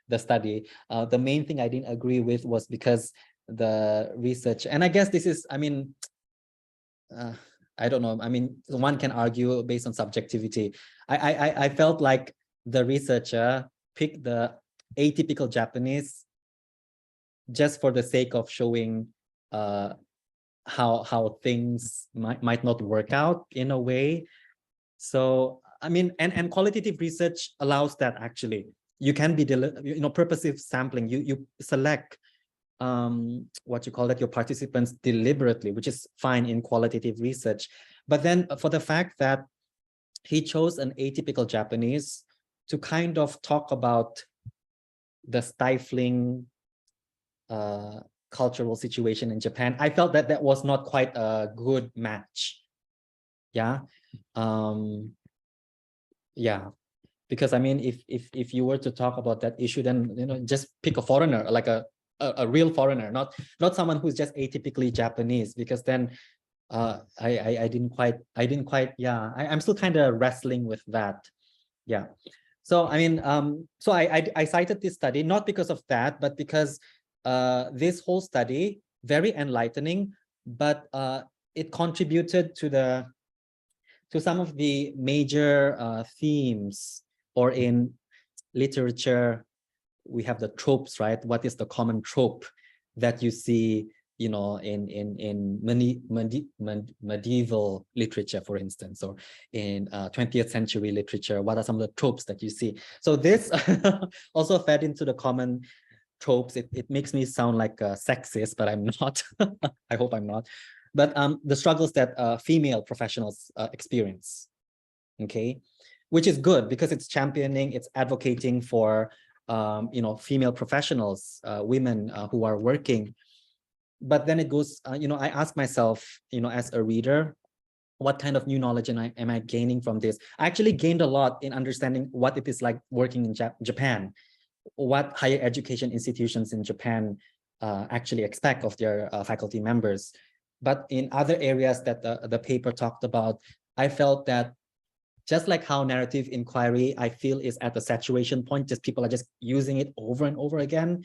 the study. The main thing I didn't agree with was because the research, and I guess this is, I mean, I don't know. I mean, one can argue based on subjectivity. I felt like the researcher picked the atypical Japanese just for the sake of showing how things might not work out in a way. So I mean, and qualitative research allows that. Actually, you can be purposive sampling. You select what you call that, your participants deliberately, which is fine in qualitative research. But then for the fact that he chose an atypical Japanese to kind of talk about the stifling cultural situation in Japan, I felt that that was not quite a good match. Yeah. Yeah. Because I mean, if you were to talk about that issue, then just pick a foreigner, like a real foreigner, not someone who's just atypically Japanese, because then I didn't quite yeah, I'm still kind of wrestling with that. Yeah. So I mean, so I cited this study not because of that, but because this whole study, very enlightening, but it contributed to some of the major themes, or in literature we have the tropes, right? What is the common trope that you see, in medieval literature, for instance, or in 20th century literature? What are some of the tropes that you see? So this also fed into the common tropes. It makes me sound like a sexist, but I'm not. I hope I'm not. But the struggles that female professionals experience, okay, which is good because it's championing, it's advocating for female professionals, women who are working. But then it goes, I ask myself, as a reader, what kind of new knowledge am I gaining from this? I actually gained a lot in understanding what it is like working in Japan, what higher education institutions in Japan actually expect of their faculty members. But in other areas that the paper talked about, I felt that just like how narrative inquiry, I feel, is at the saturation point, just people are just using it over and over again.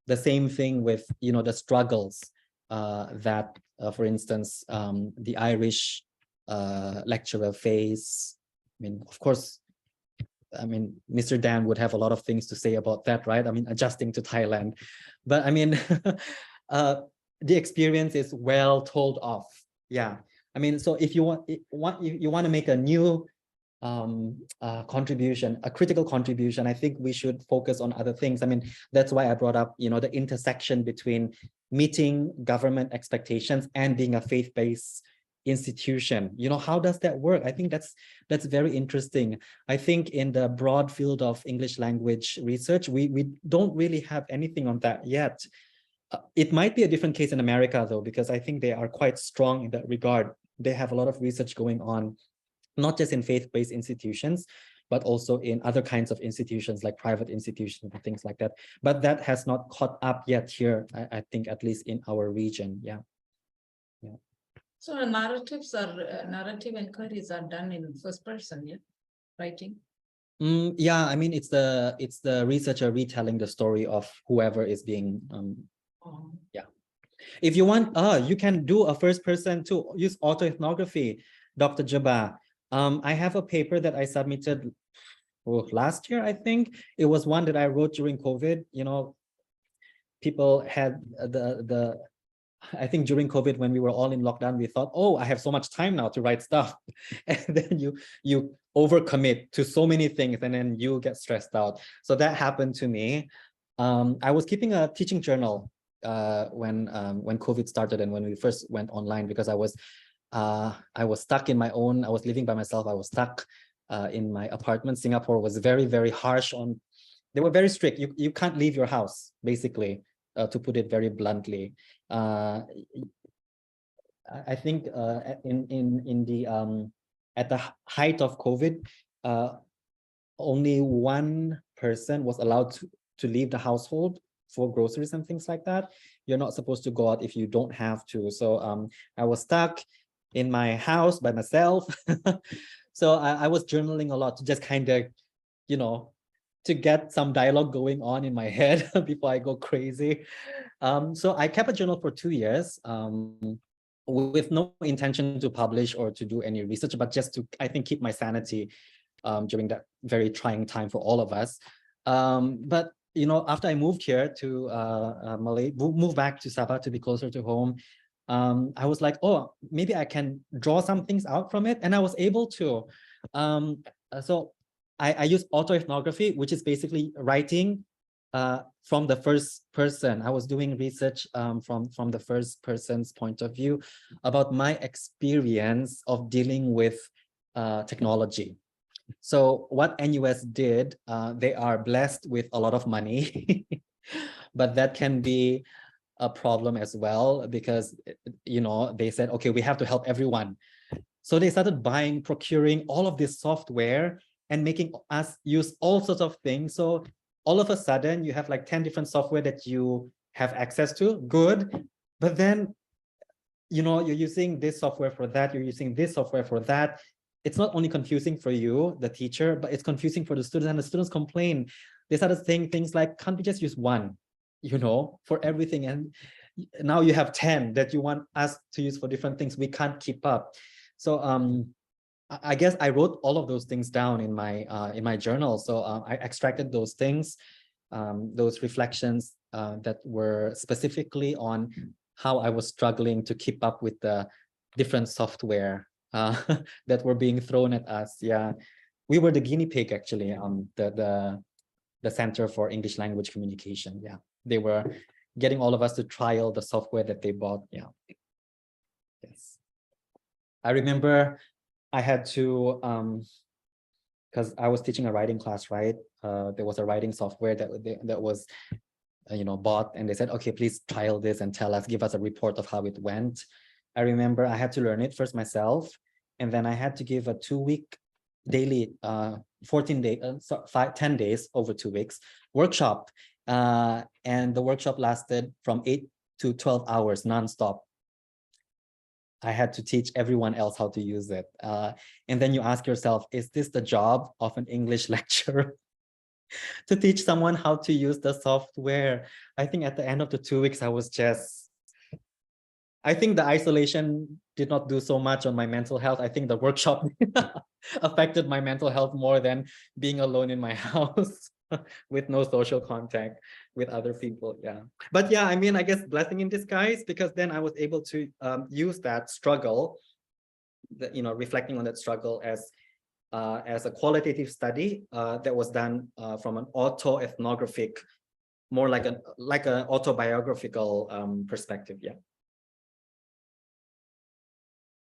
The same thing with, the struggles that, for instance, the Irish lecturer face. I mean, of course, Mr. Dan would have a lot of things to say about that, right? I mean, adjusting to Thailand. But I mean, the experience is well told of. Yeah. I mean, so if you want to make a new contribution, a critical contribution, I think we should focus on other things. I mean, that's why I brought up, the intersection between meeting government expectations and being a faith-based institution. How does that work? I think that's very interesting. I think in the broad field of English language research, we don't really have anything on that yet. It might be a different case in America, though, because I think they are quite strong in that regard. They have a lot of research going on, not just in faith-based institutions, but also in other kinds of institutions like private institutions and things like that. But that has not caught up yet here, I think, at least in our region. Yeah. Yeah. So narrative inquiries are done in first person, yeah, writing. Yeah, I mean, it's the researcher retelling the story of whoever is being yeah. If you want, you can do a first person too. Use autoethnography, Dr. Jabba. I have a paper that I submitted last year, I think. It was one that I wrote during COVID. People had I think during COVID, when we were all in lockdown, we thought, oh, I have so much time now to write stuff. And then you overcommit to so many things, and then you get stressed out. So that happened to me. I was keeping a teaching journal when COVID started and when we first went online, because I was stuck in I was living by myself. I was stuck in my apartment. Singapore was very, very harsh they were very strict. You can't leave your house, basically, to put it very bluntly. I think in the at the height of COVID, only one person was allowed to leave the household for groceries and things like that. You're not supposed to go out if you don't have to. So I was stuck in my house by myself. So I was journaling a lot to just kind of, to get some dialogue going on in my head before I go crazy. So I kept a journal for 2 years. with no intention to publish or to do any research, but just to, I think, keep my sanity during that very trying time for all of us. But you know, after I moved here to Malay, moved back to Sabah to be closer to home, I was like, oh, maybe I can draw some things out from it, and I was able to. So I use autoethnography, which is basically writing from the first person. I was doing research from the first person's point of view about my experience of dealing with technology. So what NUS did, they are blessed with a lot of money, but that can be a problem as well, because, you know, they said, okay, we have to help everyone. So they started procuring all of this software and making us use all sorts of things. So all of a sudden you have like 10 different software that you have access to, good. But then, you know, you're using this software for that, you're using this software for that. It's not only confusing for you, the teacher, but it's confusing for the students, and the students complain. They started saying things like, can't we just use one, you know, for everything? And now you have 10 that you want us to use for different things. We can't keep up. So I guess I wrote all of those things down in my journal. So I extracted those things, those reflections that were specifically on how I was struggling to keep up with the different software that were being thrown at us. Yeah, we were the guinea pig, actually. The Center for English Language Communication. Yeah, they were getting all of us to trial the software that they bought. Yeah. Yes. I remember I had to, because I was teaching a writing class, right? There was a writing software that was, you know, bought, and they said, okay, please trial this and tell us, give us a report of how it went. I remember I had to learn it first myself, and then I had to give a 2-week daily, 10 days over 2 weeks workshop. And the workshop lasted from 8 to 12 hours nonstop. I had to teach everyone else how to use it. And then you ask yourself, is this the job of an English lecturer? To teach someone how to use the software? I think at the end of the 2 weeks, I think the isolation did not do so much on my mental health. I think the workshop affected my mental health more than being alone in my house with no social contact with other people. Yeah. But yeah, I mean, I guess blessing in disguise, because then I was able to use that struggle, you know, reflecting on that struggle as a qualitative study that was done from an autoethnographic, more like an autobiographical perspective. Yeah.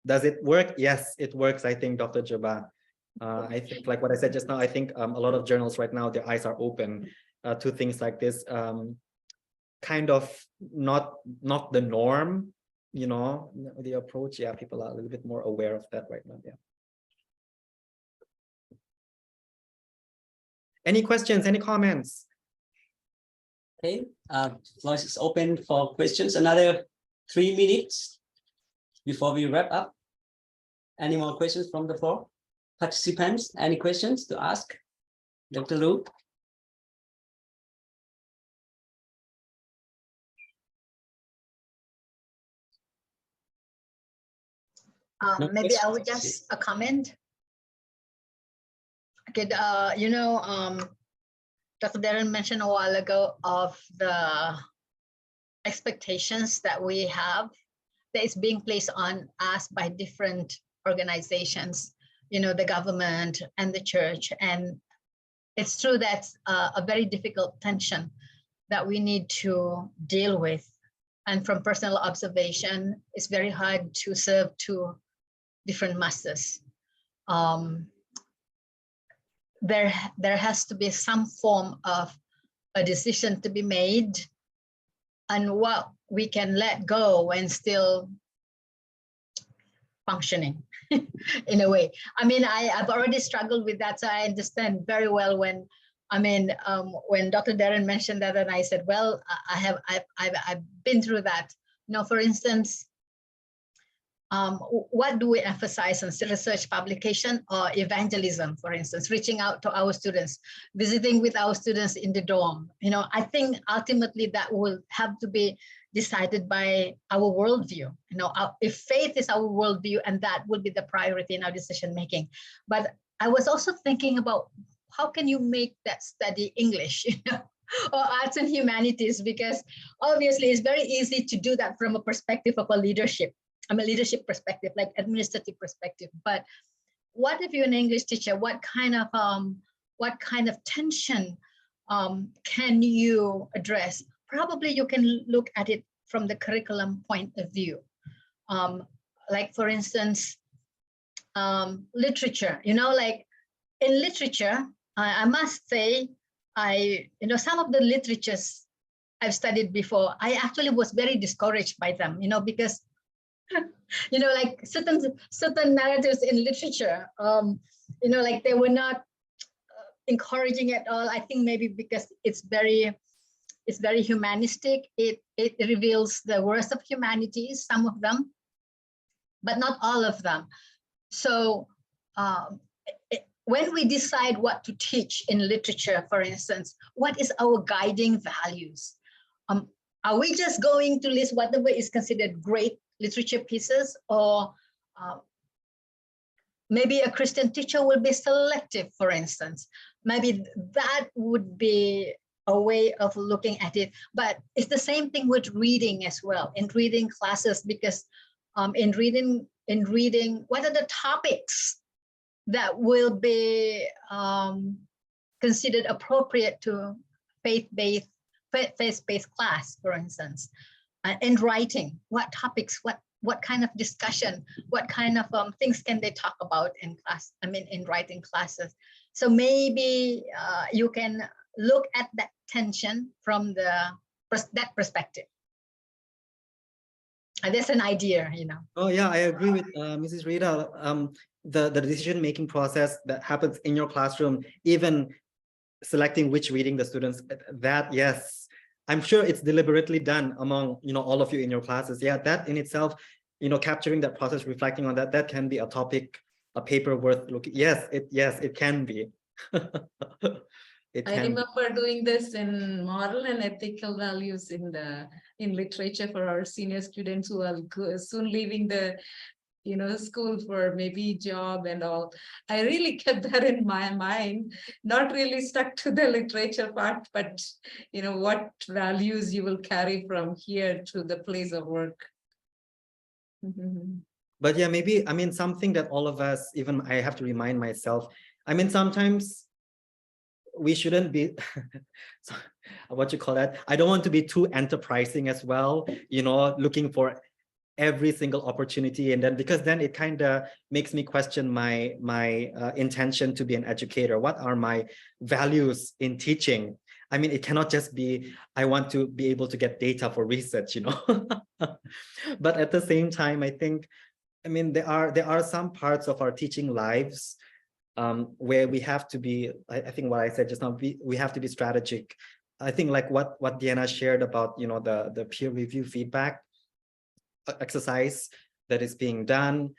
Does it work? Yes, it works. I think, Dr. Jabba. I think, like what I said just now, I think a lot of journals right now, their eyes are open to things like this. Kind of not the norm, you know, the approach. Yeah, people are a little bit more aware of that right now. Yeah. Any questions? Any comments? Okay, floor is open for questions. Another 3 minutes before we wrap up. Any more questions from the floor? Participants, any questions to ask Dr. Lu? No Maybe I would questions? just a comment. Okay, you know, Dr. Darren mentioned a while ago of the expectations that we have that is being placed on us by different organizations, you know, the government and the church. And it's true that's a very difficult tension that we need to deal with. And from personal observation, it's very hard to serve two different masters. There has to be some form of a decision to be made and what we can let go and still functioning in a way. I mean, I've already struggled with that, so I understand very well when, I mean, when Dr. Darren mentioned that, and I said, well, I've been through that. You know, for instance, what do we emphasize on research publication or evangelism, for instance, reaching out to our students, visiting with our students in the dorm? You know, I think ultimately that will have to be decided by our worldview. You know, if faith is our worldview, and that will be the priority in our decision making. But I was also thinking about how can you make that study English, you know, or arts and humanities, because obviously it's very easy to do that from a perspective of a leadership. I mean, leadership perspective, like administrative perspective. But what if you're an English teacher? What kind of tension can you address? Probably you can look at it from the curriculum point of view. Like for instance, literature, you know, like in literature, I must say, some of the literatures I've studied before, I actually was very discouraged by them, you know, because, you know, like certain narratives in literature, you know, like they were not encouraging at all. I think maybe because it's very humanistic. It reveals the worst of humanity, some of them, but not all of them. So when we decide what to teach in literature, for instance, what is our guiding values? Are we just going to list whatever is considered great literature pieces, or maybe a Christian teacher will be selective, for instance? Maybe that would be a way of looking at it. But it's the same thing with reading as well, in reading classes, because in reading, what are the topics that will be considered appropriate to faith-based class, for instance? In writing, what topics, what kind of discussion, what kind of things can they talk about in class, I mean, in writing classes? So maybe you can look at that tension from that perspective. That's an idea, you know. Oh yeah, I agree with Mrs. Rita. The decision-making process that happens in your classroom, even selecting which reading the students, that, yes, I'm sure it's deliberately done among, you know, all of you in your classes. Yeah, that in itself, you know, capturing that process, reflecting on that, that can be a topic, a paper worth looking. Yes, it can be. I remember doing this in moral and ethical values in literature for our senior students who are soon leaving the school for maybe job and all. I really kept that in my mind, not really stuck to the literature part, but what values you will carry from here to the place of work. But yeah, maybe, I mean, something that all of us, even I have to remind myself, I mean, sometimes we shouldn't be, what you call that? I don't want to be too enterprising as well, looking for every single opportunity. And then, because then it kind of makes me question my intention to be an educator. What are my values in teaching? I mean, it cannot just be, I want to be able to get data for research, But at the same time, I think, I mean, there are some parts of our teaching lives where we have to be, I think what I said just now, we have to be strategic. I think like what Diana shared about, the peer review feedback exercise that is being done.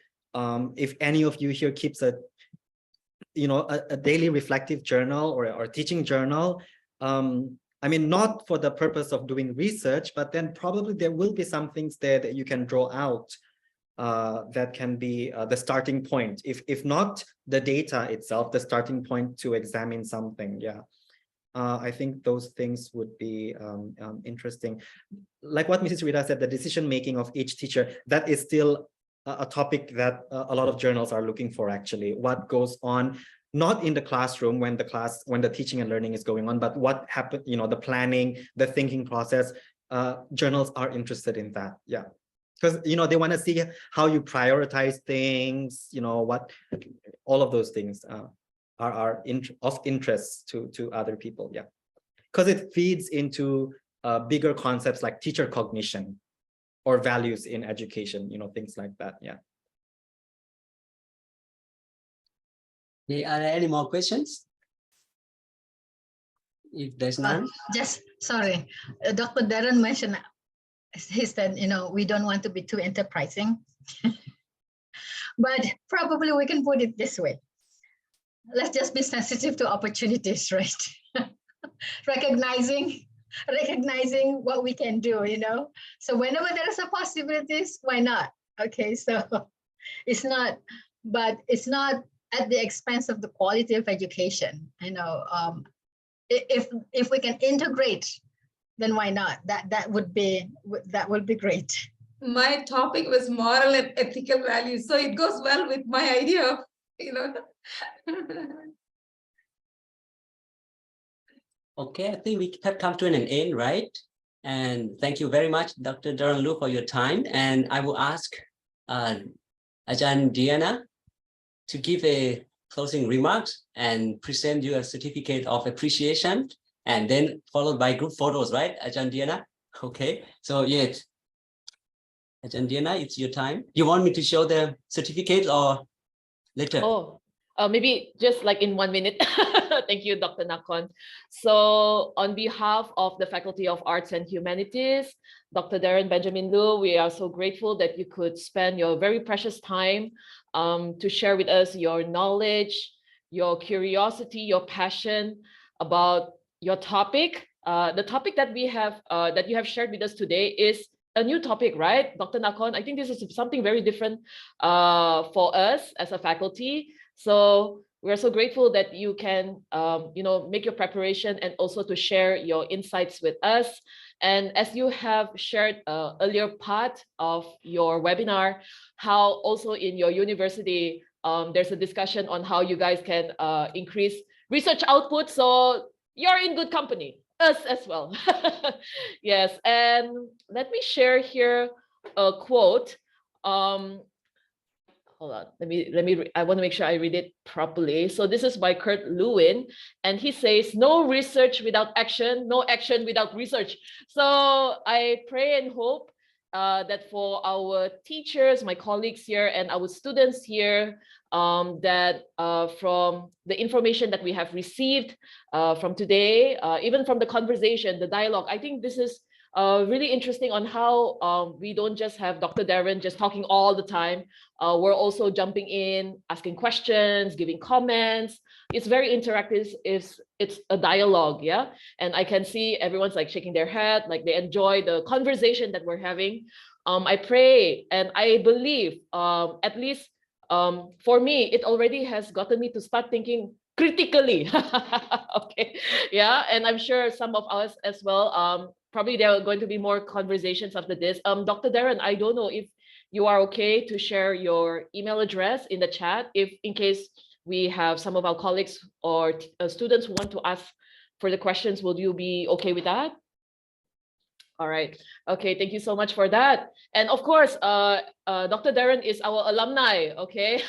If any of you here keeps a daily reflective journal or a teaching journal, I mean, not for the purpose of doing research, but then probably there will be some things there that you can draw out that can be the starting point. If not the data itself, the starting point to examine something. Yeah. I think those things would be interesting. Like what Mrs. Rita said, the decision-making of each teacher, that is still a topic that a lot of journals are looking for, actually. What goes on, not in the classroom when the teaching and learning is going on, but what happened, the planning, the thinking process. Journals are interested in that, yeah. Because, they want to see how you prioritize things, what all of those things are of interest to other people, yeah. Because it feeds into bigger concepts like teacher cognition or values in education, things like that, yeah. Okay, are there any more questions? If there's none. Just, sorry, Dr. Darren mentioned, he said, we don't want to be too enterprising. But probably we can put it this way. Let's just be sensitive to opportunities, right? Recognizing recognizing what we can do, you know. So whenever there is a possibilities, why not? Okay, so it's not, but it's not at the expense of the quality of education. I know if we can integrate, then why not? That would be great. My topic was moral and ethical values, so it goes well with my idea of, you know. Okay, I think we have come to an end, right? And thank you very much, Dr. Darren Lu, for your time. And I will ask Ajahn Diana to give a closing remarks and present you a certificate of appreciation, and then followed by group photos, right, Ajahn Diana? Okay, so yes, Ajahn Diana, it's your time. You want me to show the certificate or later? Oh, maybe just like in 1 minute. Thank you, Dr. Nakon. So on behalf of the Faculty of Arts and Humanities, Dr. Darren Benjamin Lu, we are so grateful that you could spend your very precious time to share with us your knowledge, your curiosity, your passion about your topic. The topic that we have that you have shared with us today is a new topic, right, Dr. Nakon? I think this is something very different for us as a faculty. So we're so grateful that you can, make your preparation and also to share your insights with us. And as you have shared earlier part of your webinar, how also in your university, there's a discussion on how you guys can increase research output. So you're in good company, us as well. Yes, and let me share here a quote. Hold on, I want to make sure I read it properly. So this is by Kurt Lewin, and he says, no research without action, no action without research. So I pray and hope that for our teachers, my colleagues here, and our students here, that from the information that we have received from today, even from the conversation, the dialogue, I think this is really interesting on how we don't just have Dr. Darren just talking all the time. We're also jumping in, asking questions, giving comments. It's very interactive. It's a dialogue, yeah. And I can see everyone's like shaking their head, like they enjoy the conversation that we're having. I pray and I believe, at least for me, it already has gotten me to start thinking critically. Okay, yeah, and I'm sure some of us as well. Probably there are going to be more conversations after this. Dr. Darren, I don't know if you are okay to share your email address in the chat, if in case we have some of our colleagues or students who want to ask for the questions, will you be okay with that? All right. Okay. Thank you so much for that. And of course, Dr. Darren is our alumni. Okay.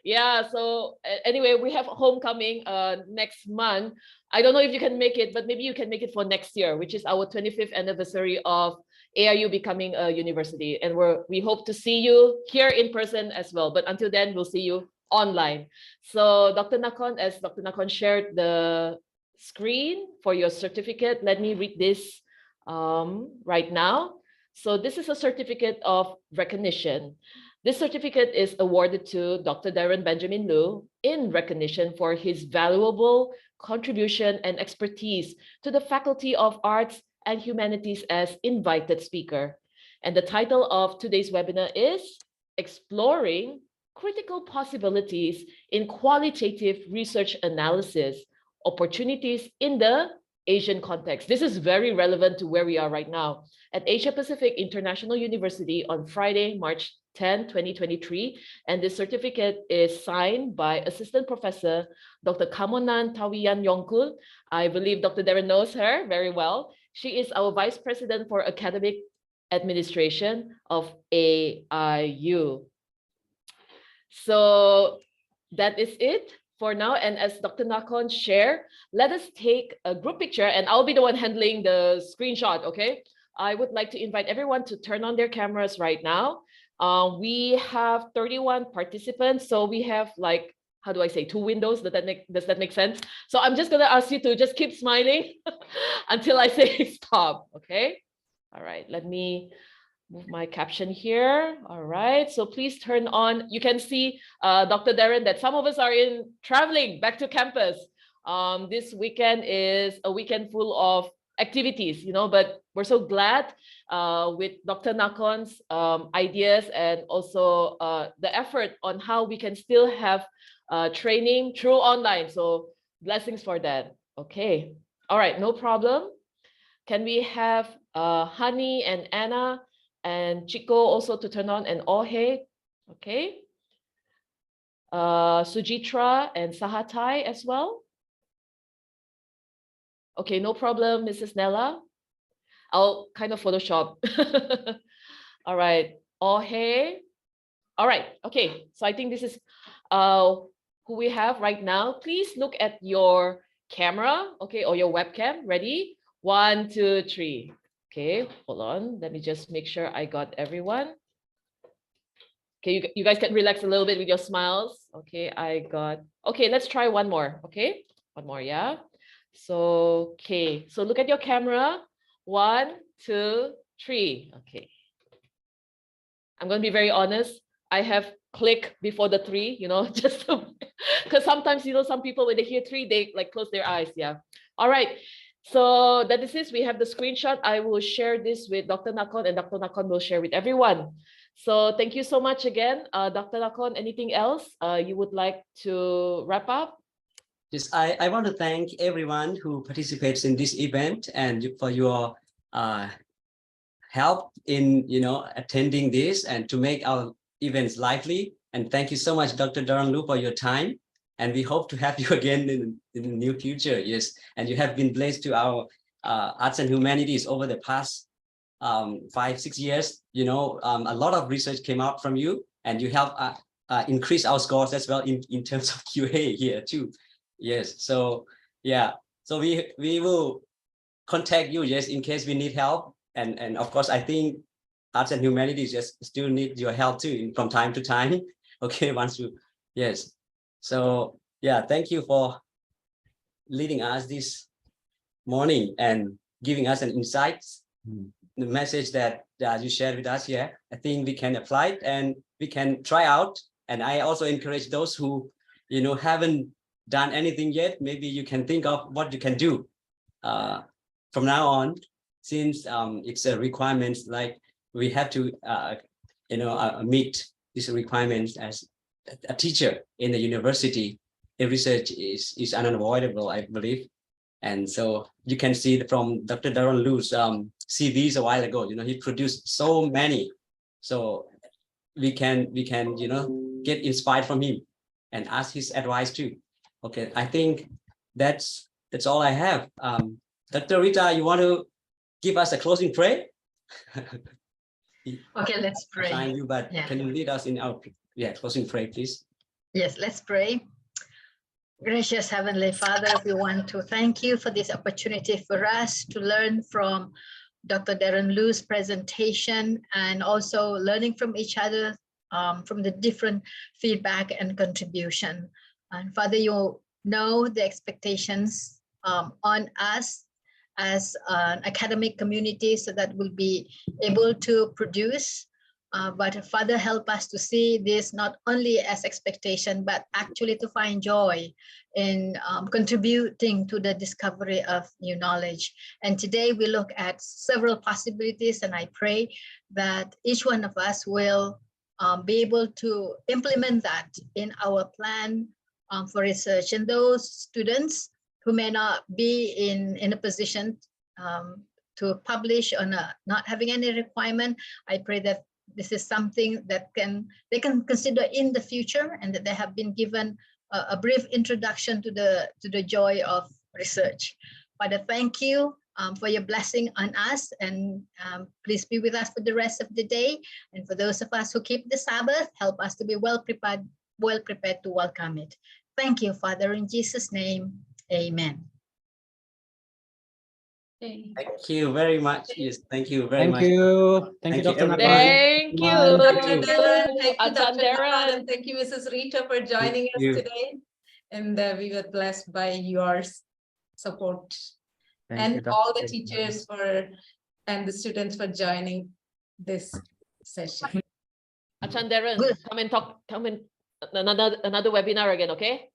Yeah. So anyway, we have homecoming next month. I don't know if you can make it, but maybe you can make it for next year, which is our 25th anniversary of AIU becoming a university. And we hope to see you here in person as well. But until then, we'll see you online. So Dr. Nakon, as Dr. Nakon shared the screen for your certificate, let me read this right now. So this is a certificate of recognition. This certificate is awarded to Dr. Darren Benjamin Lu in recognition for his valuable contribution and expertise to the Faculty of Arts and Humanities as invited speaker. And the title of today's webinar is Exploring Critical Possibilities in Qualitative Research Analysis, Opportunities in the Asian Context. This is very relevant to where we are right now. At Asia Pacific International University on Friday, March 10, 2023. And this certificate is signed by Assistant Professor Dr. Kamonan Tawiyan Yongkul. I believe Dr. Darren knows her very well. She is our Vice President for Academic Administration of AIU. So that is it for now. And as Dr. Nakon shared, let us take a group picture and I'll be the one handling the screenshot, okay? I would like to invite everyone to turn on their cameras right now. We have 31 participants. So we have like, how do I say, 2 windows? Does that make sense? So I'm just gonna ask you to just keep smiling until I say stop, okay? All right, let me move my caption here. All right, so please turn on. You can see, Dr. Darren, that some of us are traveling back to campus. This weekend is a weekend full of activities, but we're so glad with Dr. Nakon's ideas and also the effort on how we can still have training through online. So blessings for that. Okay. All right, no problem. Can we have Honey and Anna and Chico also to turn on, and Ohe? Okay. Sujitra and Sahatai as well. Okay, no problem, Mrs. Nella. I'll kind of Photoshop. All right, Ohe. All right, okay. So I think this is who we have right now. Please look at your camera, okay, or your webcam. Ready? 1, 2, 3. Okay, hold on. Let me just make sure I got everyone. Okay, you guys can relax a little bit with your smiles. Okay, okay, let's try one more. Okay, one more, yeah. So, okay, so look at your camera. 1, 2, 3. Okay. I'm going to be very honest. I have click before the 3, just because sometimes, some people, when they hear 3, they like close their eyes. Yeah. All right. So that is it. We have the screenshot. I will share this with Dr. Nakon, and Dr. Nakon will share with everyone. So thank you so much again. Dr. Nakon, anything else you would like to wrap up? Yes, I want to thank everyone who participates in this event and for your help in attending this and to make our events lively. And thank you so much, Dr. Darren Lu, for your time. And we hope to have you again in the near future. Yes, and you have been blessed to our arts and humanities over the past 5-6 years. A lot of research came out from you, and you help increase our scores as well in terms of QA here too. Yes, so yeah, so we will contact you, yes, in case we need help. And of course, I think arts and humanities just still need your help too from time to time. Okay, once you, yes. So yeah, thank you for leading us this morning and giving us an insights, the message that you shared with us here. I think we can apply it and we can try out. And I also encourage those who, haven't done anything yet. Maybe you can think of what you can do from now on, since it's a requirement, like we have to, meet these requirements as a teacher in the university. Research is unavoidable, I believe. And so you can see from Dr. Darren Lu's CVs a while ago, he produced so many. So we can, get inspired from him and ask his advice too. Okay, I think that's all I have. Dr. Rita, you want to give us a closing prayer? Okay, let's pray. You, but yeah. Can you lead us in our closing prayer, please? Yes, let's pray. Gracious Heavenly Father, we want to thank you for this opportunity for us to learn from Dr. Darren Lu's presentation, and also learning from each other from the different feedback and contribution. And Father, you know the expectations on us as an academic community, so that we'll be able to produce. But Father, help us to see this not only as expectation, but actually to find joy in contributing to the discovery of new knowledge. And today we look at several possibilities, and I pray that each one of us will be able to implement that in our plan for research. And those students who may not be in a position to publish or not having any requirement, I pray that this is something that they can consider in the future, and that they have been given a brief introduction to the joy of research. Father, thank you for your blessing on us, and please be with us for the rest of the day. And for those of us who keep the Sabbath, help us to be well prepared to welcome it. Thank you, Father, in Jesus' name, amen. Thank you very much. Yes, thank you very much. Thank you, Dr. everyone. Thank you, Dr. Darren. Thank you, Dr. Darren. And thank you, Mrs. Rita, for joining us today. And we were blessed by your support. And all the teachers and the students for joining this session. Achan Darren, come and another webinar again, okay?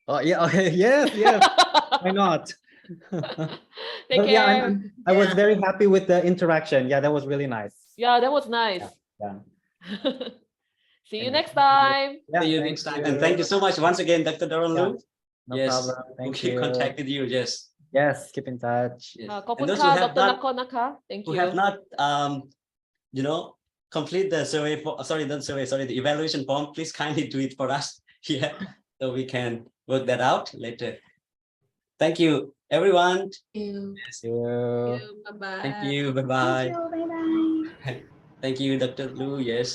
Oh yeah, okay, yes, why not? Take But yeah, care. I was very happy with the interaction. Yeah, that was really nice. Yeah, that was nice. Yeah. See you Thank next you. time. Yeah, See you thank next time. And thank you so much once again, Dr. Darren Yeah, Lu. no Yes, problem. we'll Thank keep you. contact with you. Yes. Yes, keep in touch. Yes. ขอบ And คุณ those ค่ะ who have Dr. not, Nako นะคะ Thank who you. have not, you know, complete the survey, sorry, not survey, sorry, the evaluation form, please kindly do it for us here so we can work that out later. Thank you, everyone. You. Yes. You. Bye-bye. Thank you. Bye-bye. Thank you, Dr. Lu. Yes.